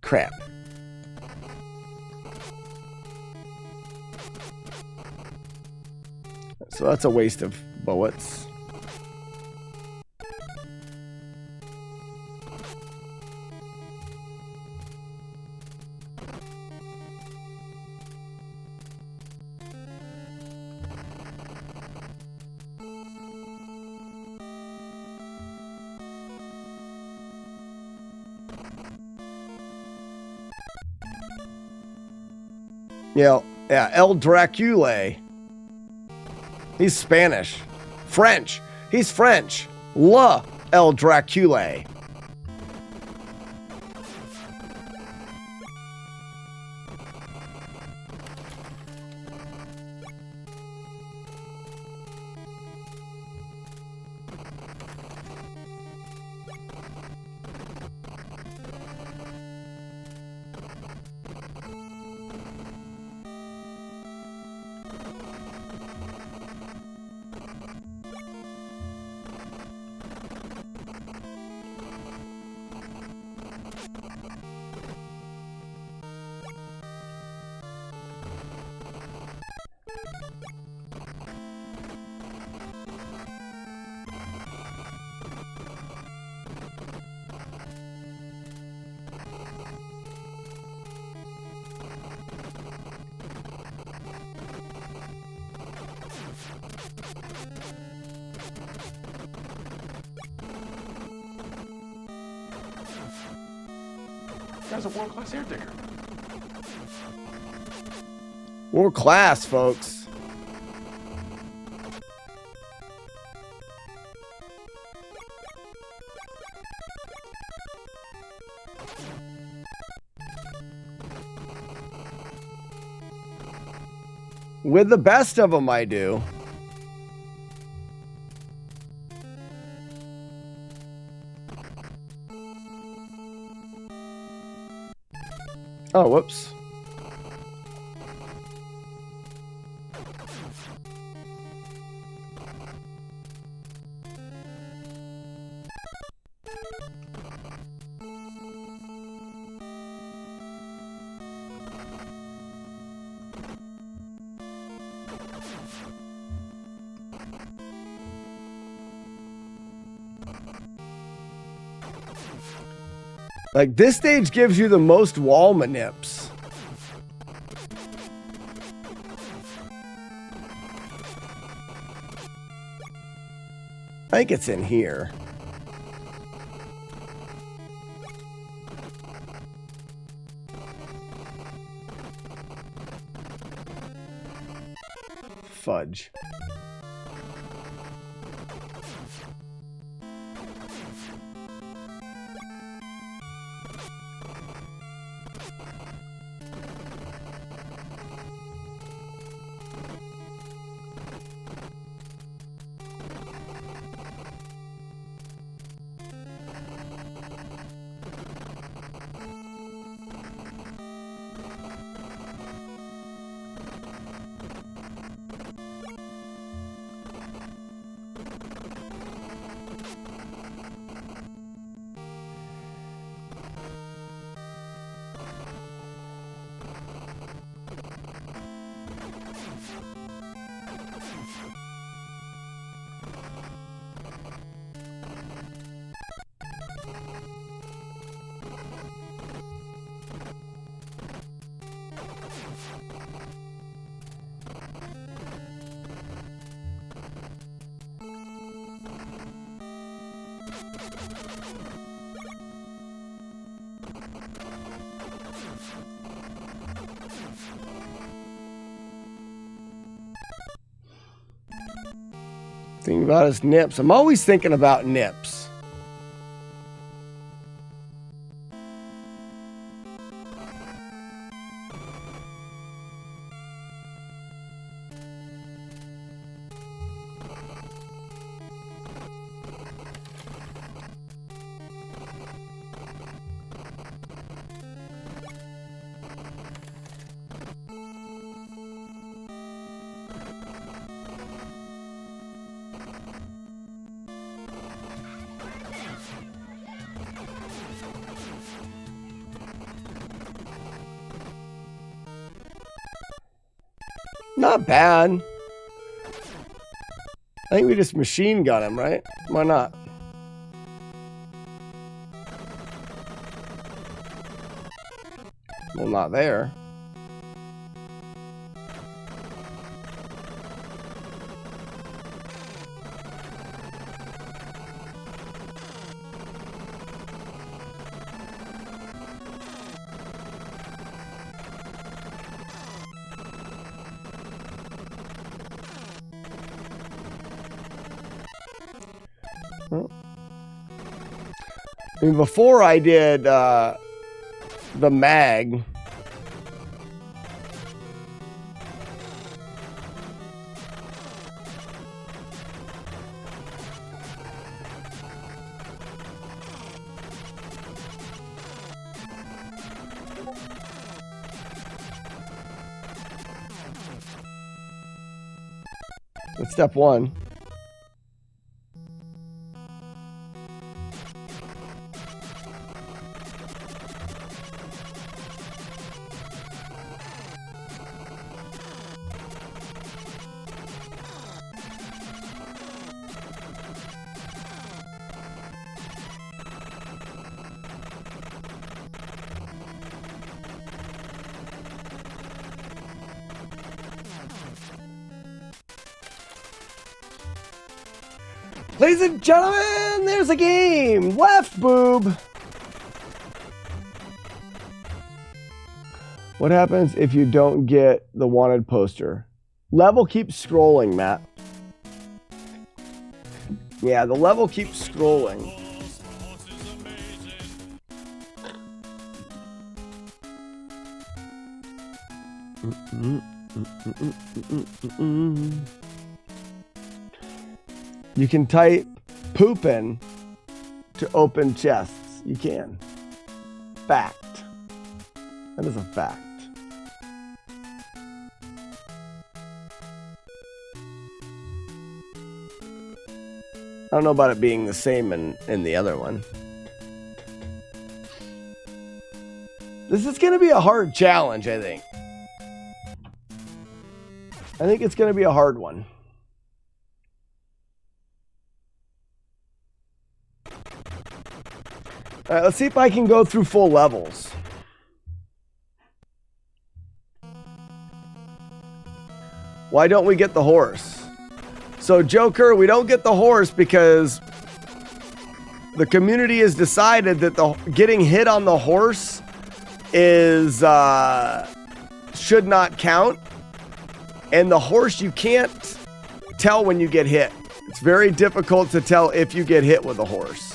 Crap. So that's a waste of bullets. Yeah, El Dracule. He's Spanish. French. He's French. El Dracule. Guy's a world-class air digger. World class, folks. With the best of them, I do. Oh, whoops. Like, this stage gives you the most wall manips. I think it's in here. Fudge. Thinking about his nips. I'm always thinking about nips. Not bad. I think we just machine gun him, right? Why not? Well, not there. I mean, before I did the mag. That's step one. Ladies and gentlemen, there's a game! Left boob! What happens if you don't get the wanted poster? Level keeps scrolling, Matt. Yeah, the level keeps scrolling. You can type poopin' to open chests. You can. Fact. That is a fact. I don't know about it being the same in the other one. This is going to be a hard challenge, I think. I think it's going to be a hard one. All right, let's see if I can go through full levels. Why don't we get the horse? So, Joker, we don't get the horse because the community has decided that getting hit on the horse is should not count. And the horse, you can't tell when you get hit. It's very difficult to tell if you get hit with a horse.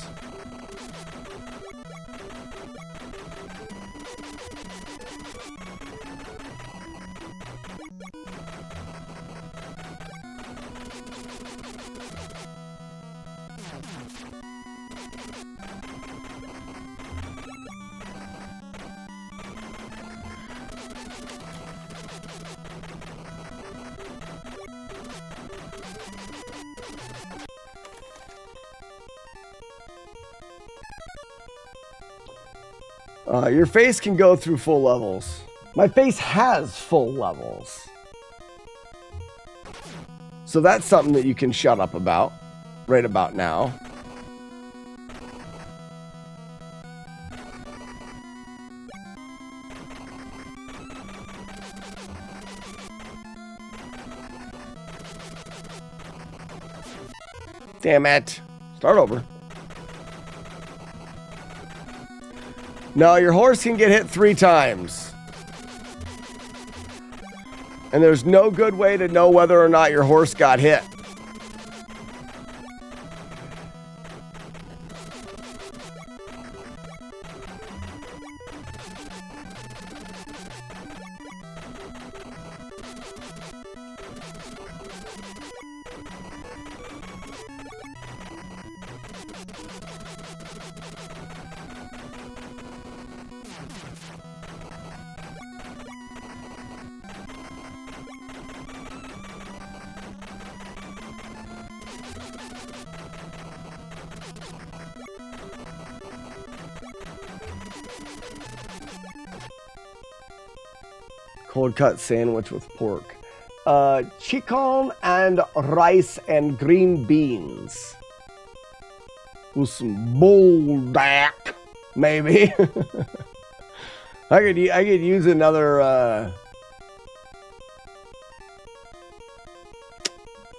Your face can go through full levels. My face has full levels. So that's something that you can shut up about right about now. Damn it. Start over. No, your horse can get hit 3 times. And there's no good way to know whether or not your horse got hit. Cold cut sandwich with pork. Chicken and rice and green beans. With some buldak, maybe. I could use another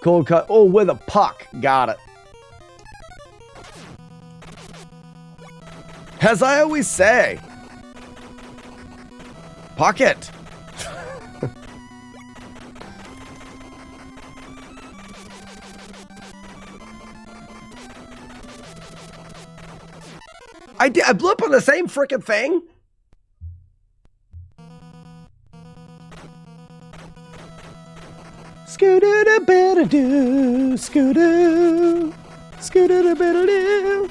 cold cut. Oh, with a puck. Got it. As I always say, pocket. I did. I blew up on the same freaking thing. Scooter da better do, scooter, scooter da better do.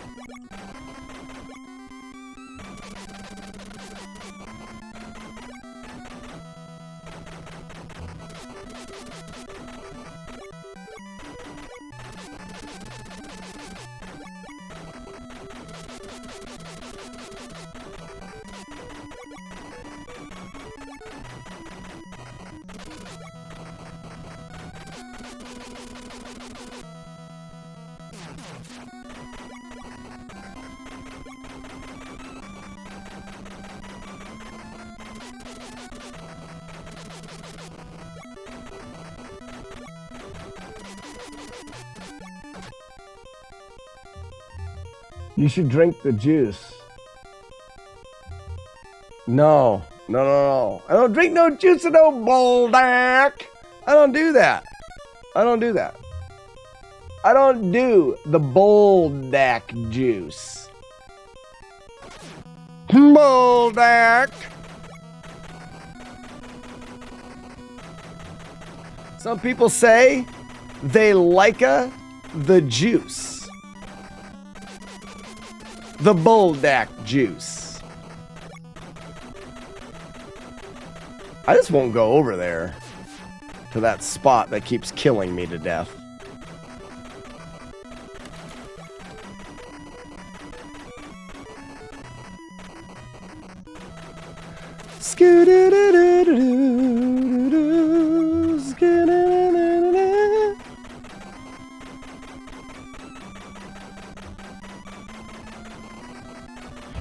You should drink the juice. No. I don't drink no juice of no Boldak. I don't do that. I don't do the Boldak juice. Boldak. Some people say they like the juice. The Boldak juice. I just won't go over there to that spot that keeps killing me to death.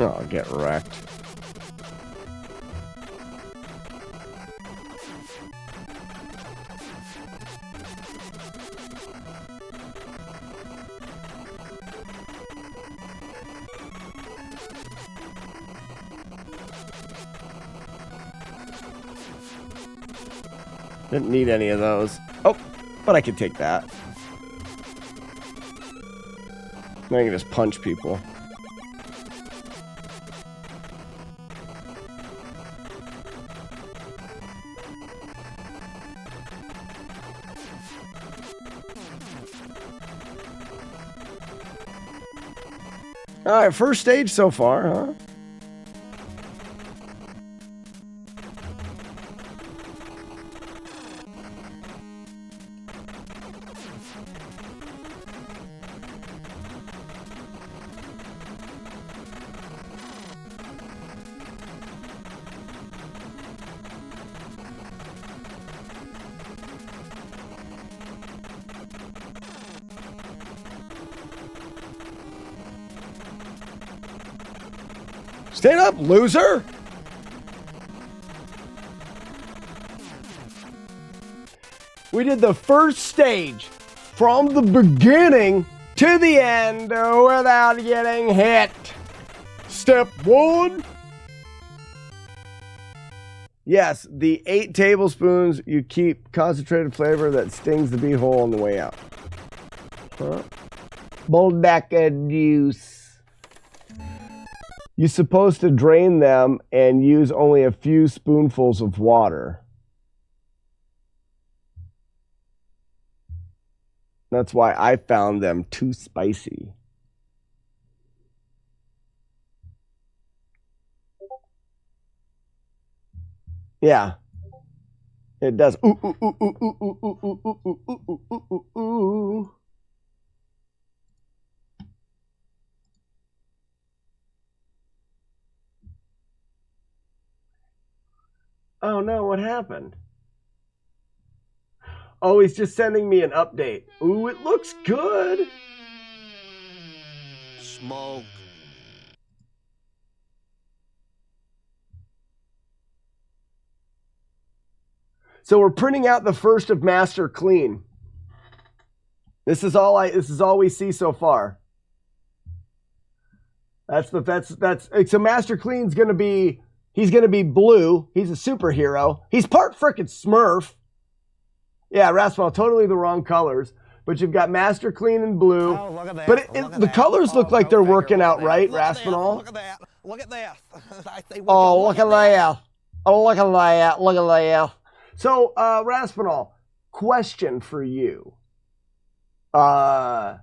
Oh, get wrecked. Didn't need any of those. Oh, but I could take that. Now I can just punch people. Alright, first stage so far, huh? Stand up, loser! We did the first stage from the beginning to the end without getting hit. Step 1. Yes, the 8 tablespoons, you keep concentrated flavor that stings the beehole on the way out. Huh? Boldak juice. You're supposed to drain them and use only a few spoonfuls of water. That's why I found them too spicy. Yeah. It does. Ooh, ooh, ooh, ooh, ooh, ooh, ooh, ooh, ooh, ooh, ooh, ooh, ooh. Oh no, what happened? Oh, he's just sending me an update. Ooh, it looks good. Smoke. So we're printing out the first of Master Clean. This is all we see so far. So Master Clean's gonna be, he's gonna be blue. He's a superhero. He's part frickin' Smurf. Yeah, Rascal, totally the wrong colors. but you've got Master Clean in blue. Oh, look at that. But the colors look like they're working out right, Raspinall. Look at that. Look at that. I say, Oh, look at that. Oh, look at that. Look at that. So, Raspinall, question for you. What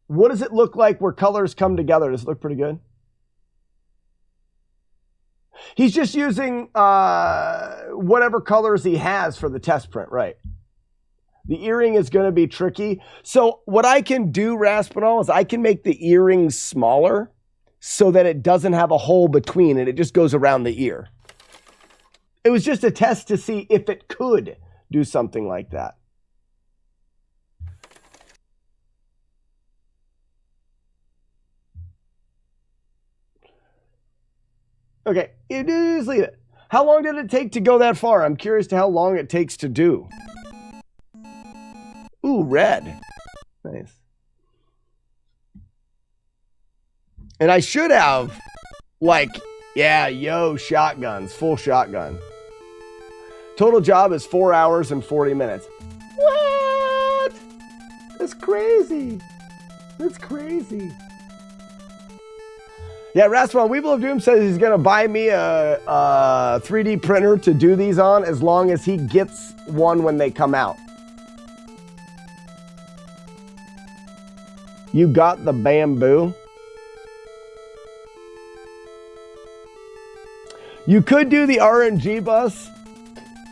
does it look like where colors come together? Does it look pretty good? He's just using whatever colors he has for the test print, right? The earring is going to be tricky. So what I can do, Raspinall, is I can make the earring smaller so that it doesn't have a hole between it. It just goes around the ear. It was just a test to see if it could do something like that. Okay, it is leave it. How long did it take to go that far? I'm curious to how long it takes to do. Ooh, red. Nice. And I should have, like, yeah, shotguns, full shotgun. Total job is 4 hours and 40 minutes. What? That's crazy. That's crazy. Yeah, Raspinall, Weevil of Doom says he's going to buy me a 3D printer to do these on as long as he gets one when they come out. You got the bamboo? You could do the RNG bus.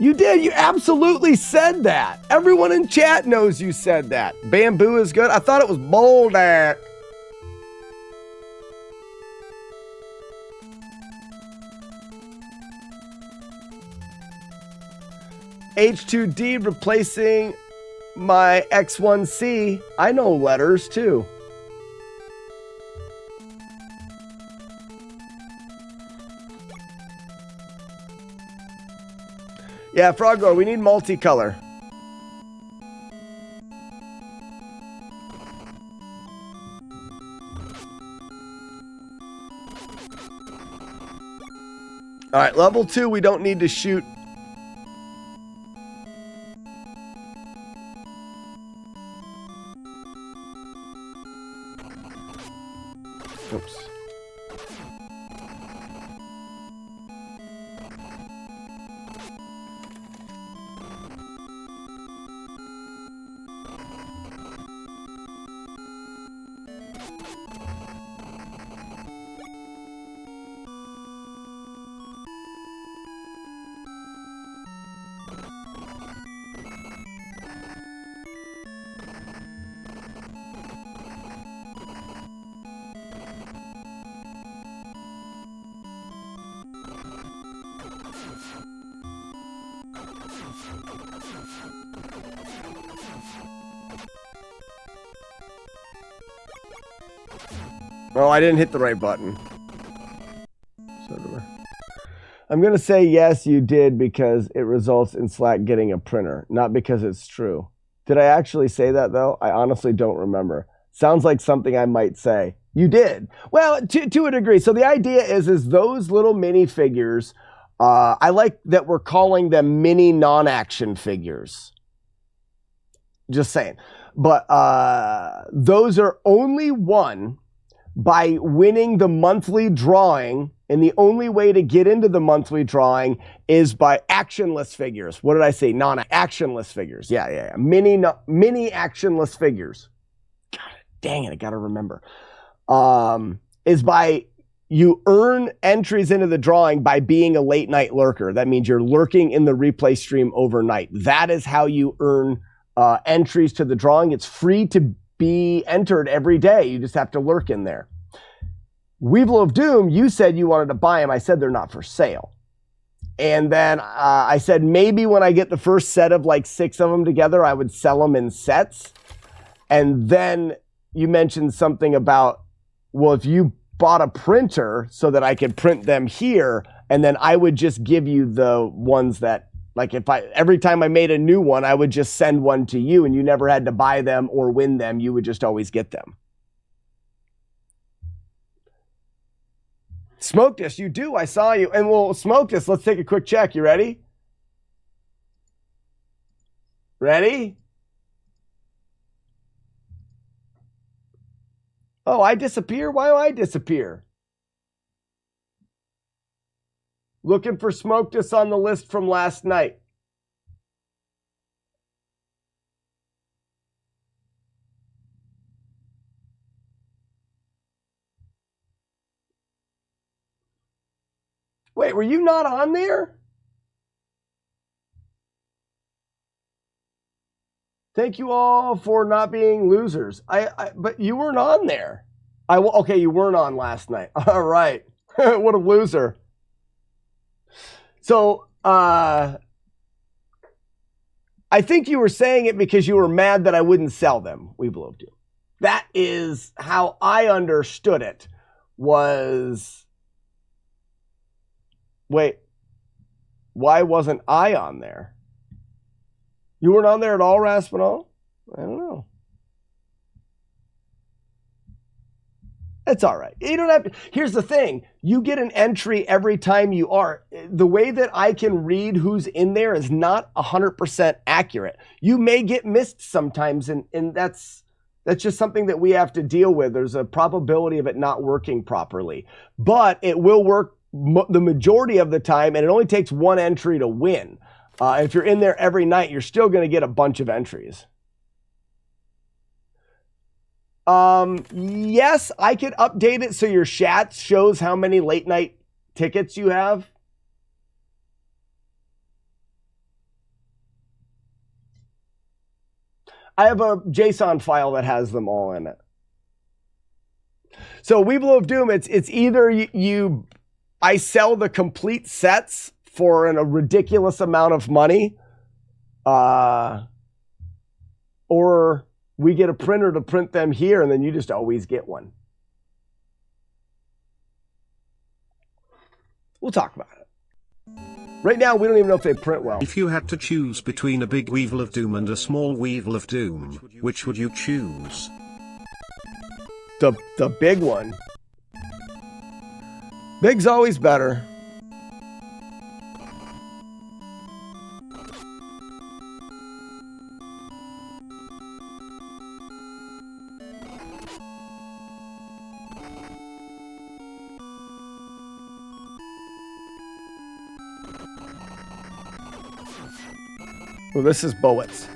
You did. You absolutely said that. Everyone in chat knows you said that. Bamboo is good. I thought it was boulder. H2D replacing my X1C. I know letters too. Yeah, Frogor, we need multicolor. All right, level 2, we don't need to shoot. Oops. Oh, I didn't hit the right button. I'm going to say yes, you did, because it results in Slack getting a printer, not because it's true. Did I actually say that, though? I honestly don't remember. Sounds like something I might say. You did. Well, to a degree. So the idea is those little minifigures, I like that we're calling them mini non-action figures. Just saying. But those are only won by winning the monthly drawing, and the only way to get into the monthly drawing is by actionless figures. What did I say? Non-actionless figures. Yeah. Mini actionless figures. God dang it, I gotta remember. Is by you earn entries into the drawing by being a late night lurker. That means you're lurking in the replay stream overnight. That is how you earn entries to the drawing. It's free to be entered every day. You just have to lurk in there. Weevil of Doom, you said you wanted to buy them. I said they're not for sale. And then I said maybe when I get the first set of like 6 of them together, I would sell them in sets. And then you mentioned something about, well, if you bought a printer so that I could print them here, and then I would just give you the ones that, like, every time I made a new one, I would just send one to you, and you never had to buy them or win them. You would just always get them. Smoke this, you do. I saw you. And we'll smoke this. Let's take a quick check. You ready? Ready? Oh, I disappear? Why do I disappear? Looking for Smokedus on the list from last night. Wait, were you not on there? Thank you all for not being losers. But you weren't on there. Okay, you weren't on last night. All right. What a loser. So, I think you were saying it because you were mad that I wouldn't sell them. We blew up. That is how I understood it. Wait, why wasn't I on there? You weren't on there at all, Raspinall? I don't know. It's all right. You don't have to. Here's the thing. You get an entry every time you are. The way that I can read who's in there is not 100% accurate. You may get missed sometimes, and that's just something that we have to deal with. There's a probability of it not working properly. But it will work the majority of the time, and it only takes one entry to win. If you're in there every night, you're still going to get a bunch of entries. Yes, I could update it so your chat shows how many late night tickets you have. I have a JSON file that has them all in it. So Weevil of Doom, it's either I sell the complete sets for a ridiculous amount of money, or we get a printer to print them here, and then you just always get one. We'll talk about it. Right now, we don't even know if they print well. If you had to choose between a big Weevil of Doom and a small Weevil of Doom, which would you choose? The big one. Big's always better. Well, this is Bowitz.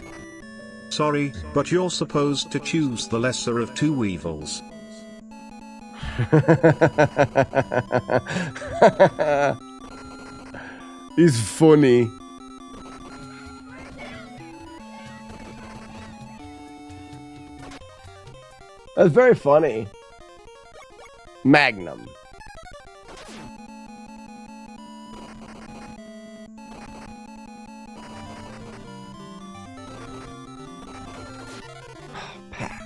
Sorry, but you're supposed to choose the lesser of two Weevils. He's funny. That's very funny. Magnum. Pat.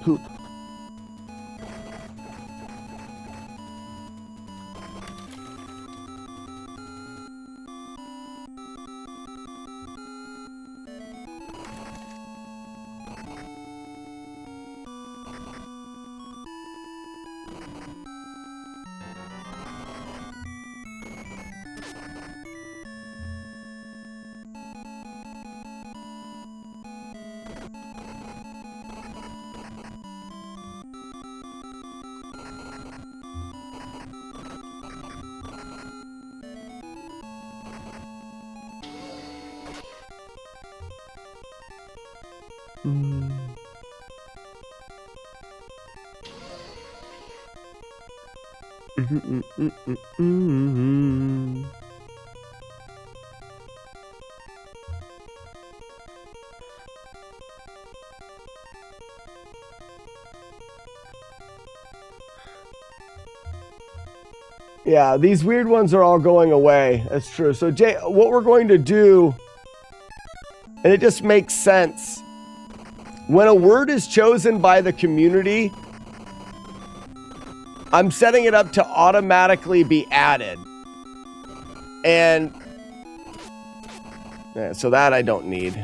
Poop. Yeah, these weird ones are all going away. That's true. So, Jay, what we're going to do, and it just makes sense, when a word is chosen by the community, I'm setting it up to automatically be added. And yeah, so that I don't need.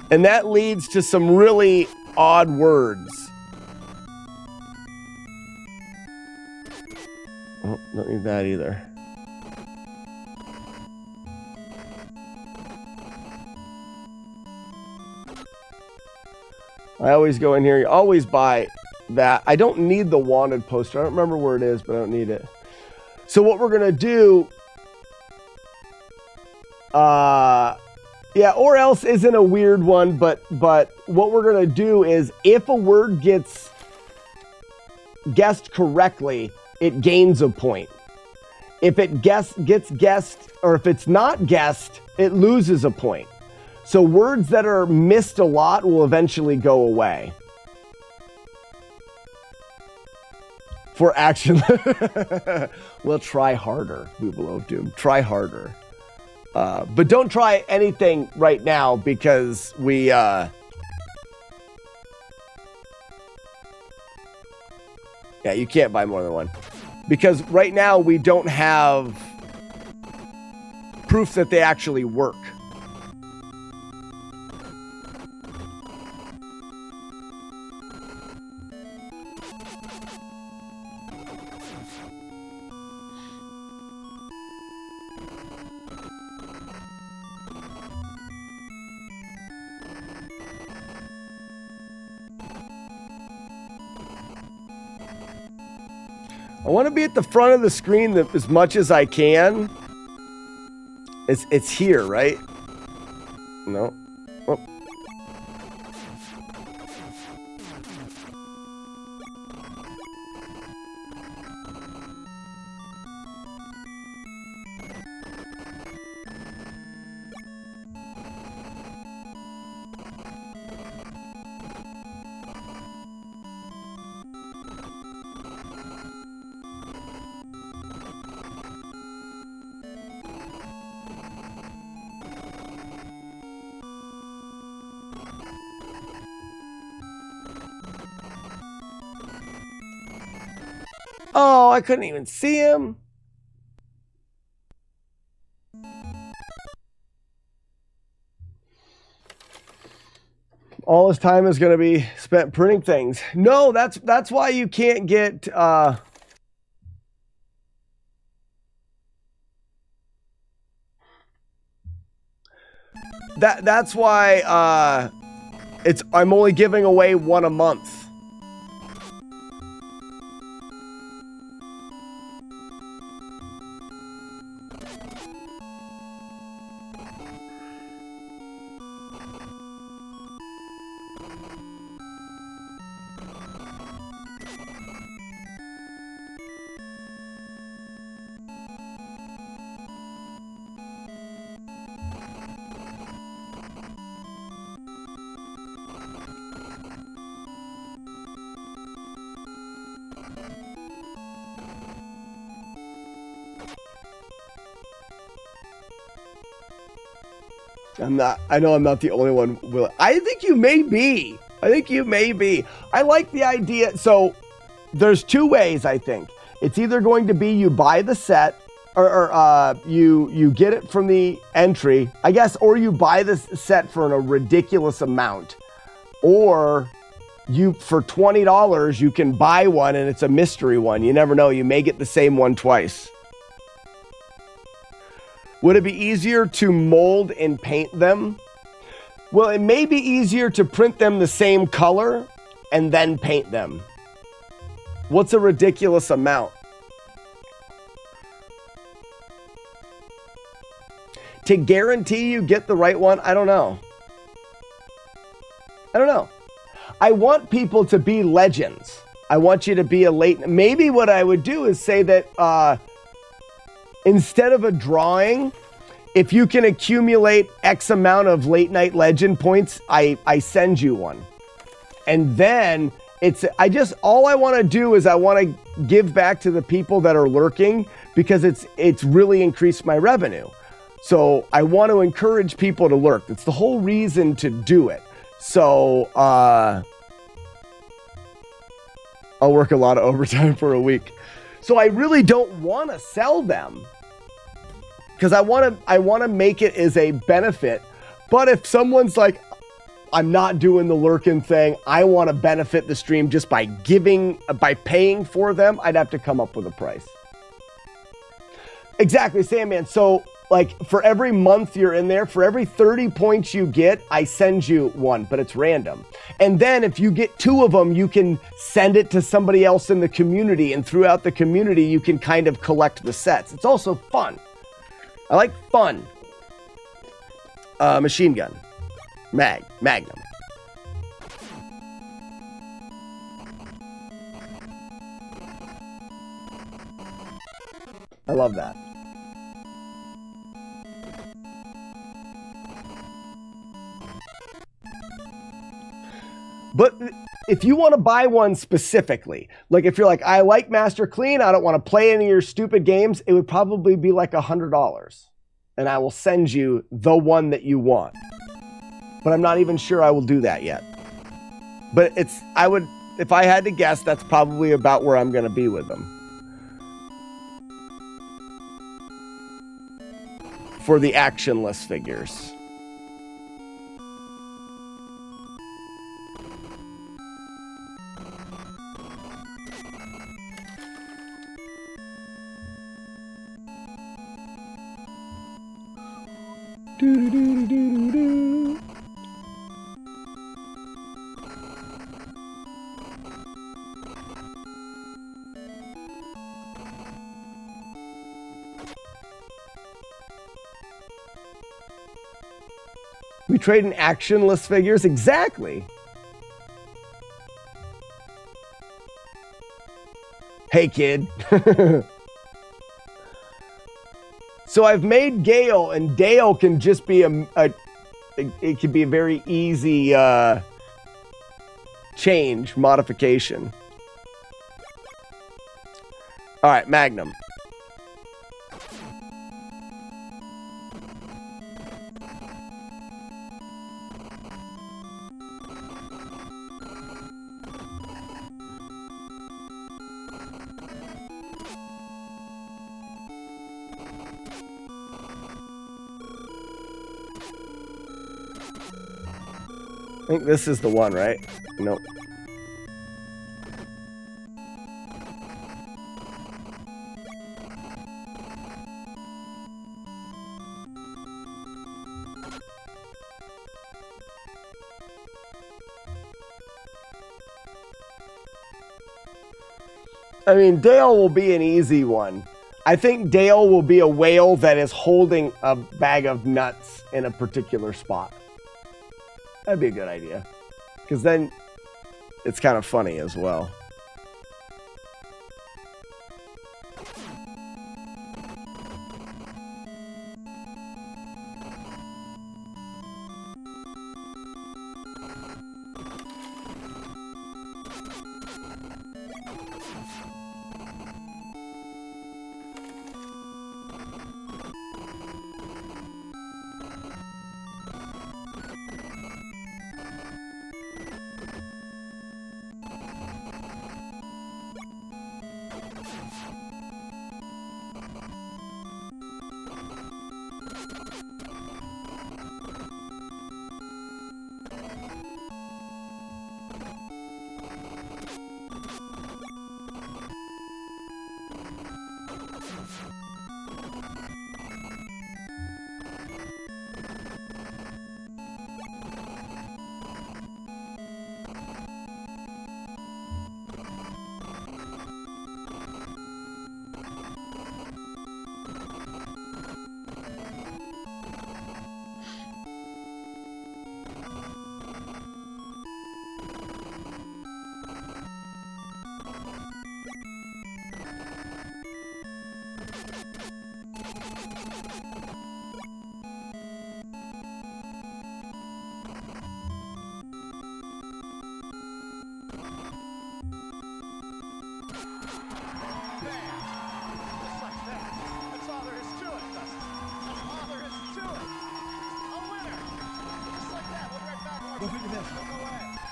And that leads to some really odd words. Oh, don't need that either. I always go in here, you always buy that. I don't need the wanted poster. I don't remember where it is, but I don't need it. So what we're going to do, yeah, or else isn't a weird one, but what we're going to do is if a word gets guessed correctly, it gains a point. If it gets guessed, or if it's not guessed, it loses a point. So words that are missed a lot will eventually go away. For action. Well, try harder, Weevil of Doom. Try harder. But don't try anything right now because we... Yeah, you can't buy more than one. Because right now we don't have proof that they actually work. I want to be at the front of the screen as much as I can. It's here, right? No. Oh. Oh, I couldn't even see him. All his time is going to be spent printing things. No, that's why you can't get that's why I'm only giving away one a month. I know I'm not the only one. I think you may be. I like the idea. So there's two ways, I think. It's either going to be you buy the set or you get it from the entry, I guess, or you buy the set for a ridiculous amount. Or you, for $20, you can buy one and it's a mystery one. You never know. You may get the same one twice. Would it be easier to mold and paint them? Well, it may be easier to print them the same color and then paint them. What's a ridiculous amount? To guarantee you get the right one, I don't know. I want people to be legends. I want you to be a late... Maybe what I would do is say that... instead of a drawing, if you can accumulate X amount of late night legend points, I send you one. And then all I want to do is I want to give back to the people that are lurking because it's really increased my revenue. So I want to encourage people to lurk. It's the whole reason to do it. So I'll work a lot of overtime for a week. So I really don't want to sell them because I want to make it as a benefit. But if someone's like, I'm not doing the lurking thing, I want to benefit the stream just by paying for them, I'd have to come up with a price. Exactly, Sandman. So like for every month you're in there, for every 30 points you get, I send you one, but it's random. And then if you get 2 of them, you can send it to somebody else in the community, and throughout the community, you can kind of collect the sets. It's also fun. I like fun. Machine gun. Magnum. I love that. But if you want to buy one specifically, like if you're like, I like Master Clean, I don't want to play any of your stupid games, it would probably be like $100. And I will send you the one that you want. But I'm not even sure I will do that yet. But if I had to guess, that's probably about where I'm going to be with them. For the actionless figures. We trade in actionless figures? Exactly. Hey, kid. So I've made Gale, and Dale can just be it can be a very easy modification. All right, Magnum. I think this is the one, right? Nope. I mean, Dale will be an easy one. I think Dale will be a whale that is holding a bag of nuts in a particular spot. That'd be a good idea. Because then it's kind of funny as well.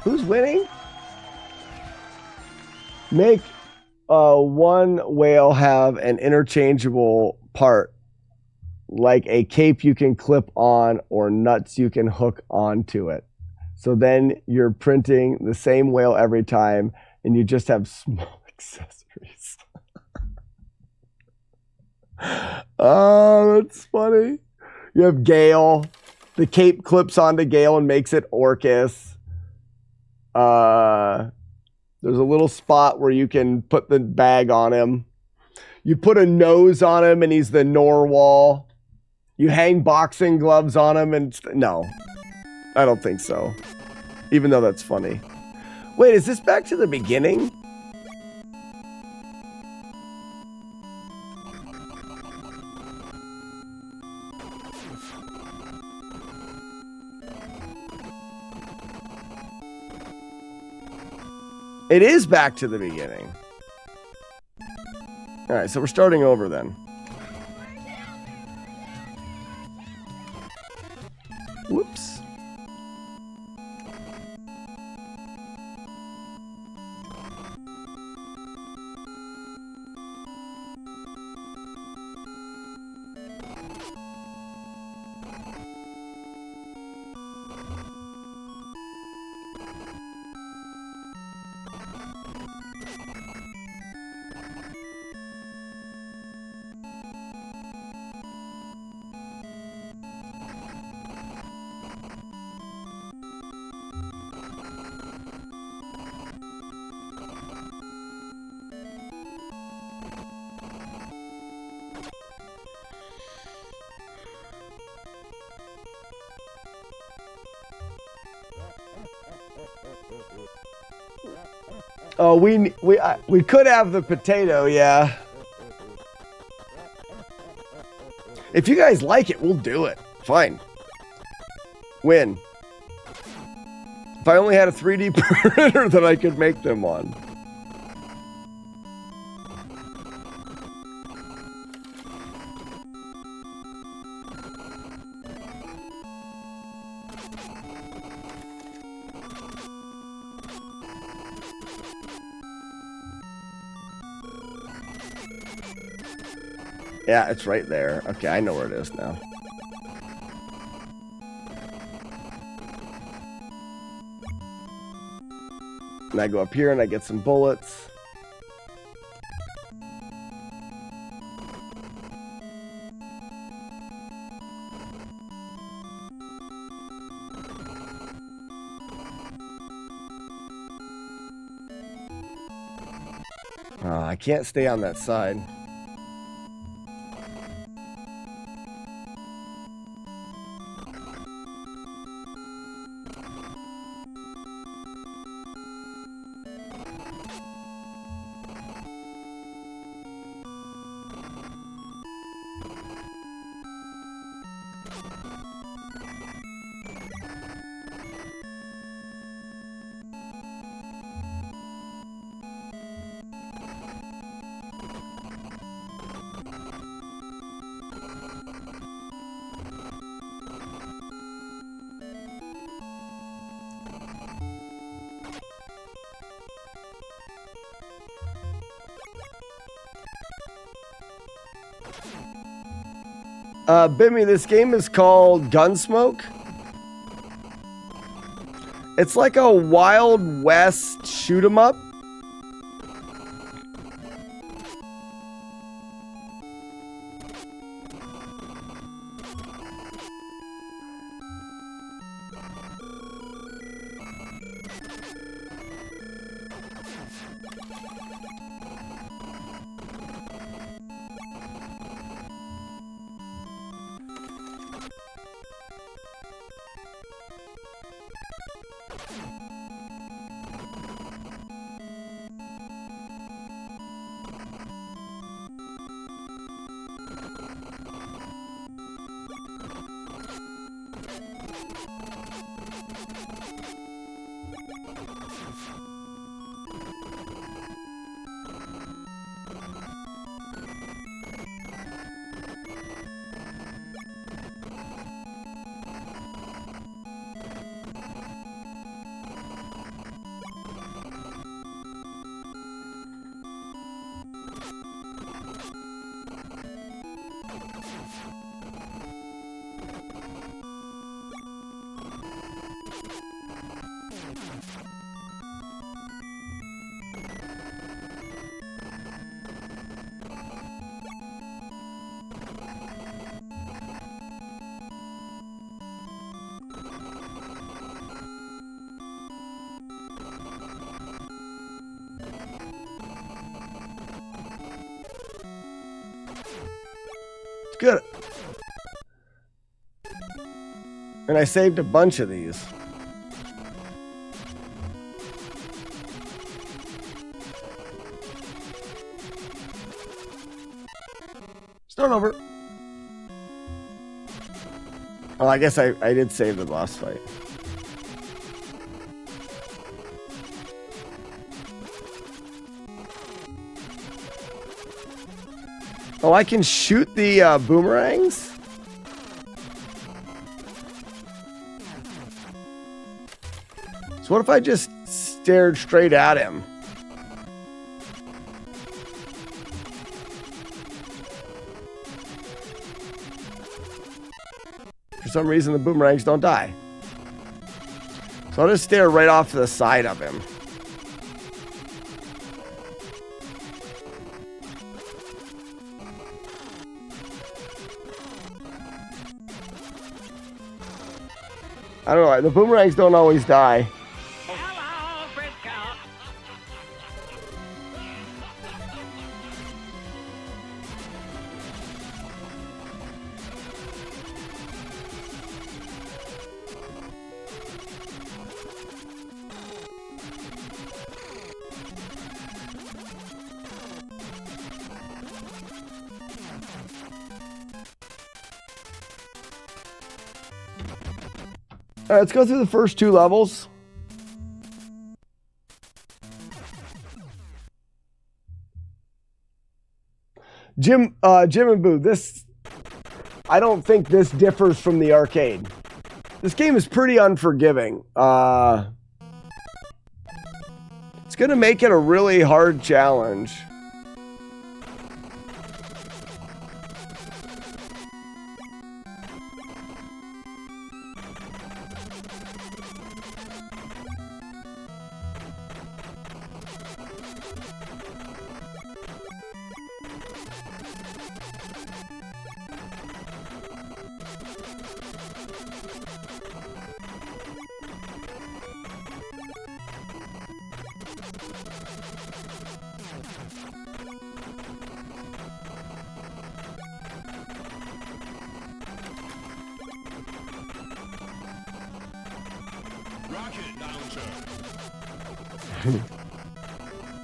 Who's winning? Make one whale have an interchangeable part, like a cape you can clip on or nuts you can hook onto it. So then you're printing the same whale every time, and you just have small accessories. Oh, that's funny. You have Gale. The cape clips onto Gale and makes it Orcus. There's a little spot where you can put the bag on him. You put a nose on him and he's the Norwal. You hang boxing gloves on him and... No, I don't think so. Even though that's funny. Wait, is this back to the beginning? It is back to the beginning. All right, so we're starting over then. Whoops. Oh, we could have the potato, yeah. If you guys like it, we'll do it. Fine. Win. If I only had a 3D printer that I could make them on. Yeah, it's right there. Okay, I know where it is now. And I go up here and I get some bullets. I can't stay on that side. Bimmy, this game is called Gunsmoke. It's like a Wild West shoot 'em up. good. And I saved a bunch of these. Start over. Oh, I guess I did save the boss fight. Oh, I can shoot the boomerangs? So what if I just stared straight at him? For some reason, the boomerangs don't die. So I'll just stare right off to the side of him. I don't know, the boomerangs don't always die. All right, let's go through the first 2 levels. Jim and Boo, this, I don't think this differs from the arcade. This game is pretty unforgiving. It's gonna make it a really hard challenge.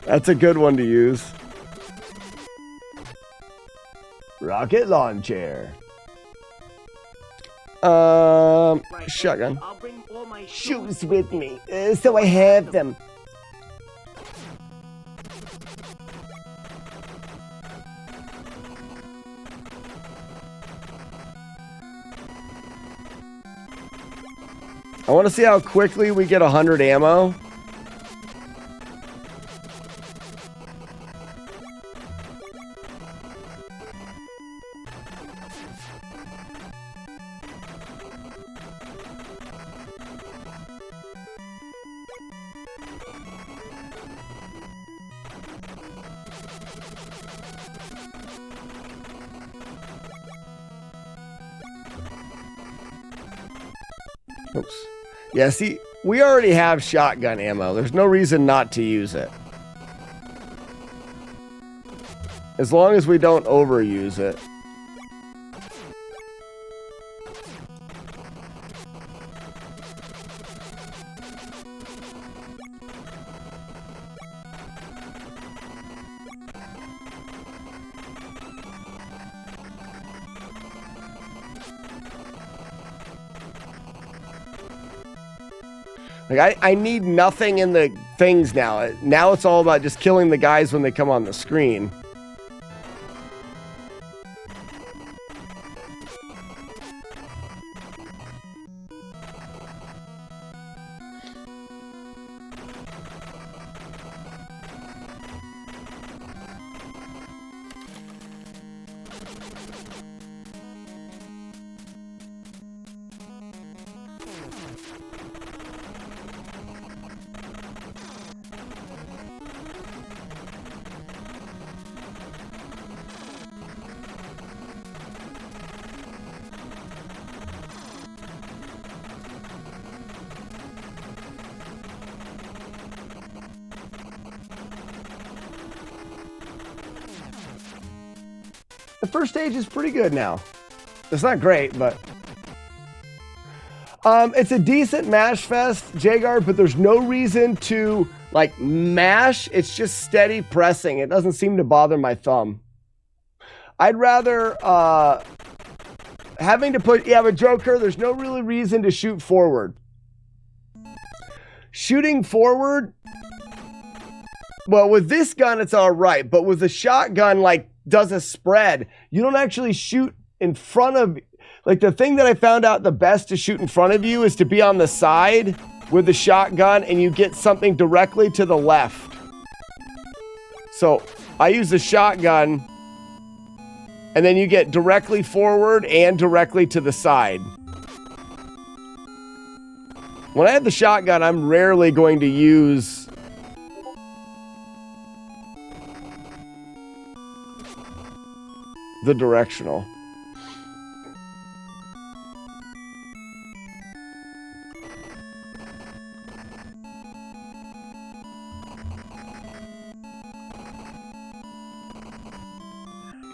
That's a good one to use. Rocket launcher. Shotgun. I'll bring all my Shoes with me, so I have them. I want to see how quickly we get 100 ammo. Oops. Yeah, see, we already have shotgun ammo. There's no reason not to use it. As long as we don't overuse it. Like, I need nothing in the things now. Now it's all about just killing the guys when they come on the screen. The first stage is pretty good now. It's not great, but it's a decent mash fest, Jagar, but there's no reason to like mash. It's just steady pressing. It doesn't seem to bother my thumb. I'd rather having to put, yeah, but Joker, there's no really reason to shoot forward. Shooting forward, well, with this gun, it's all right, but with the shotgun, like, does a spread. You don't actually shoot in front of, like, the thing that I found out the best to shoot in front of you is to be on the side with the shotgun and you get something directly to the left. So I use the shotgun and then you get directly forward and directly to the side. When I have the shotgun, I'm rarely going to use the directional.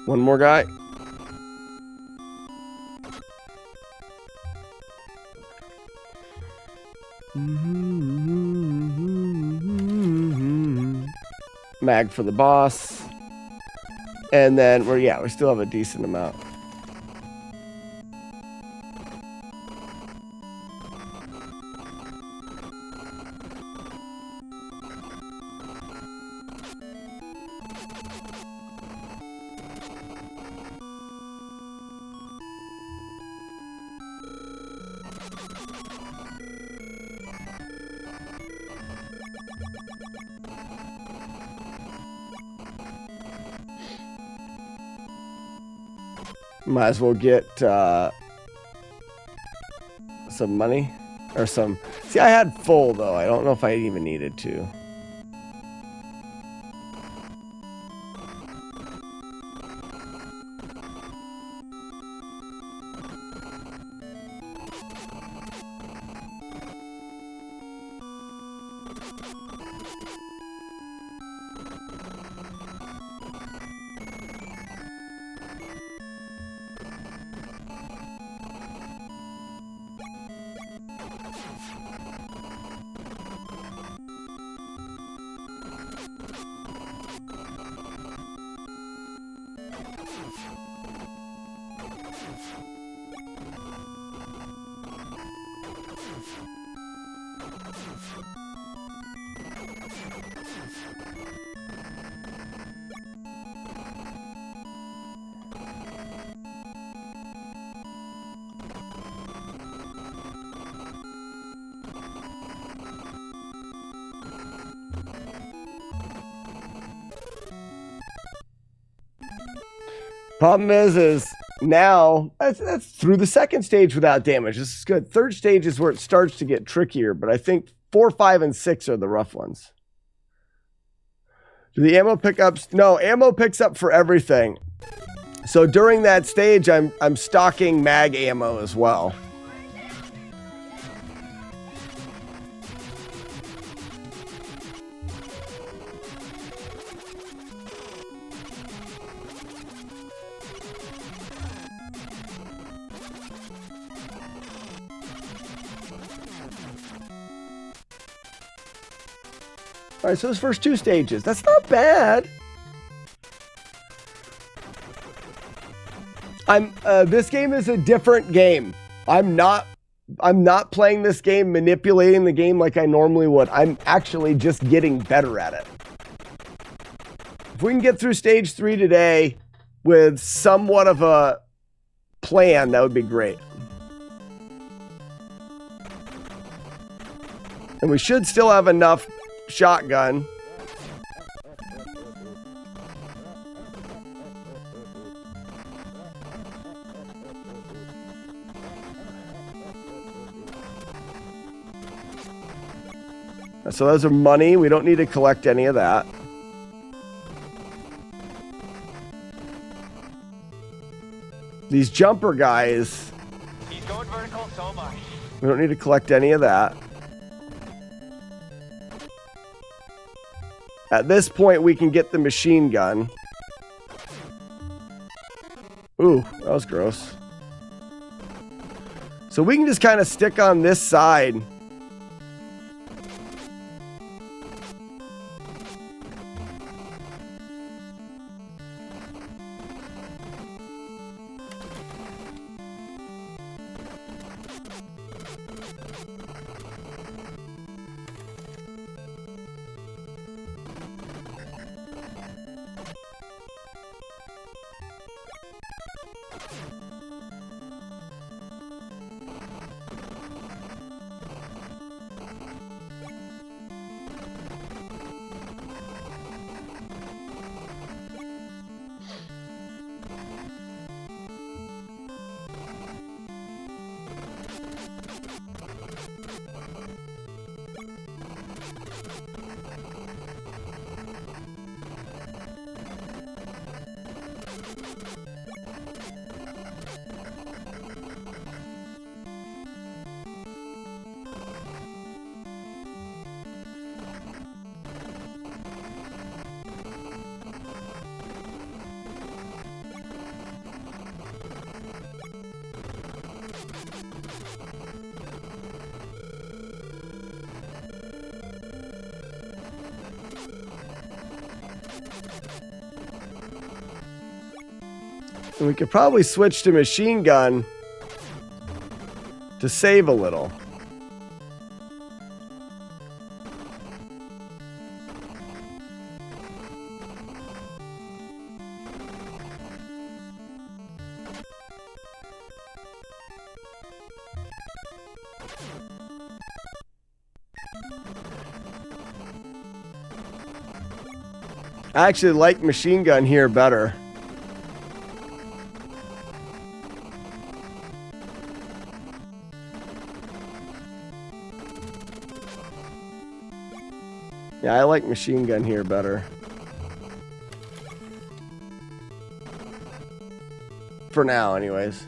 One more guy. Mag for the boss. And then we still have a decent amount. Might as well get some money or some. See, I had full though. I don't know if I even needed to. Problem is now that's through the second stage without damage. This is good. Third stage is where it starts to get trickier, but I think 4, 5, and 6 are the rough ones. Do the ammo pickups? No, ammo picks up for everything. So during that stage, I'm stocking mag ammo as well. All right, so those first 2 stages, that's not bad. This game is a different game. I'm not playing this game, manipulating the game like I normally would. I'm actually just getting better at it. If we can get through stage 3 today with somewhat of a plan, that would be great. And we should still have enough shotgun. So those are money. We don't need to collect any of that. These jumper guys. He's going vertical, so am I. We don't need to collect any of that. At this point, we can get the machine gun. Ooh, that was gross. So we can just kind of stick on this side. And we could probably switch to machine gun to save a little. I actually like machine gun here better. Yeah, I like machine gun here better. For now, anyways.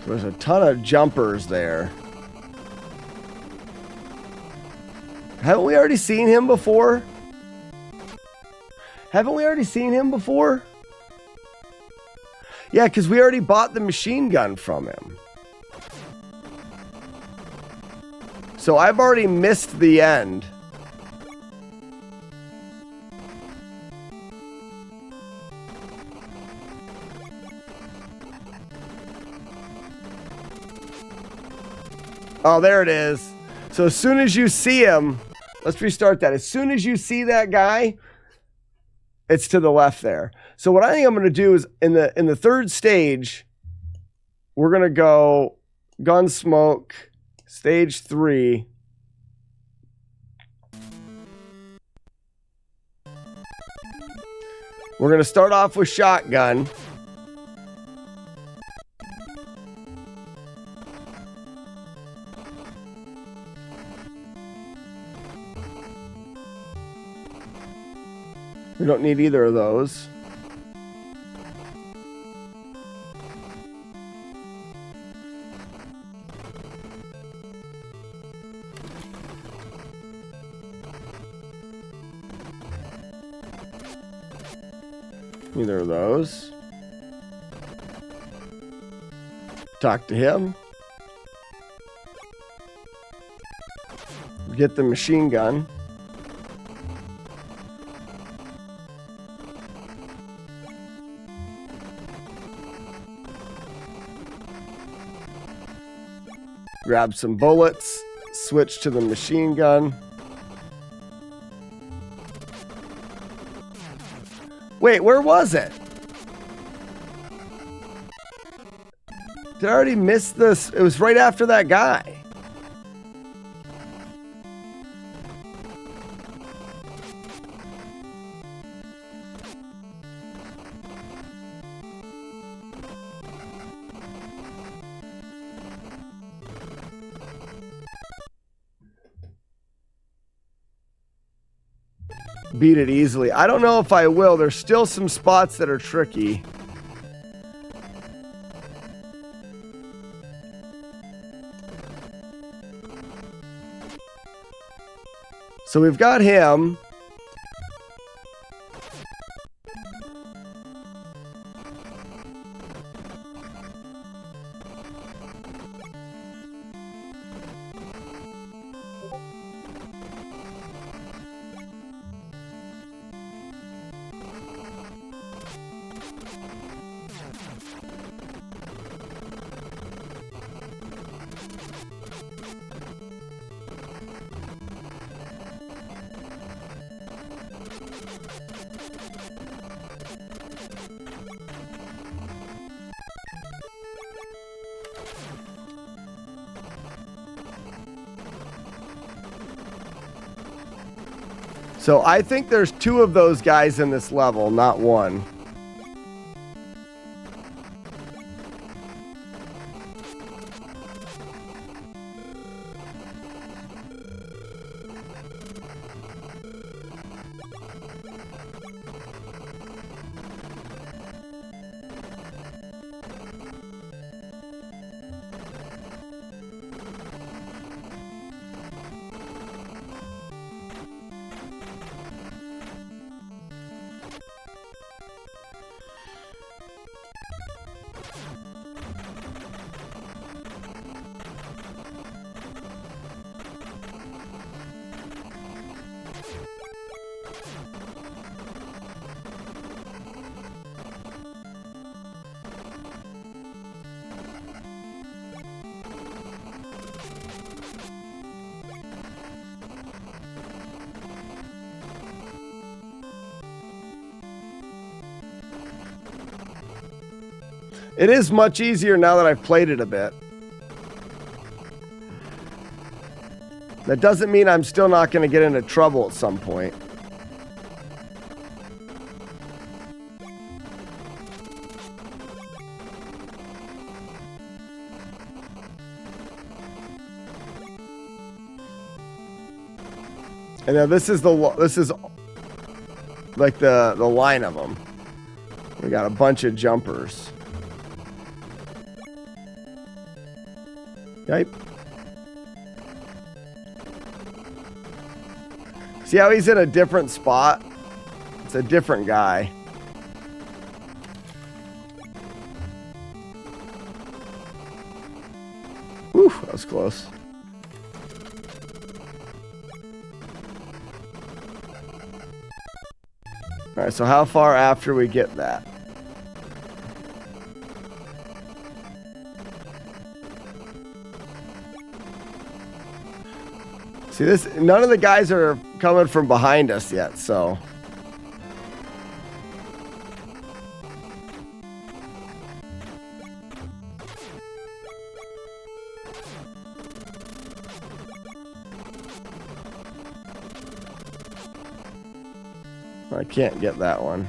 There's a ton of jumpers there. Haven't we already seen him before? Haven't we already seen him before? Yeah, because we already bought the machine gun from him. So I've already missed the end. Oh, there it is. So as soon as you see him, let's restart that. As soon as you see that guy, it's to the left there. So what I think I'm going to do is in the third stage, we're going to go Gunsmoke, stage 3. We're going to start off with shotgun. We don't need either of those. Neither of those. Talk to him. Get the machine gun. Grab some bullets, switch to the machine gun. Wait, where was it? Did I already miss this? It was right after that guy. beat it easily. I don't know if I will. There's still some spots that are tricky. So we've got him. So I think there's 2 of those guys in this level, not 1. It is much easier now that I've played it a bit. That doesn't mean I'm still not going to get into trouble at some point. And now this is like the line of them. We got a bunch of jumpers. Yep. See how he's in a different spot? It's a different guy. Whew, that was close. All right, so how far after we get that? See this? None of the guys are coming from behind us yet, so. I can't get that one.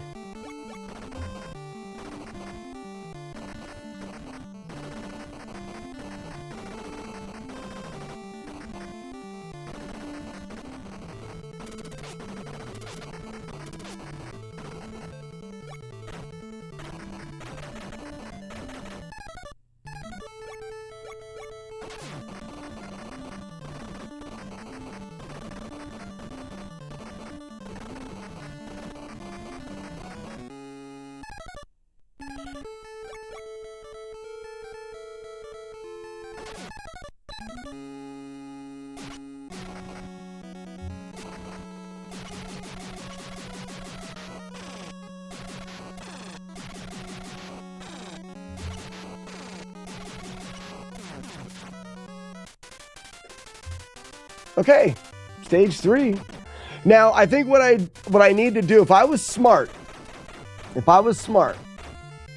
Okay, stage 3. Now, I think what I need to do, if I was smart,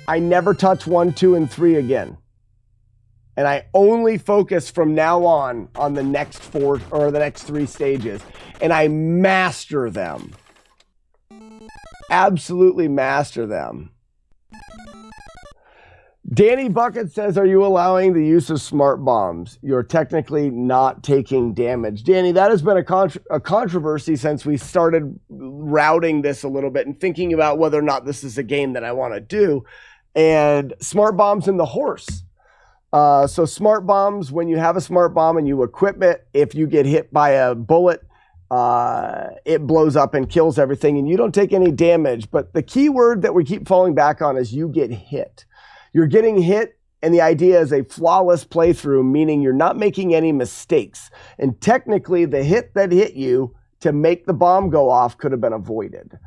I never touch 1, 2, and 3 again. And I only focus from now on the next 4 or the next 3 stages. And I master them. Absolutely master them. Danny Bucket says, are you allowing the use of smart bombs? You're technically not taking damage. Danny, that has been a controversy since we started routing this a little bit and thinking about whether or not this is a game that I want to do. And smart bombs in the horse. So smart bombs, when you have a smart bomb and you equip it, if you get hit by a bullet, it blows up and kills everything and you don't take any damage. But the key word that we keep falling back on is you get hit. You're getting hit, and the idea is a flawless playthrough, meaning you're not making any mistakes. And technically, the hit that hit you to make the bomb go off could have been avoided.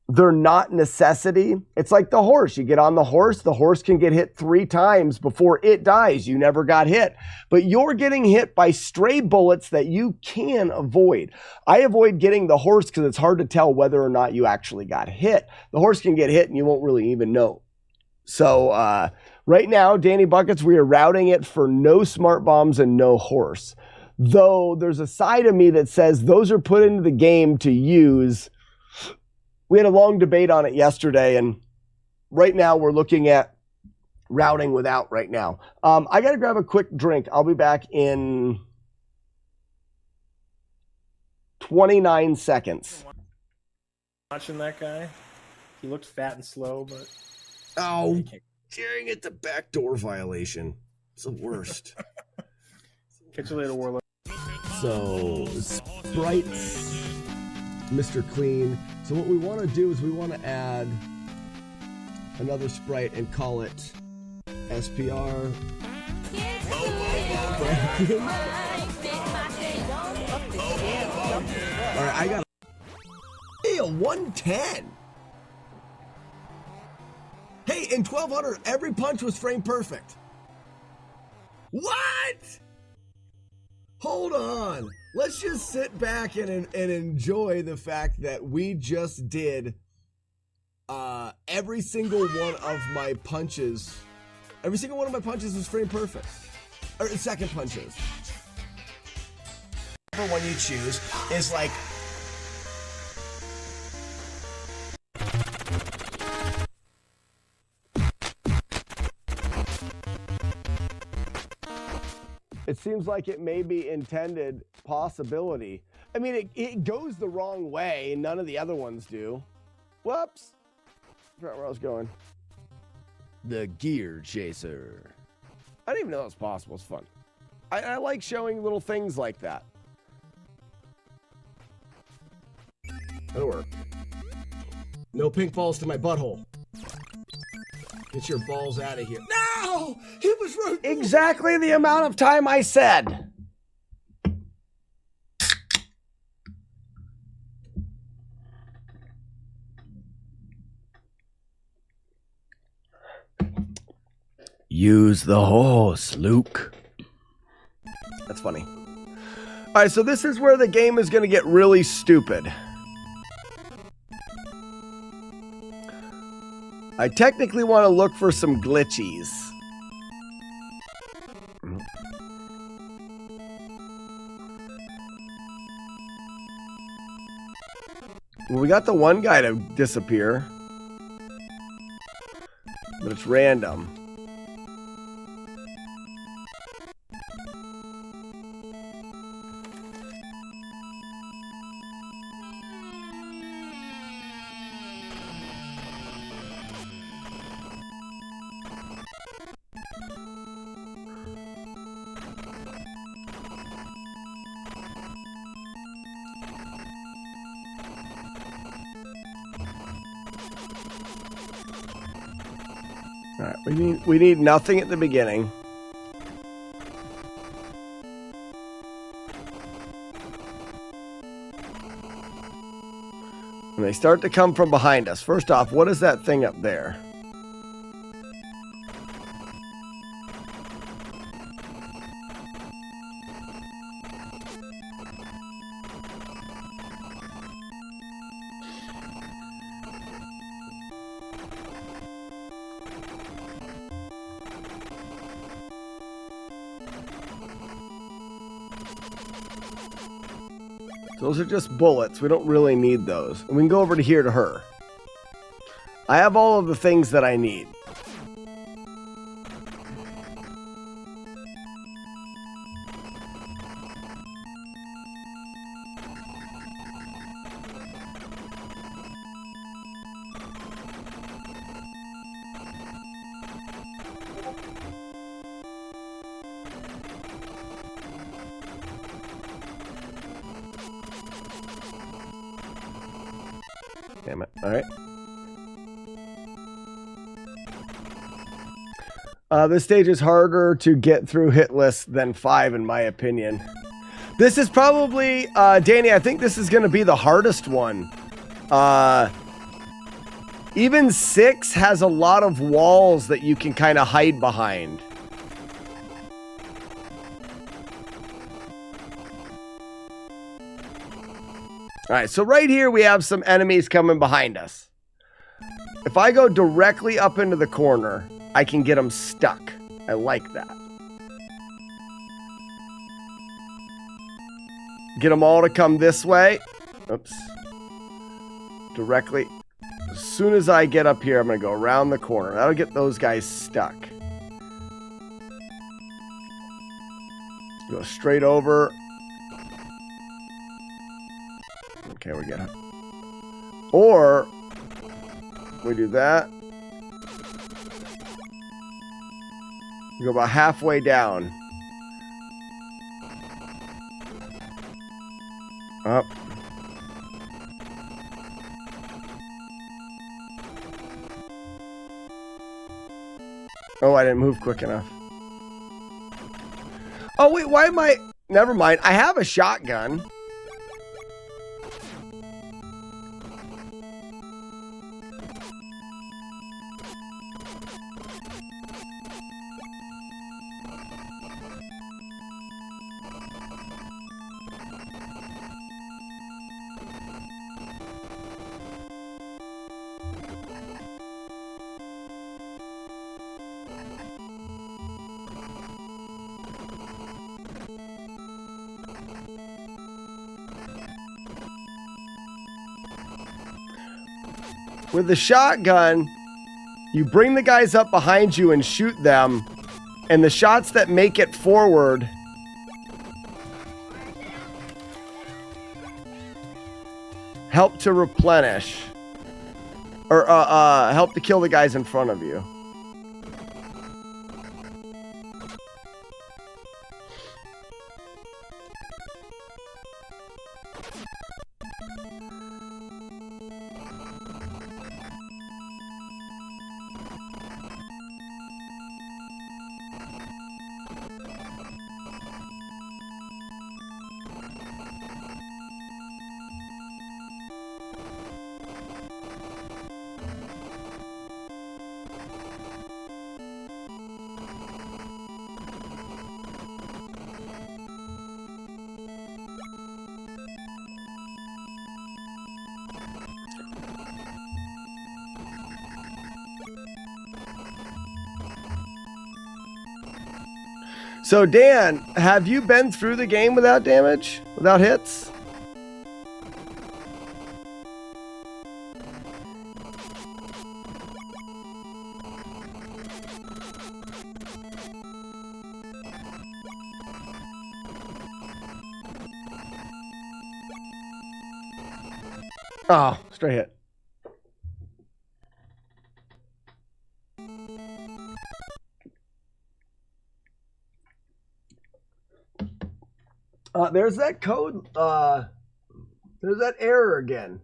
They're not necessity. It's like the horse. You get on the horse can get hit 3 times before it dies. You never got hit. But you're getting hit by stray bullets that you can avoid. I avoid getting the horse because it's hard to tell whether or not you actually got hit. The horse can get hit and you won't really even know. So right now, Danny Buckets, we are routing it for no smart bombs and no horse. Though there's a side of me that says those are put into the game to use. We had a long debate on it yesterday, and right now we're looking at routing without right now. I got to grab a quick drink. I'll be back in 29 seconds. Watching that guy. He looked fat and slow, but... Oh, staring at the backdoor violation. It's the worst. Catch you later, Warlock. So, sprites, Mr. Clean. So what we want to do is we want to add another sprite and call it SPR. All right, I got a 110. Hey, in 1200, every punch was frame perfect. What? Hold on. Let's just sit back and enjoy the fact that we just did every single one of my punches. Every single one of my punches was frame perfect. Or second punches. Whichever one you choose is like... It seems like it may be intended possibility. I mean, it goes the wrong way. None of the other ones do. Whoops. I forgot where I was going. The Gear Chaser. I didn't even know that was possible. It's fun. I like showing little things like that. That'll work. No pink balls to my butthole. Get your balls out of here. No! It was right. Exactly the amount of time I said. Use the horse, Luke. That's funny. All right, so this is where the game is going to get really stupid. I technically want to look for some glitchies. Well, we got the one guy to disappear, but it's random. All right, we need nothing at the beginning. And they start to come from behind us. First off, what is that thing up there? Those are just bullets. We don't really need those. And we can go over to here to her. I have all of the things that I need. Damn it. All right. This stage is harder to get through hit list than 5, in my opinion. This is probably, Danny, I think this is going to be the hardest one. Even 6 has a lot of walls that you can kind of hide behind. All right, so right here we have some enemies coming behind us. If I go directly up into the corner, I can get them stuck. I like that. Get them all to come this way. Oops. Directly. As soon as I get up here, I'm going to go around the corner. That'll get those guys stuck. Go straight over. Okay, we get it. Or we do that. You go about halfway down. Up. Oh, I didn't move quick enough. Oh, wait, why am I... Never mind. I have a shotgun. With the shotgun, you bring the guys up behind you and shoot them, and the shots that make it forward help to replenish, or help to kill the guys in front of you. So, Dan, have you been through the game without damage? Without hits? Oh, straight hit. There's that code. There's that error again.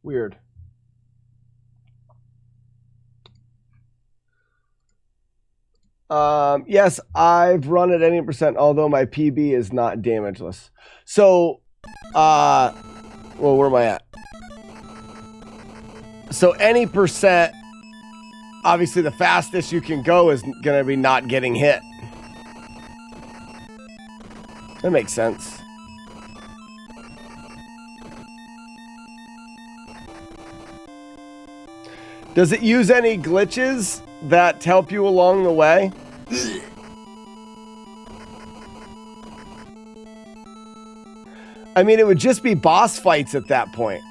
Weird. Yes, I've run at any percent, although my PB is not damageless. So, well, where am I at? So any percent, obviously the fastest you can go is going to be not getting hit. That makes sense. Does it use any glitches that help you along the way? I mean, it would just be boss fights at that point.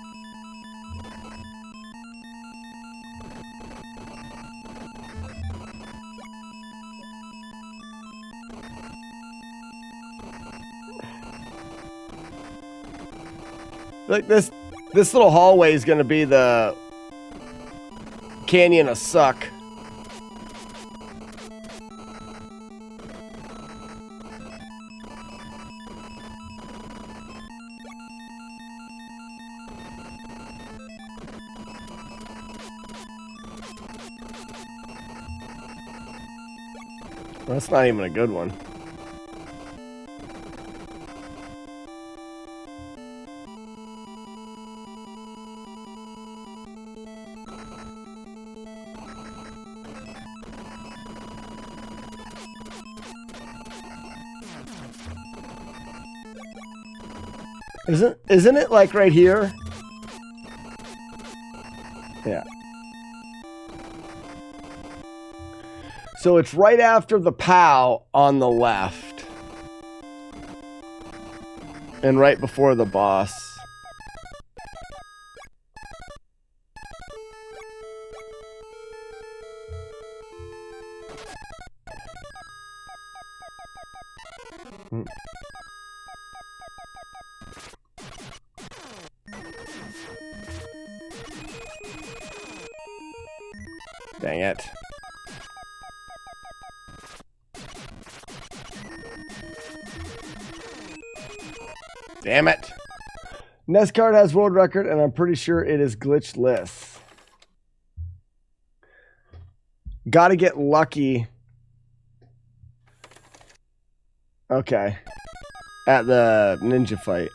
Like this little hallway is going to be the Canyon of Suck. That's not even a good one. Isn't it like right here? Yeah. So it's right after the POW on the left. And right before the boss. Dang it. Damn it. NES card has world record, and I'm pretty sure it is glitchless. Gotta get lucky. Okay. At the ninja fight.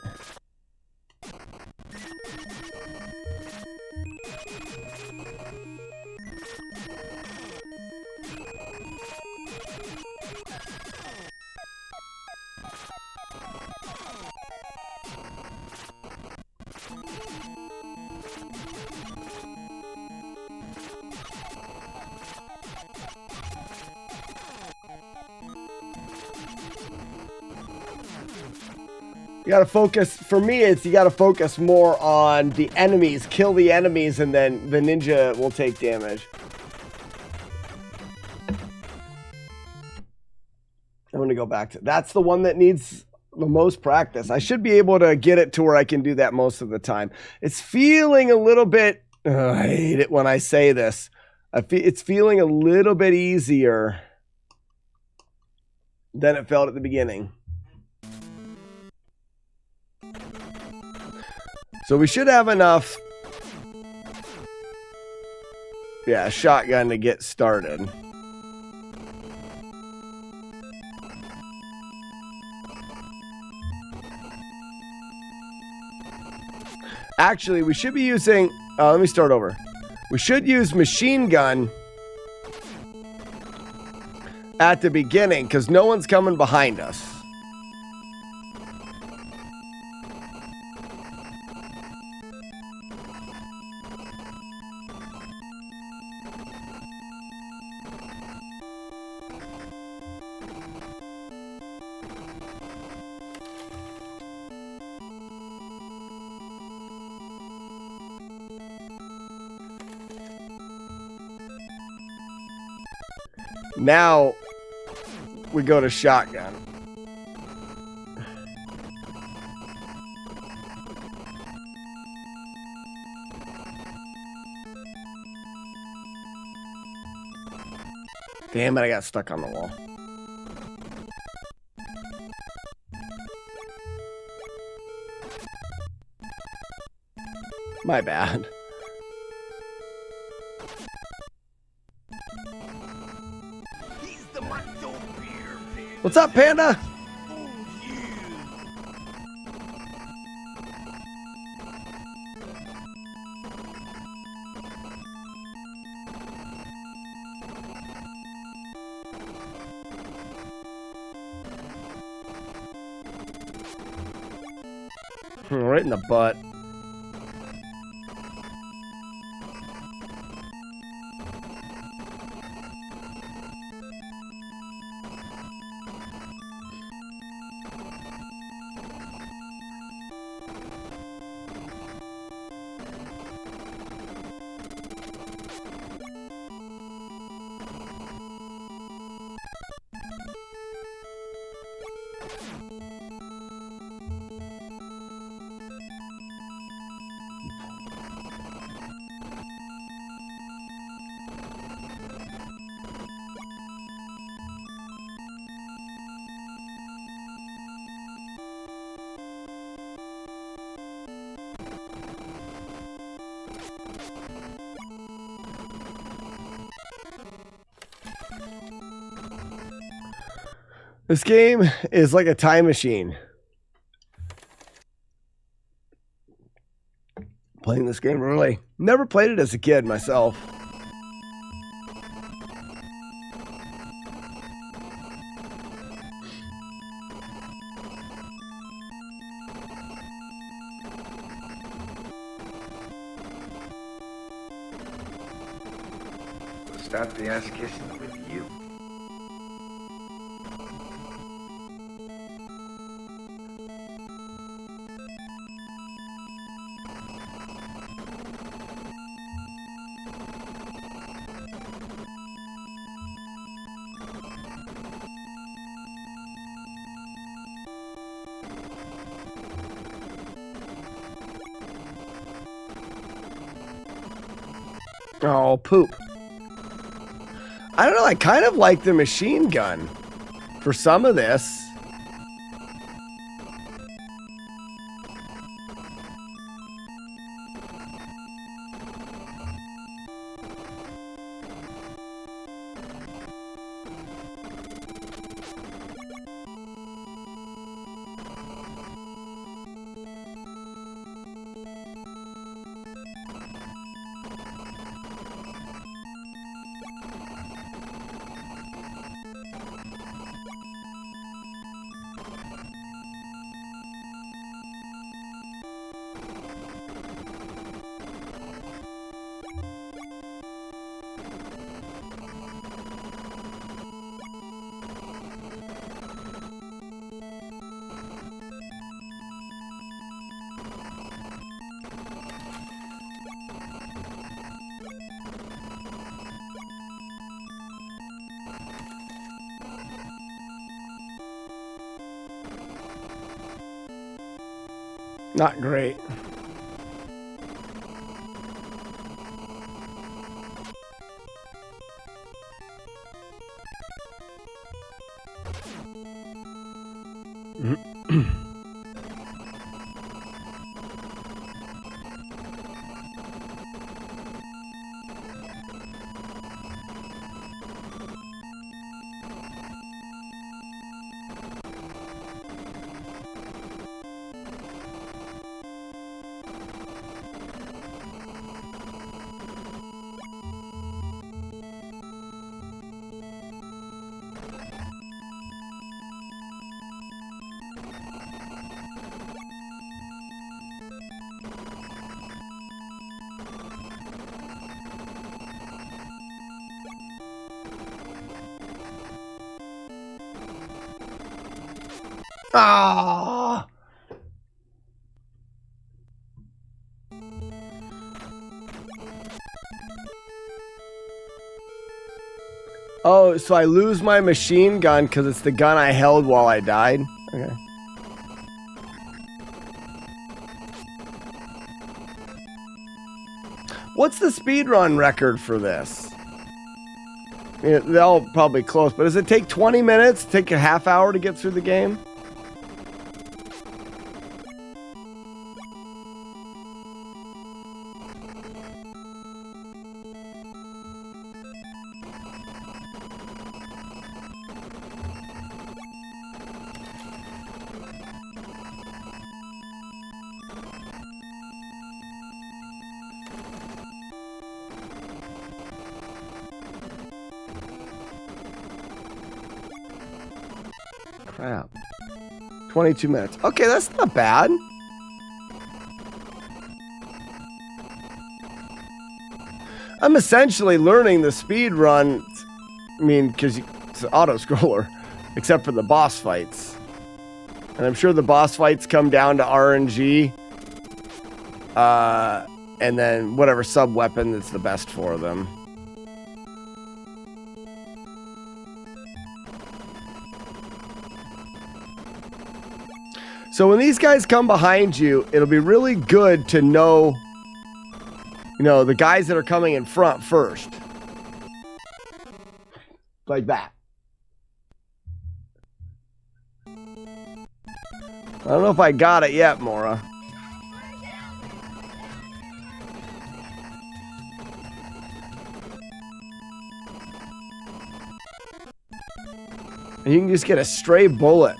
You gotta focus, for me, it's you gotta focus more on the enemies, kill the enemies, and then the ninja will take damage. I'm gonna go back to, that's the one that needs the most practice. I should be able to get it to where I can do that most of the time. It's feeling a little bit, I hate it when I say this. It's feeling a little bit easier than it felt at the beginning. So we should have enough, yeah, shotgun to get started. Actually, we should be using, let me start over. We should use machine gun at the beginning because no one's coming behind us. Now we go to shotgun. Damn it, I got stuck on the wall. My bad. What's up, Panda? Right in the butt. This game is like a time machine. Playing this game early. Never played it as a kid myself. Stop the ass kissing with you. Oh, poop. I don't know, I kind of like the machine gun for some of this. Not great. Ah. Oh, so I lose my machine gun because it's the gun I held while I died? Okay. What's the speedrun record for this? I mean, they're all probably close, but does it take 20 minutes? Take a half hour to get through the game? Crap. 22 minutes. Okay, that's not bad. I'm essentially learning the speed run. I mean, because it's an auto-scroller, except for the boss fights. And I'm sure the boss fights come down to RNG. And then whatever sub-weapon that's the best for them. So when these guys come behind you, it'll be really good to know, you know, the guys that are coming in front first. Like that. I don't know if I got it yet, Mora. And you can just get a stray bullet.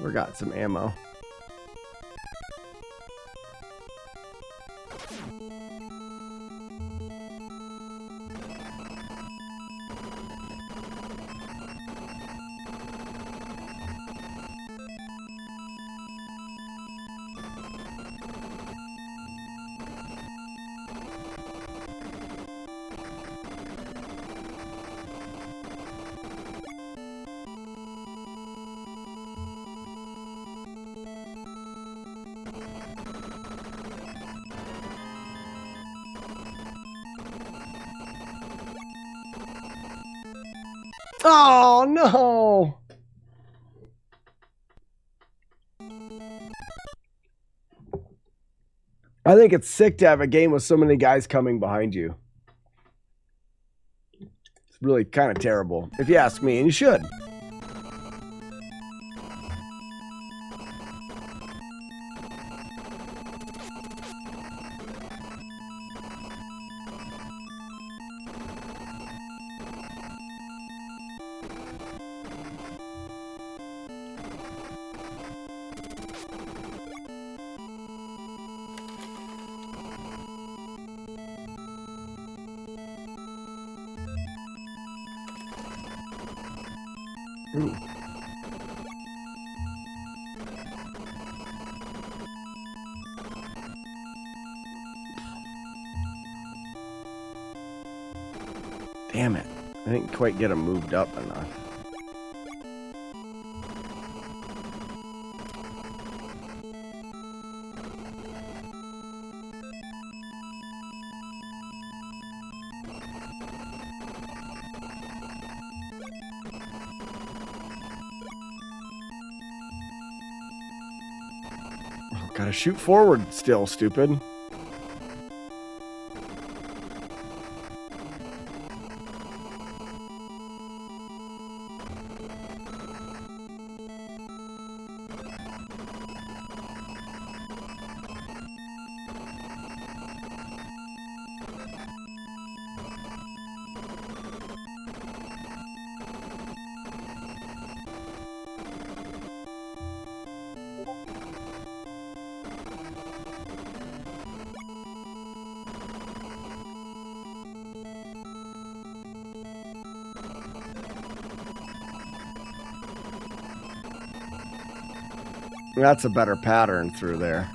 We got some ammo. Oh no! I think it's sick to have a game with so many guys coming behind you. It's really kind of terrible, if you ask me, and you should. Ooh. Damn it. I didn't quite get him moved up enough. Gotta shoot forward still, stupid. That's a better pattern through there.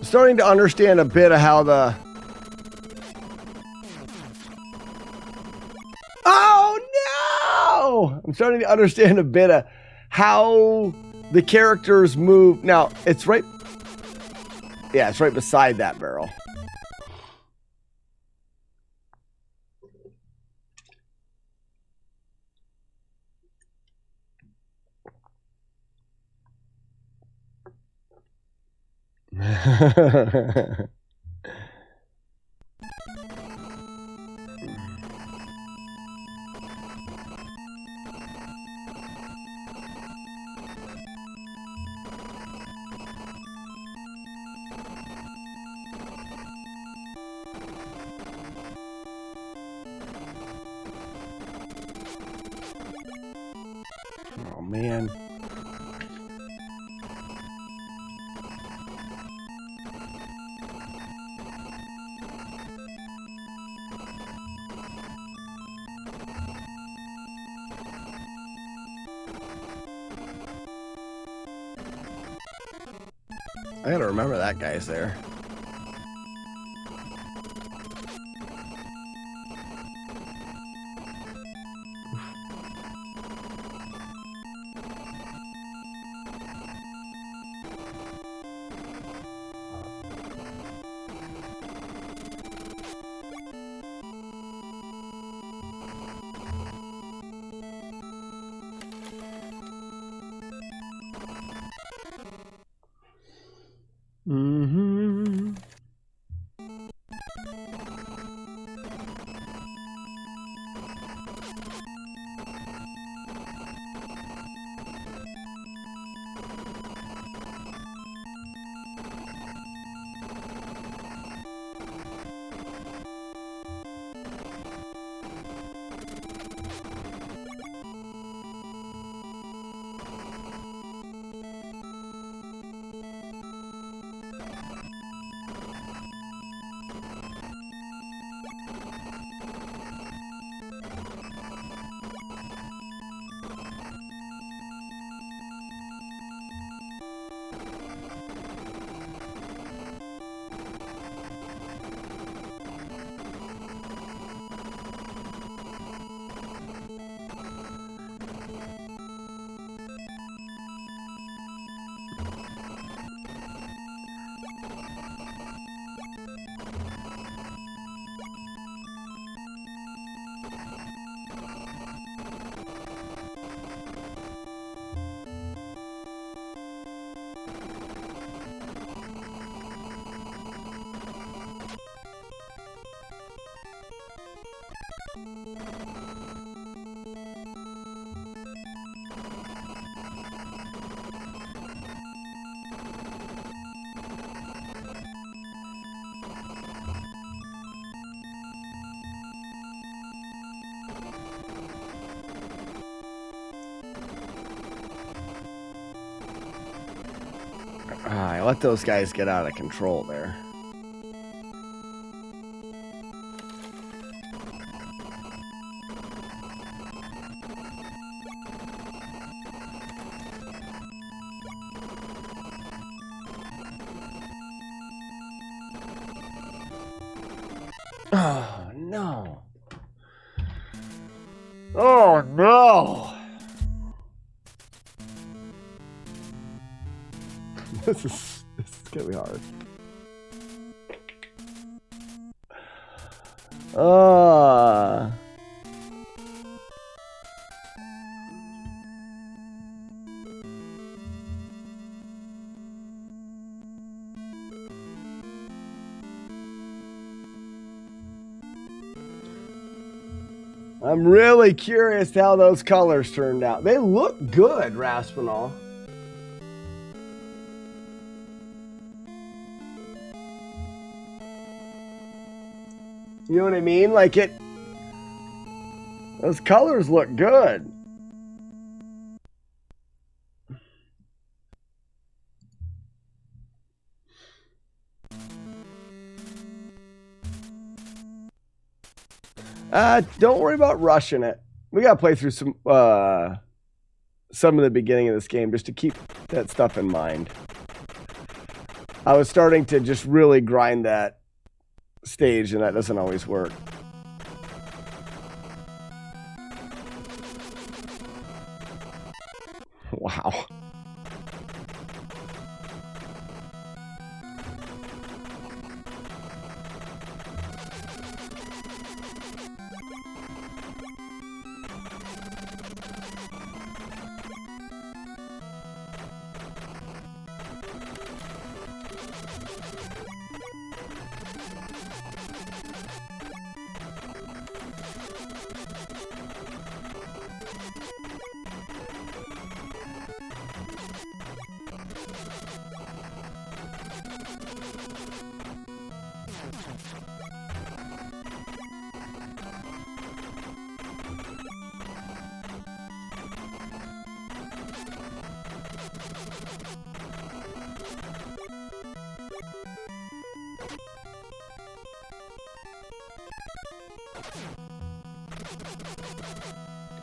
Starting to understand a bit of how the... Oh no! I'm starting to understand a bit of how the characters move. Now, it's right... Yeah, it's right beside that barrel. Oh, man. I gotta remember that guy's there. Mm-hmm. I let those guys get out of control there. Oh, no. Oh, no. This is gonna be hard. I'm really curious how those colors turned out. They look good, Raspinall. You know what I mean? Like those colors look good. Don't worry about rushing it. We gotta play through some of the beginning of this game just to keep that stuff in mind. I was starting to just really grind that stage, and that doesn't always work. Wow.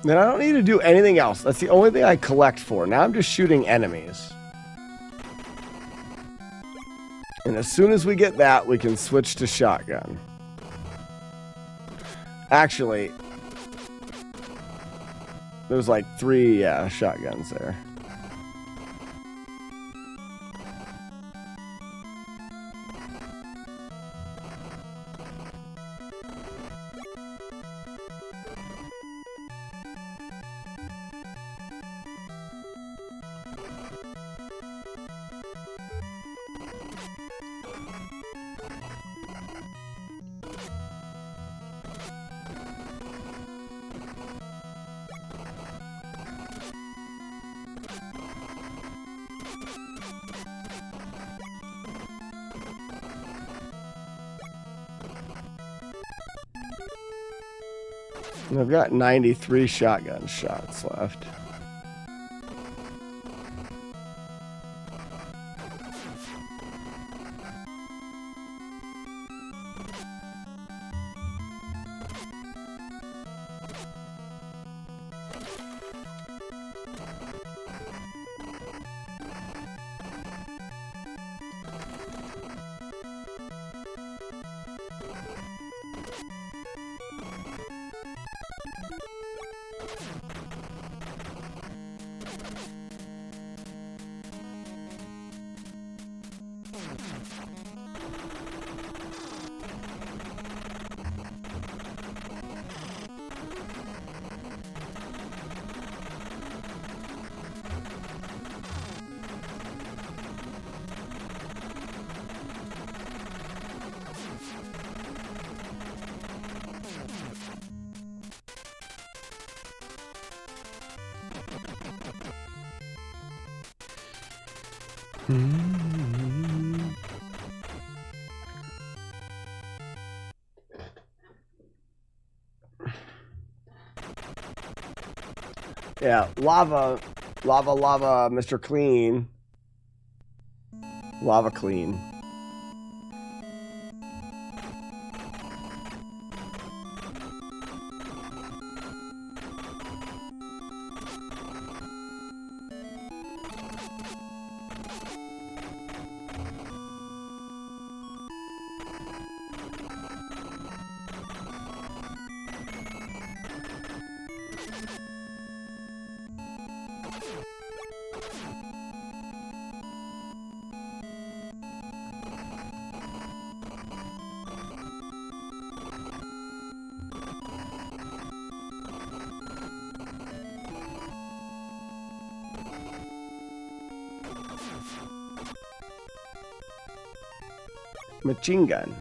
Then I don't need to do anything else. That's the only thing I collect for. Now I'm just shooting enemies. And as soon as we get that, we can switch to shotgun. Actually, there's like 3 shotguns there. And I've got 93 shotgun shots left. Yeah, lava, Mr. Clean. Lava clean. Machine gun.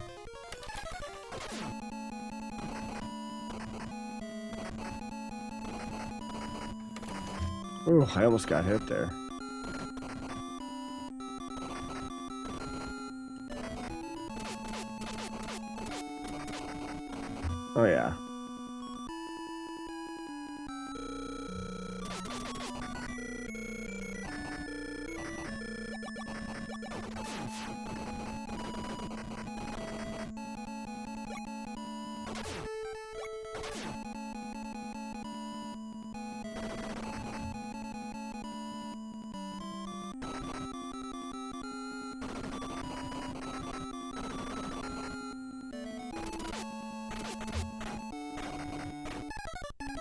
Oh, I almost got hit there. Oh yeah.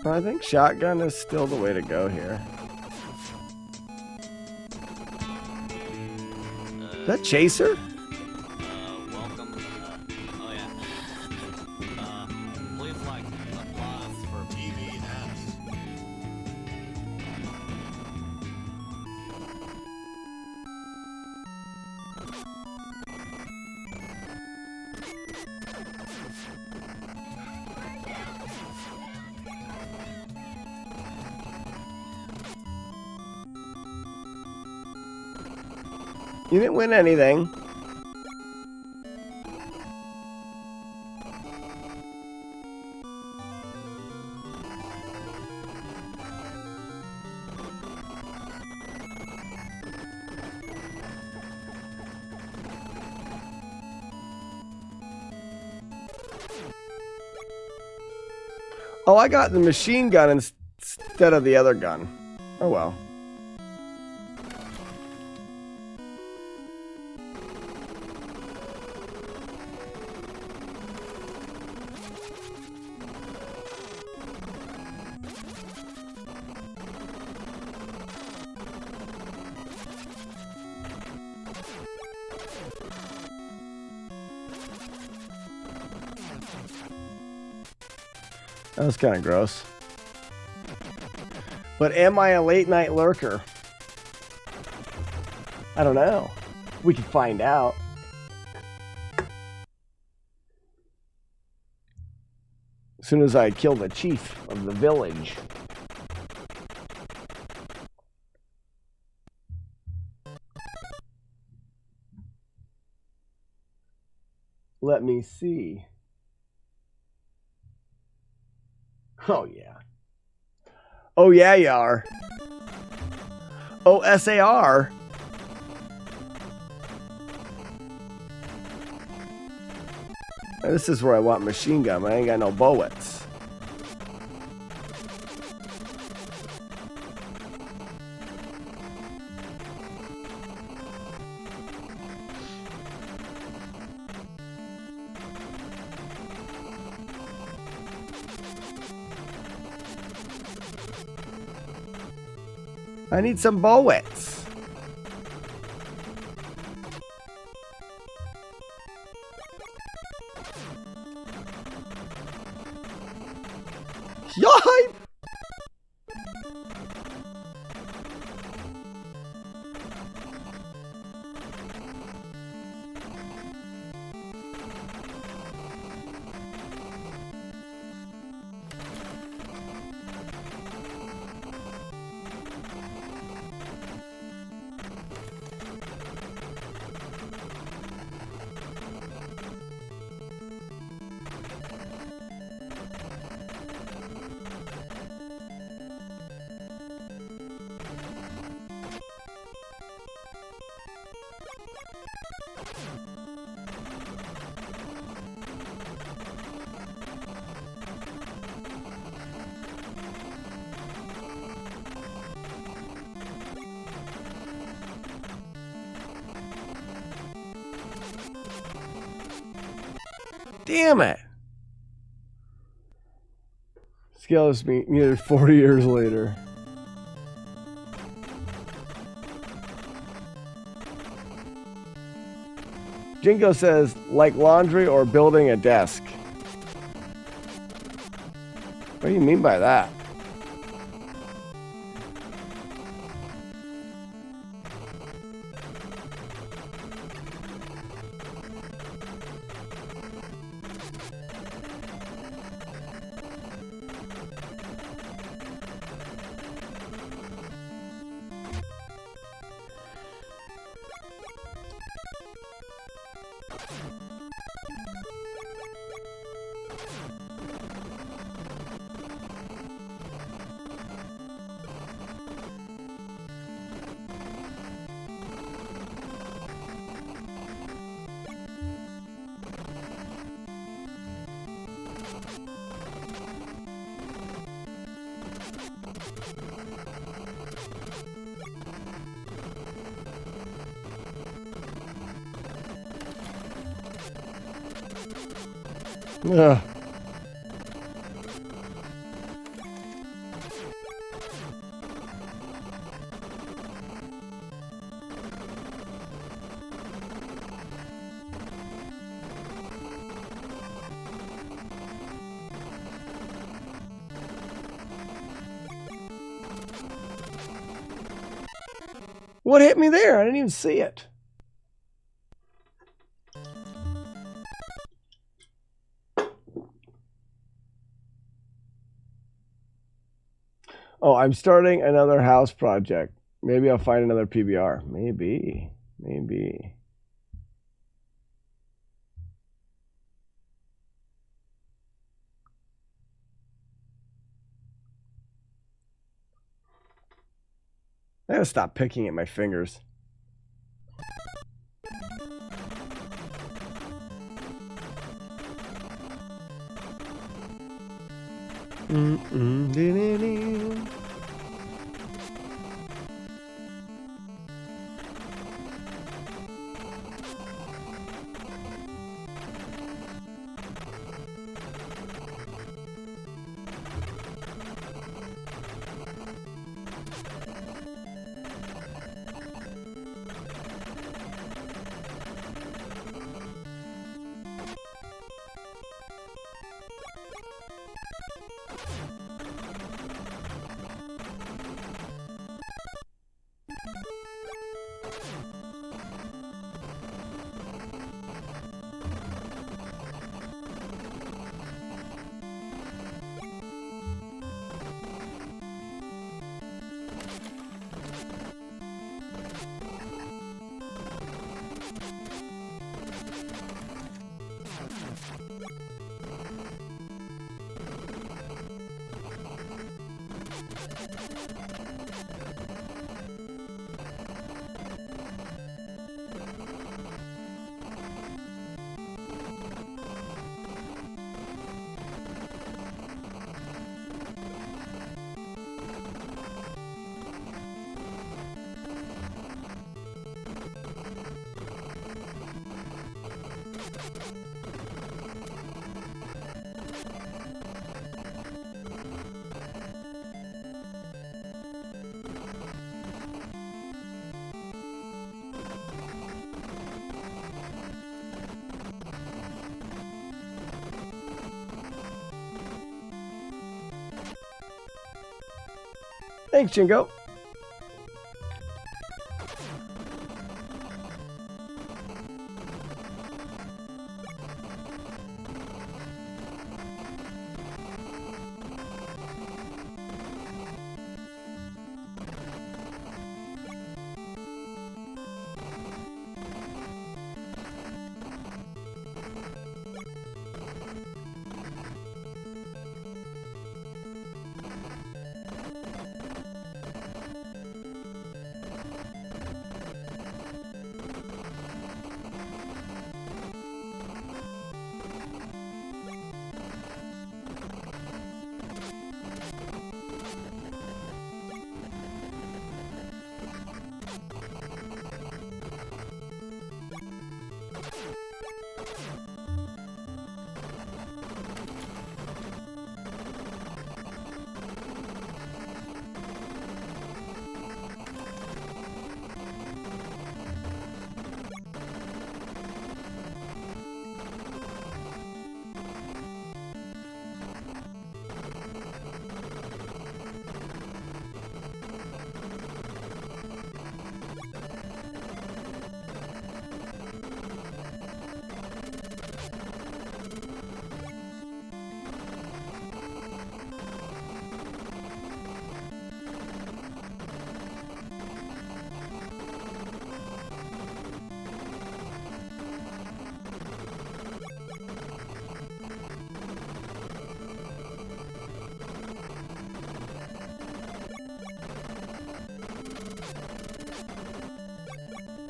I think shotgun is still the way to go here. Is that Chaser? Welcome. Oh yeah. Please like applause for PBS. You didn't win anything. Oh, I got the machine gun instead of the other gun. Oh well. That was kind of gross. But am I a late night lurker? I don't know. We can find out. As soon as I kill the chief of the village. Let me see. Oh, yeah. Oh, yeah, you are. Oh, SAR. This is where I want machine gun. I ain't got no bullets. I need some bullets. Yipe! Damn it. Scale is muted 40 years later. Jingo says, like laundry or building a desk. What do you mean by that? Ugh. What hit me there? I didn't even see it. Oh, I'm starting another house project. Maybe I'll find another PBR. Maybe. Maybe. I gotta stop picking at my fingers. Thanks, Jingo.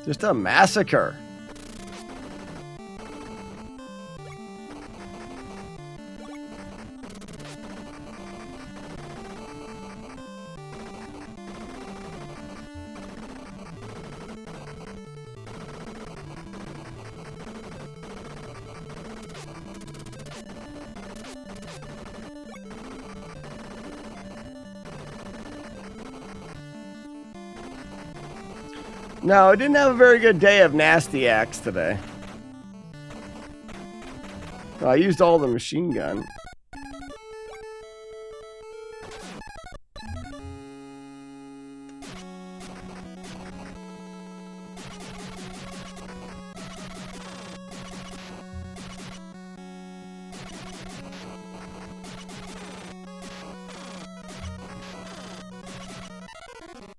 Just a massacre. No, I didn't have a very good day of Nasty Axe today. I used all the machine gun.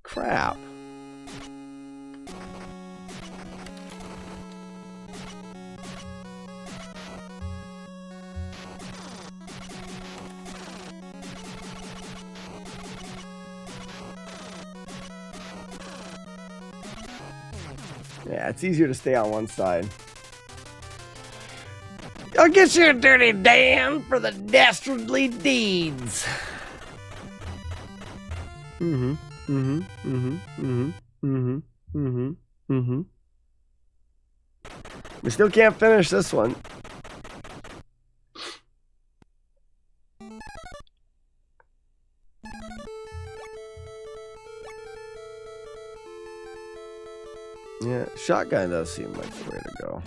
Crap. Yeah, it's easier to stay on one side. I'll get you a dirty Dan for the dastardly deeds. We still can't finish this one. Yeah, shotgun does seem like the way to go.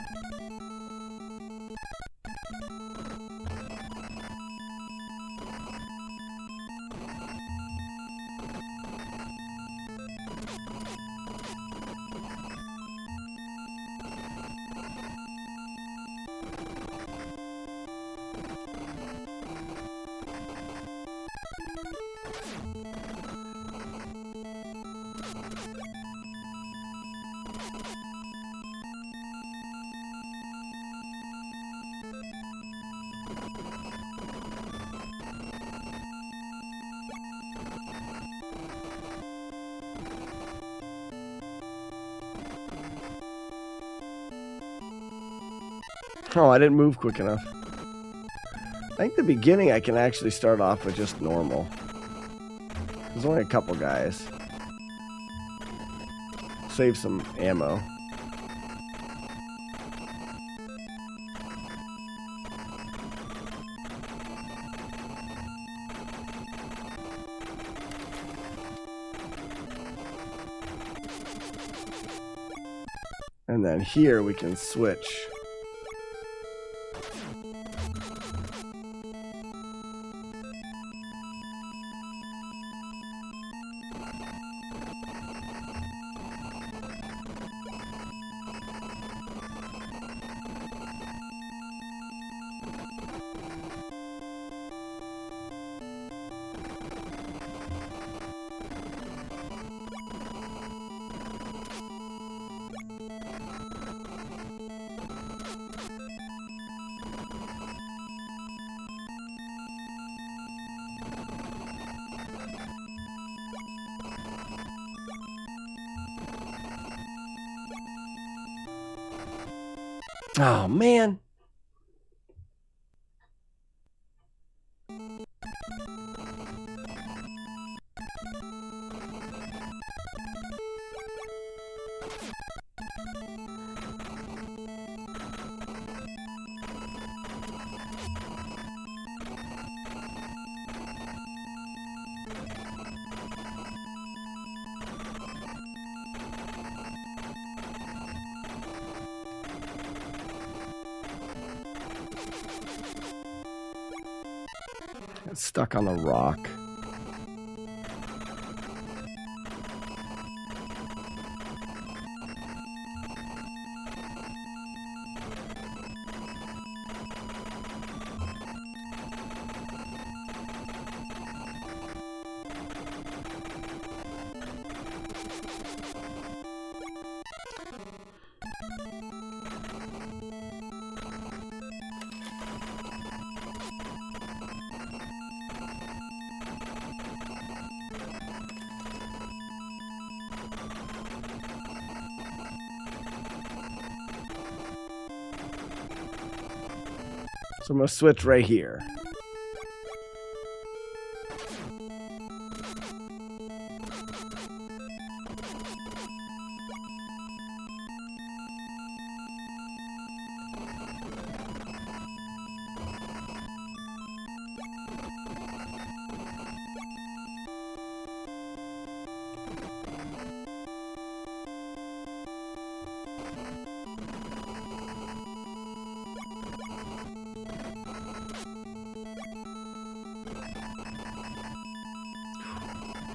Oh, I didn't move quick enough. I think the beginning I can actually start off with just normal. There's only a couple guys. Save some ammo. And then here we can switch. Oh, man. It's stuck on the rock. So I'm going to switch right here.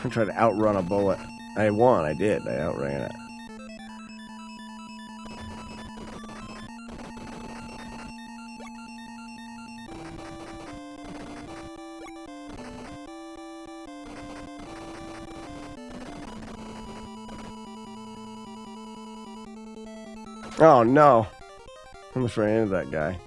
I tried to outrun a bullet. I won. I did. I outran it. Oh no. I almost ran into that guy.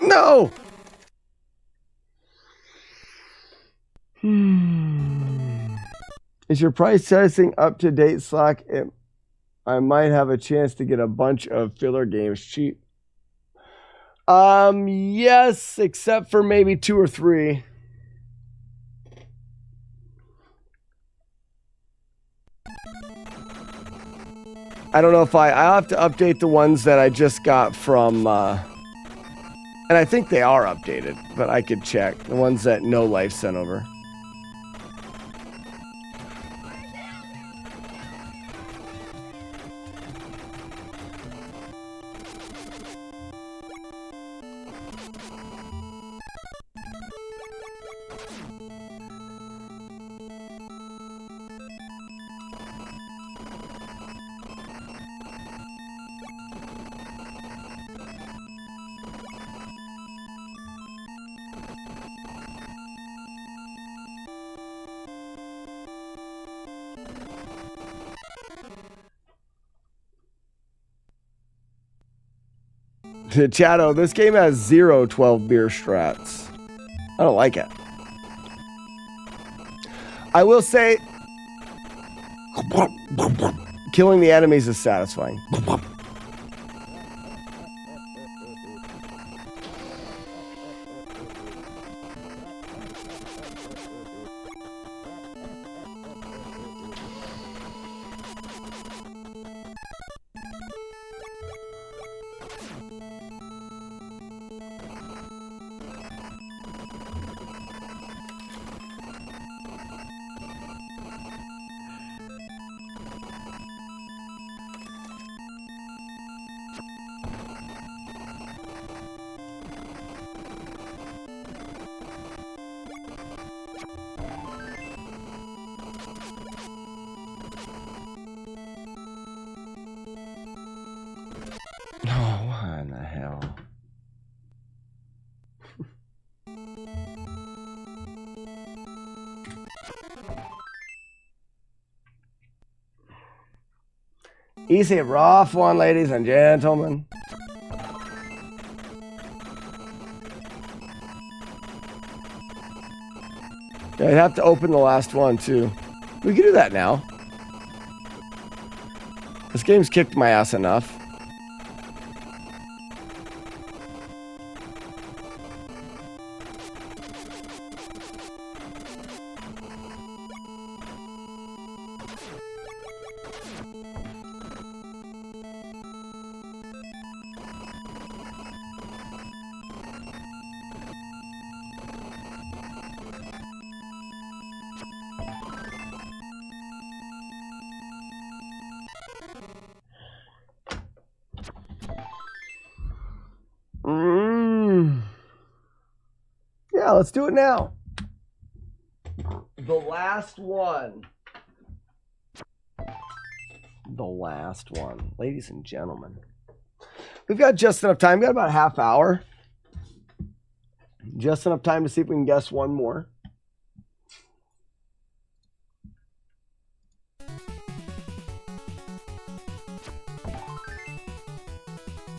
No! Is your price testing up to date, Slack? I might have a chance to get a bunch of filler games cheap. Yes, except for maybe 2 or 3. I don't know if I'll have to update the ones that I just got from, and I think they are updated, but I could check. The ones that No Life sent over. Chato, this game has 0 12 beer strats. I don't like it. I will say, killing the enemies is satisfying. Oh, what in the hell? Easy rough one, ladies and gentlemen. Yeah, I'd have to open the last one too. We can do that now. This game's kicked my ass enough. Yeah, let's do it now. The last one. The last one. Ladies and gentlemen. We've got just enough time. We've got about a half hour. Just enough time to see if we can guess one more.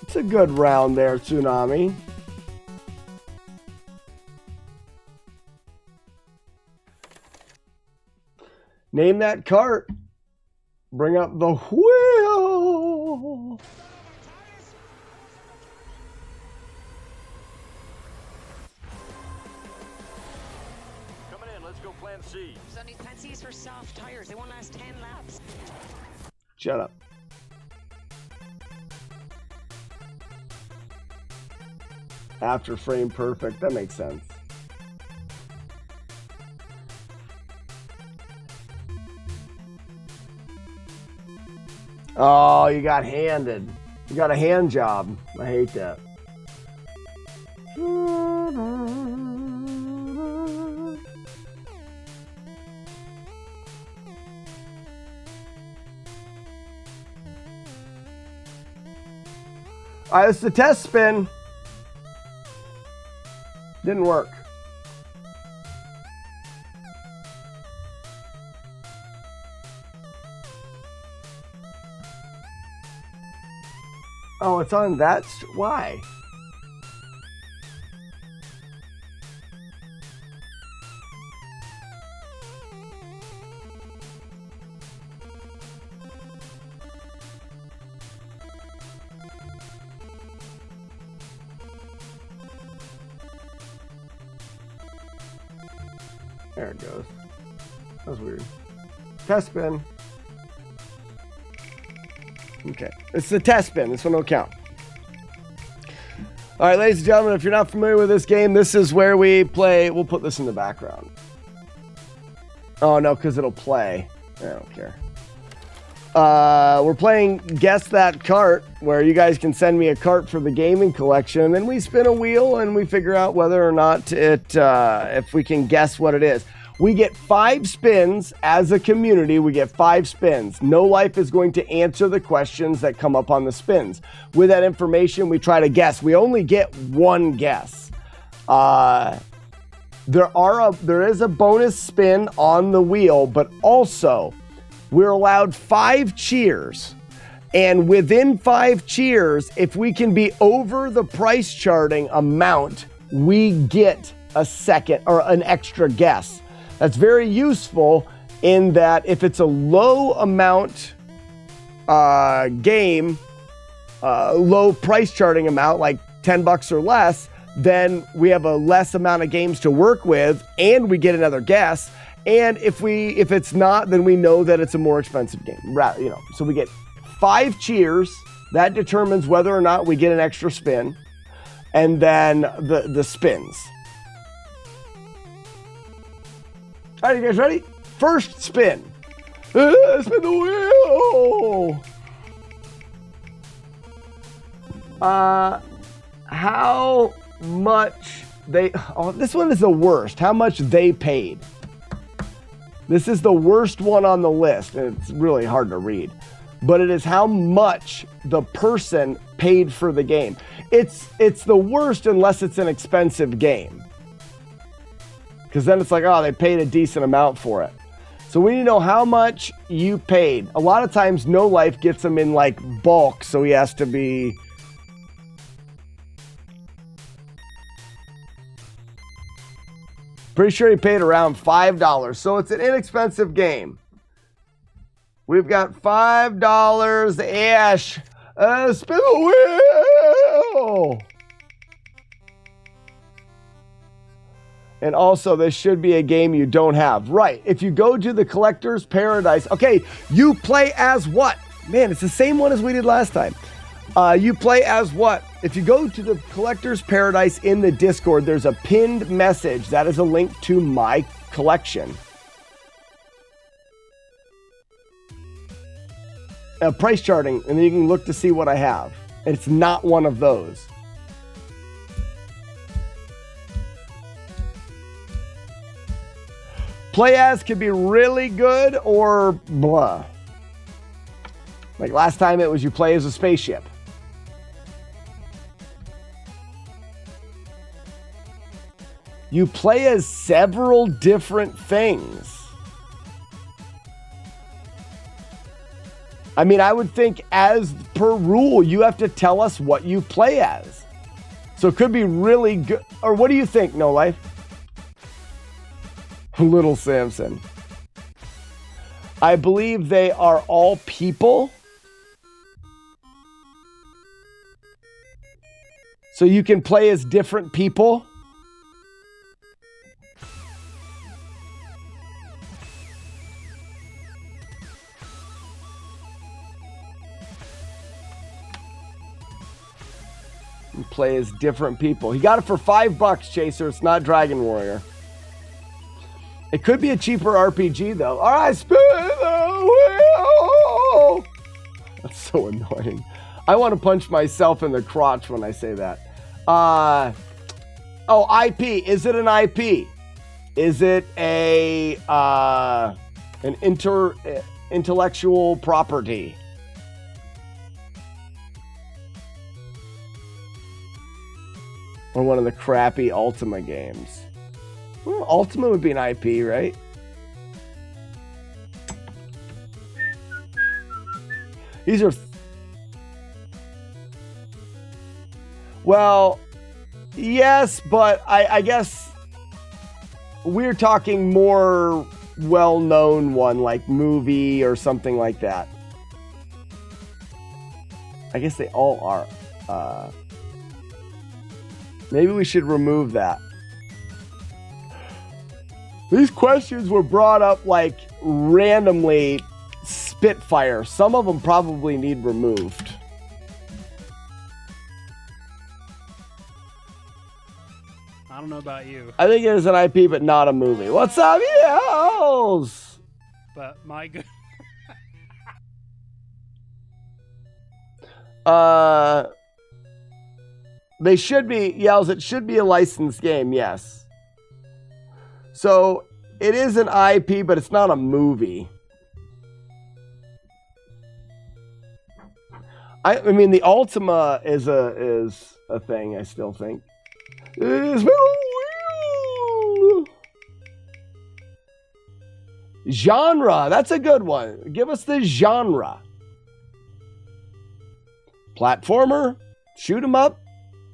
It's a good round there, Tsunami. Name that cart. Bring up the wheel. Coming in, let's go plan C. Sonny, plan C's for soft tires. They won't last 10 laps. Shut up. After frame perfect. That makes sense. Oh, you got handed. You got a hand job. I hate that. All right, it's the test spin. Didn't work. Oh, it's on that. Why? There it goes. That was weird. Test spin. Okay. It's the test spin. This one will count. All right, ladies and gentlemen, if you're not familiar with this game, this is where we play. We'll put this in the background. Oh, no, because it'll play. I don't care. We're playing Guess That Cart, where you guys can send me a cart for the gaming collection, and then we spin a wheel and we figure out whether or not if we can guess what it is. We get 5 spins as a community. We get 5 spins. No Life is going to answer the questions that come up on the spins. With that information, we try to guess. We only get 1 guess. There is a bonus spin on the wheel, but also we're allowed 5 cheers. And within 5 cheers, if we can be over the price charting amount, we get a second or an extra guess. That's very useful in that if it's a low amount game, low price charting amount, like $10 or less, then we have a less amount of games to work with and we get another guess. And if it's not, then we know that it's a more expensive game. So we get 5 cheers. That determines whether or not we get an extra spin. And then the spins. All right, you guys ready? First spin. Spin the wheel. How much they... Oh, this one is the worst. How much they paid. This is the worst one on the list. And it's really hard to read. But it is how much the person paid for the game. It's the worst unless it's an expensive game. Because then it's like, oh, they paid a decent amount for it. So we need to know how much you paid. A lot of times No Life gets them in like bulk, so he has to be... Pretty sure he paid around $5. So it's an inexpensive game. We've got $5-ish. Spin the wheel! And also, this should be a game you don't have. Right. If you go to the Collector's Paradise... Okay, you play as what? Man, it's the same one as we did last time. You play as what? If you go to the Collector's Paradise in the Discord, there's a pinned message. That is a link to my collection. Price charting, and then you can look to see what I have. It's not one of those. Play as can be really good or blah. Like last time it was you play as a spaceship. You play as several different things. I mean, I would think as per rule, you have to tell us what you play as. So it could be really good. Or what do you think, No Life? Little Samson. I believe they are all people. So you can play as different people. You play as different people. He got it for $5, Chaser. It's not Dragon Warrior. It could be a cheaper RPG, though. All right, spin the wheel. That's so annoying. I want to punch myself in the crotch when I say that. IP. Is it an IP? Is it an intellectual property? Or one of the crappy Ultima games? Well, Ultima would be an IP, right? These are... Well, yes, but I guess we're talking more well-known one, like movie or something like that. I guess they all are. Maybe we should remove that. These questions were brought up like randomly Spitfire. Some of them probably need removed. I don't know about you. I think it is an IP, but not a movie. What's up, yells? But my good. They should be, yells, it should be a licensed game, yes. So, it is an IP, but it's not a movie. I mean, the Ultima is a thing, I still think. Genre, that's a good one. Give us the genre. Platformer, shoot 'em up,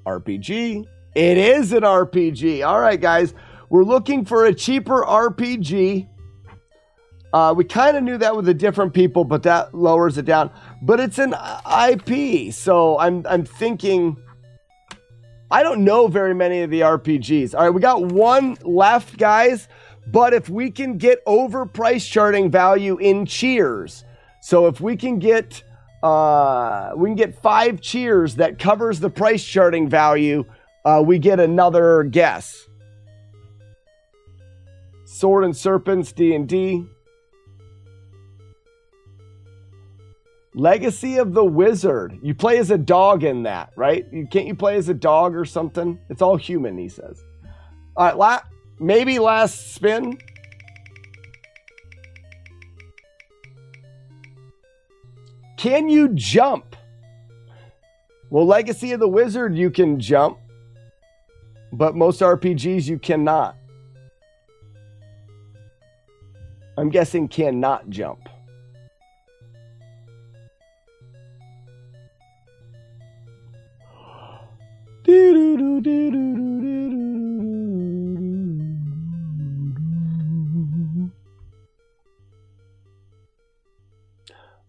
RPG. It is an RPG. All right, guys. We're looking for a cheaper RPG. We kind of knew that with the different people, but that lowers it down. But it's an IP, so I'm thinking. I don't know very many of the RPGs. All right, we got one left, guys. But if we can get over price charting value in cheers, so if we can get 5 cheers that covers the price charting value, we get another guess. Sword and Serpents, D&D. Legacy of the Wizard. You play as a dog in that, right? Can't you play as a dog or something? It's all human, he says. All right, maybe last spin. Can you jump? Well, Legacy of the Wizard, you can jump. But most RPGs, you cannot. I'm guessing cannot jump.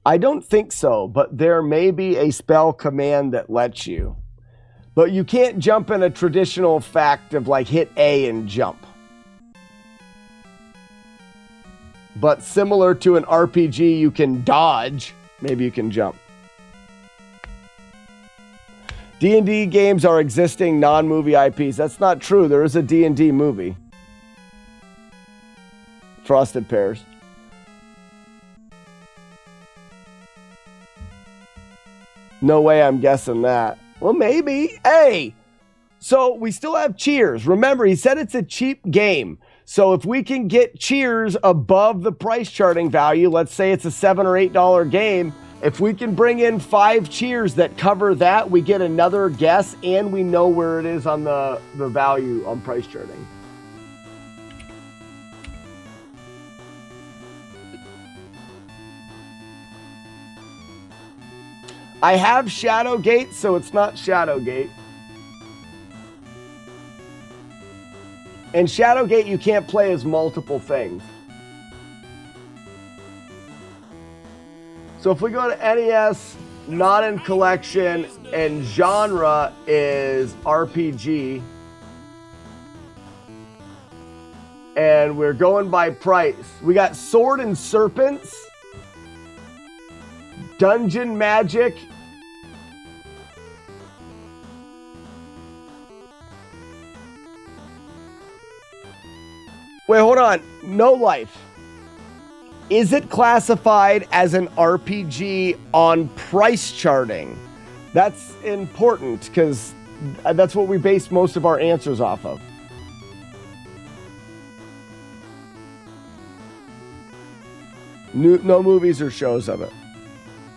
I don't think so, but there may be a spell command that lets you. But you can't jump in a traditional fact of like hit A and jump. But similar to an RPG, you can dodge. Maybe you can jump. D&D games are existing non-movie IPs. That's not true. There is a D&D movie. Frosted Pears. No way I'm guessing that. Well, maybe. Hey! So we still have cheers. Remember, he said it's a cheap game. So if we can get cheers above the price charting value, let's say it's a $7 or $8 game, if we can bring in 5 cheers that cover that, we get another guess and we know where it is on the value on price charting. I have Shadowgate, so it's not Shadowgate. And Shadowgate, you can't play as multiple things. So if we go to NES, not in collection, and genre is RPG, and we're going by price. We got Sword and Serpents, Dungeon Magic, wait, hold on. No Life. Is it classified as an RPG on price charting? That's important because that's what we base most of our answers off of. No movies or shows of it.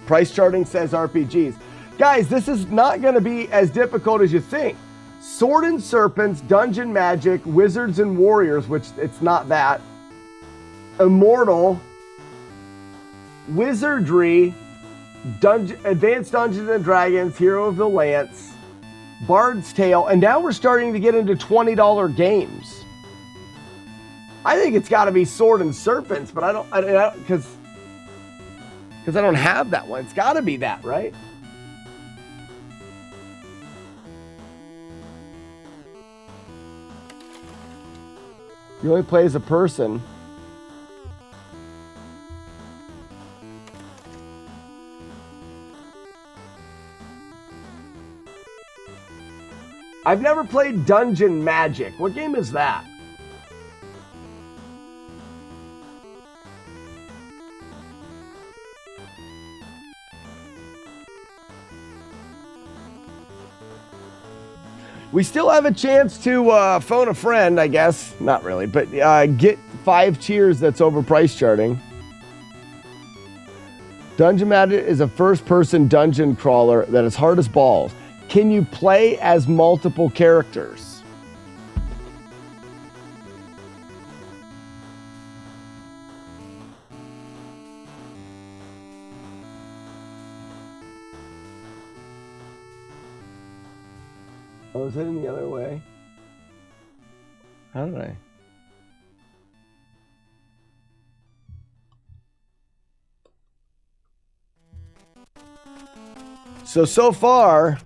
Price charting says RPGs. Guys, this is not going to be as difficult as you think. Sword and Serpents, Dungeon Magic, Wizards and Warriors, which it's not that. Immortal, Wizardry, Advanced Dungeons and Dragons, Hero of the Lance, Bard's Tale, and now we're starting to get into $20 games. I think it's got to be Sword and Serpents, but I don't because I don't have that one. It's got to be that, right? You only play as a person. I've never played Dungeon Magic. What game is that? We still have a chance to phone a friend, I guess. Not really, but get 5 cheers that's over price charting. Dungeon Magic is a first-person dungeon crawler that is hard as balls. Can you play as multiple characters? Oh, I was heading the other way. How did I? So far,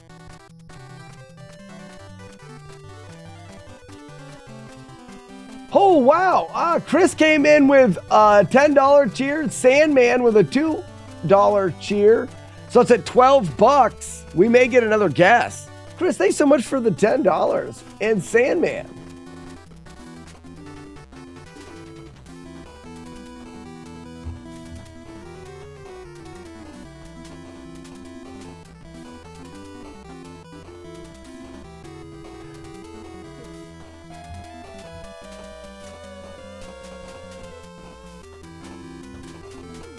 oh wow! Chris came in with a $10 cheer. Sandman with a $2 cheer. So it's at $12. We may get another guess. Chris, thanks so much for the $10. And Sandman.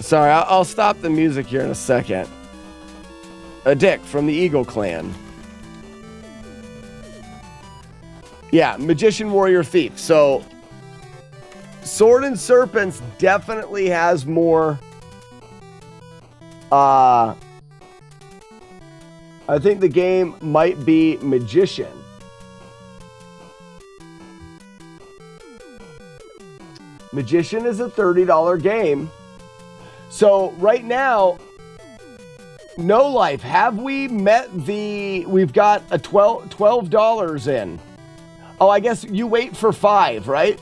Sorry, I'll stop the music here in a second. A Dick from the Eagle Clan. Yeah, Magician, Warrior, Thief. So, Sword and Serpents definitely has more. I think the game might be Magician. Magician is a $30 game. So right now, No Life, have we met the, we've got a $12 in. Oh, I guess you wait for 5, right?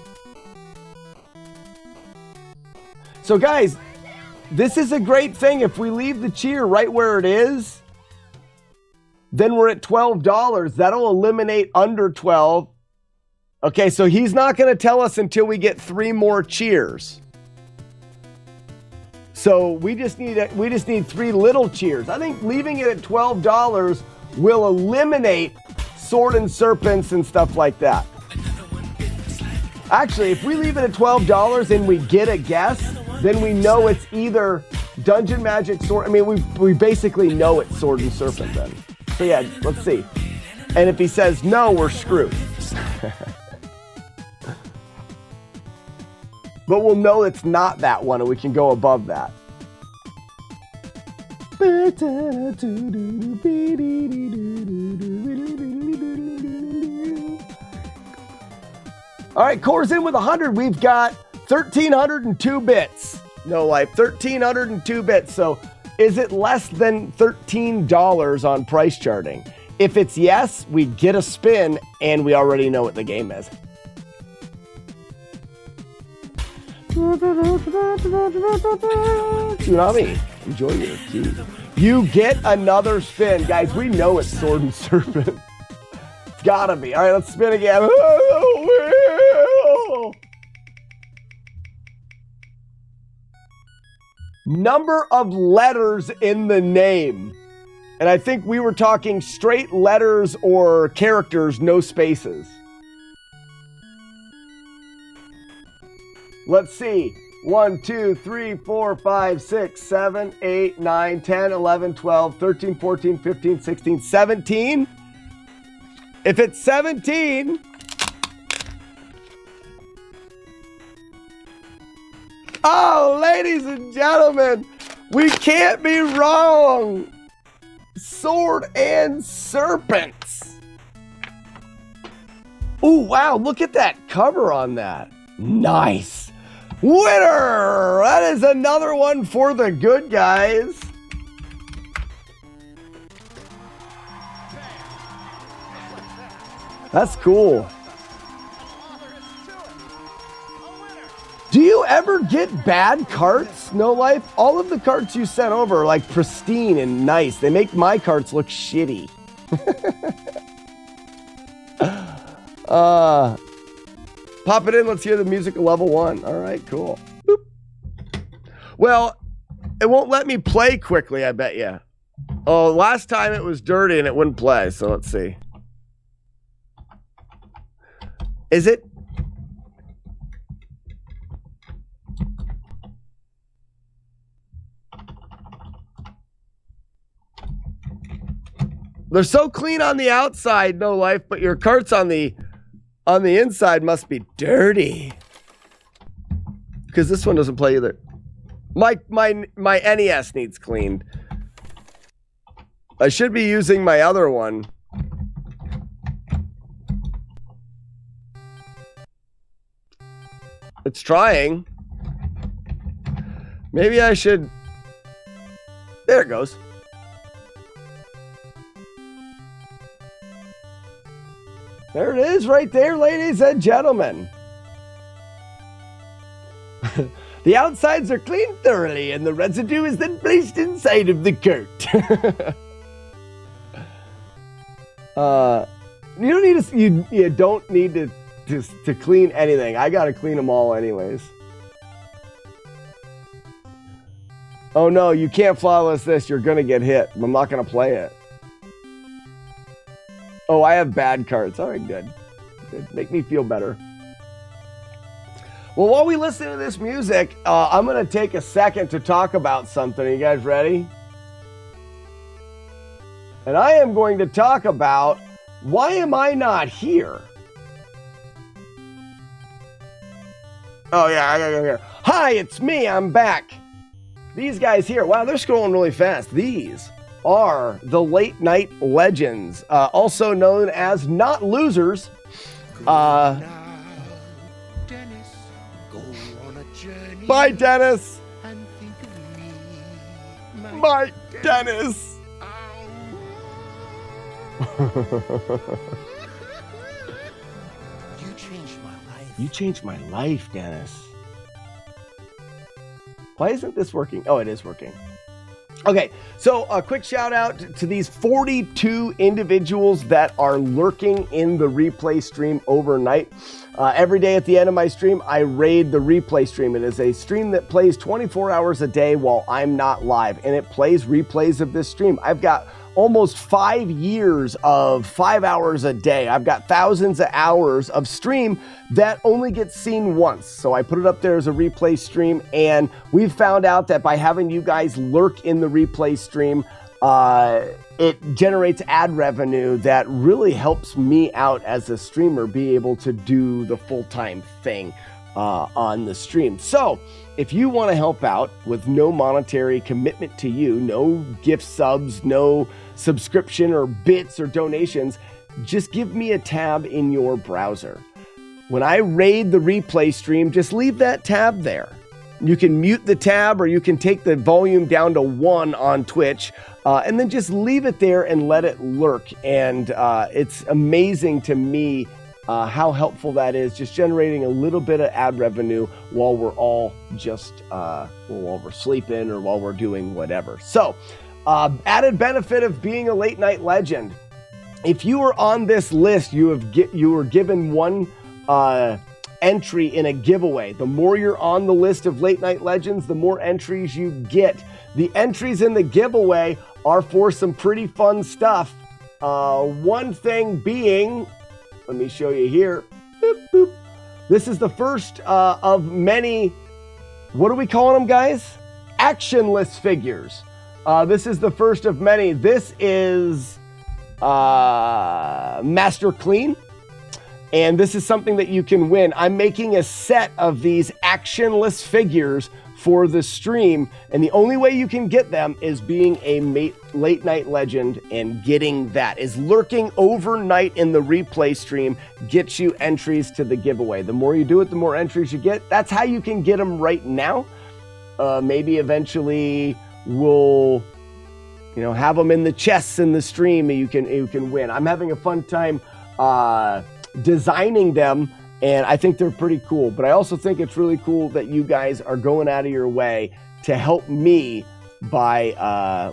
So guys, this is a great thing. If we leave the cheer right where it is, then we're at $12. That'll eliminate under 12. Okay, so he's not going to tell us until we get 3 more cheers. So we just need 3 little cheers. I think leaving it at $12 will eliminate Sword and Serpents and stuff like that. Actually, if we leave it at $12 and we get a guess, then we know it's either Dungeon Magic Sword. I mean, we basically know it's Sword and Serpent then. So yeah, let's see. And if he says no, we're screwed. But we'll know it's not that one and we can go above that. All right, Core's in with 100. We've got 1,302 bits. No Life, 1,302 bits. So is it less than $13 on price charting? If it's yes, we get a spin and we already know what the game is. Tsunami, enjoy your key. You get another spin. Guys, we know it's Sword and Serpent. It's gotta be. All right, let's spin again. Number of letters in the name. And I think we were talking straight letters or characters, no spaces. Let's see. 1, 2, 3, 4, 5, 6, 7, 8, 9, 10, 11, 12, 13, 14, 15, 16, 17. If it's 17, oh, ladies and gentlemen, we can't be wrong. Sword and Serpents. Oh, wow, look at that cover on that. Nice. Winner! That is another one for the good guys. That's cool. Do you ever get bad carts, No Life? All of the carts you sent over are like pristine and nice. They make my carts look shitty. Pop it in. Let's hear the music of level 1. All right, cool. Boop. Well, it won't let me play quickly, I bet you. Oh, last time it was dirty and it wouldn't play. So let's see. Is it? They're so clean on the outside, No Life, but your carts on the inside must be dirty. Because this one doesn't play either. My NES needs cleaned. I should be using my other one. It's trying. Maybe I should... There it goes. There it is right there, ladies and gentlemen. The outsides are cleaned thoroughly and the residue is then placed inside of the cart. You don't need to, you don't need to clean anything. I gotta clean them all anyways. Oh no, you can't flawless this. You're gonna get hit. I'm not gonna play it. Oh, I have bad cards. All right, good. Good. Make me feel better. Well, while we listen to this music, I'm going to take a second to talk about something. Are you guys ready? And I am going to talk about why am I not here? Oh, yeah, I gotta go here. Hi, it's me. I'm back. These guys here. Wow, they're scrolling really fast. These are the Late Night Legends, also known as Not Losers. Bye, Dennis. Bye, Dennis. You changed my life. You changed my life, Dennis. Why isn't this working? Oh, it is working. Okay, so a quick shout out to these 42 individuals that are lurking in the replay stream overnight. Every day at the end of my stream, I raid the replay stream. It is a stream that plays 24 hours a day while I'm not live, and it plays replays of this stream. I've got almost 5 years of 5 hours a day. I've got thousands of hours of stream that only gets seen once. So I put it up there as a replay stream, and we've found out that by having you guys lurk in the replay stream, it generates ad revenue that really helps me out as a streamer be able to do the full-time thing on the stream. So if you want to help out with no monetary commitment to you, no gift subs, no subscription or bits or donations, just give me a tab in your browser. When I raid the replay stream, just leave that tab there. You can mute the tab or you can take the volume down to 1 on Twitch and then just leave it there and let it lurk. And it's amazing to me how helpful that is, just generating a little bit of ad revenue while we're all just, while we're sleeping or while we're doing whatever. So, added benefit of being a late night legend. If you are on this list, you were given one entry in a giveaway. The more you're on the list of late night legends, the more entries you get. The entries in the giveaway are for some pretty fun stuff. One thing being, let me show you here. Boop, boop. This is the first of many, what are we calling them, guys? Actionless figures. This is the first of many. This is Master Clean. And this is something that you can win. I'm making a set of these actionless figures for the stream, and the only way you can get them is being a late night legend, and getting that is lurking overnight in the replay stream gets you entries to the giveaway. The more you do it, the more entries you get. That's how you can get them right now. Maybe eventually we'll, have them in the chests in the stream and you can win. I'm having a fun time designing them, and I think they're pretty cool. But I also think it's really cool that you guys are going out of your way to help me by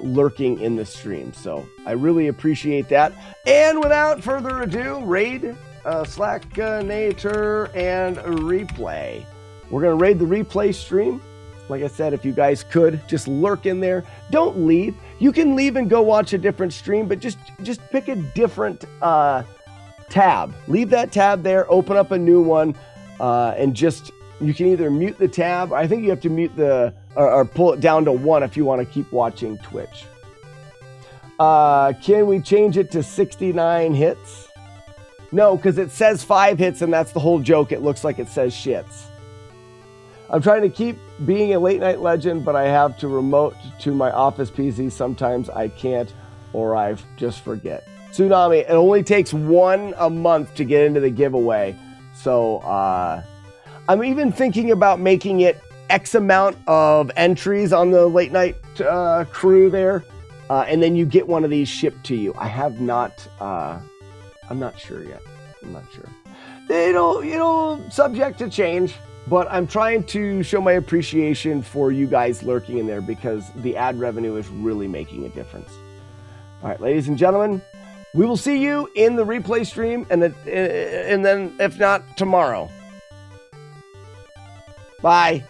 lurking in the stream. So I really appreciate that. And without further ado, raid, Slacknator, and replay. We're going to raid the replay stream. Like I said, if you guys could just lurk in there, don't leave. You can leave and go watch a different stream, but just pick a different tab. Leave that tab there, open up a new one, and you can either mute the tab. I think you have to mute or pull it down to 1 if you want to keep watching Twitch. Can we change it to 69 hits? No, because it says 5 hits, and that's the whole joke. It looks like it says shits. I'm trying to keep being a late night legend, but I have to remote to my office PC. Sometimes I can't, or I just forget. Tsunami, it only takes 1 a month to get into the giveaway. So I'm even thinking about making it X amount of entries on the late night crew there, and then you get one of these shipped to you. I have not. I'm not sure yet. I'm not sure. It'll subject to change, but I'm trying to show my appreciation for you guys lurking in there because the ad revenue is really making a difference. All right, ladies and gentlemen, we will see you in the replay stream, and then if not, tomorrow. Bye.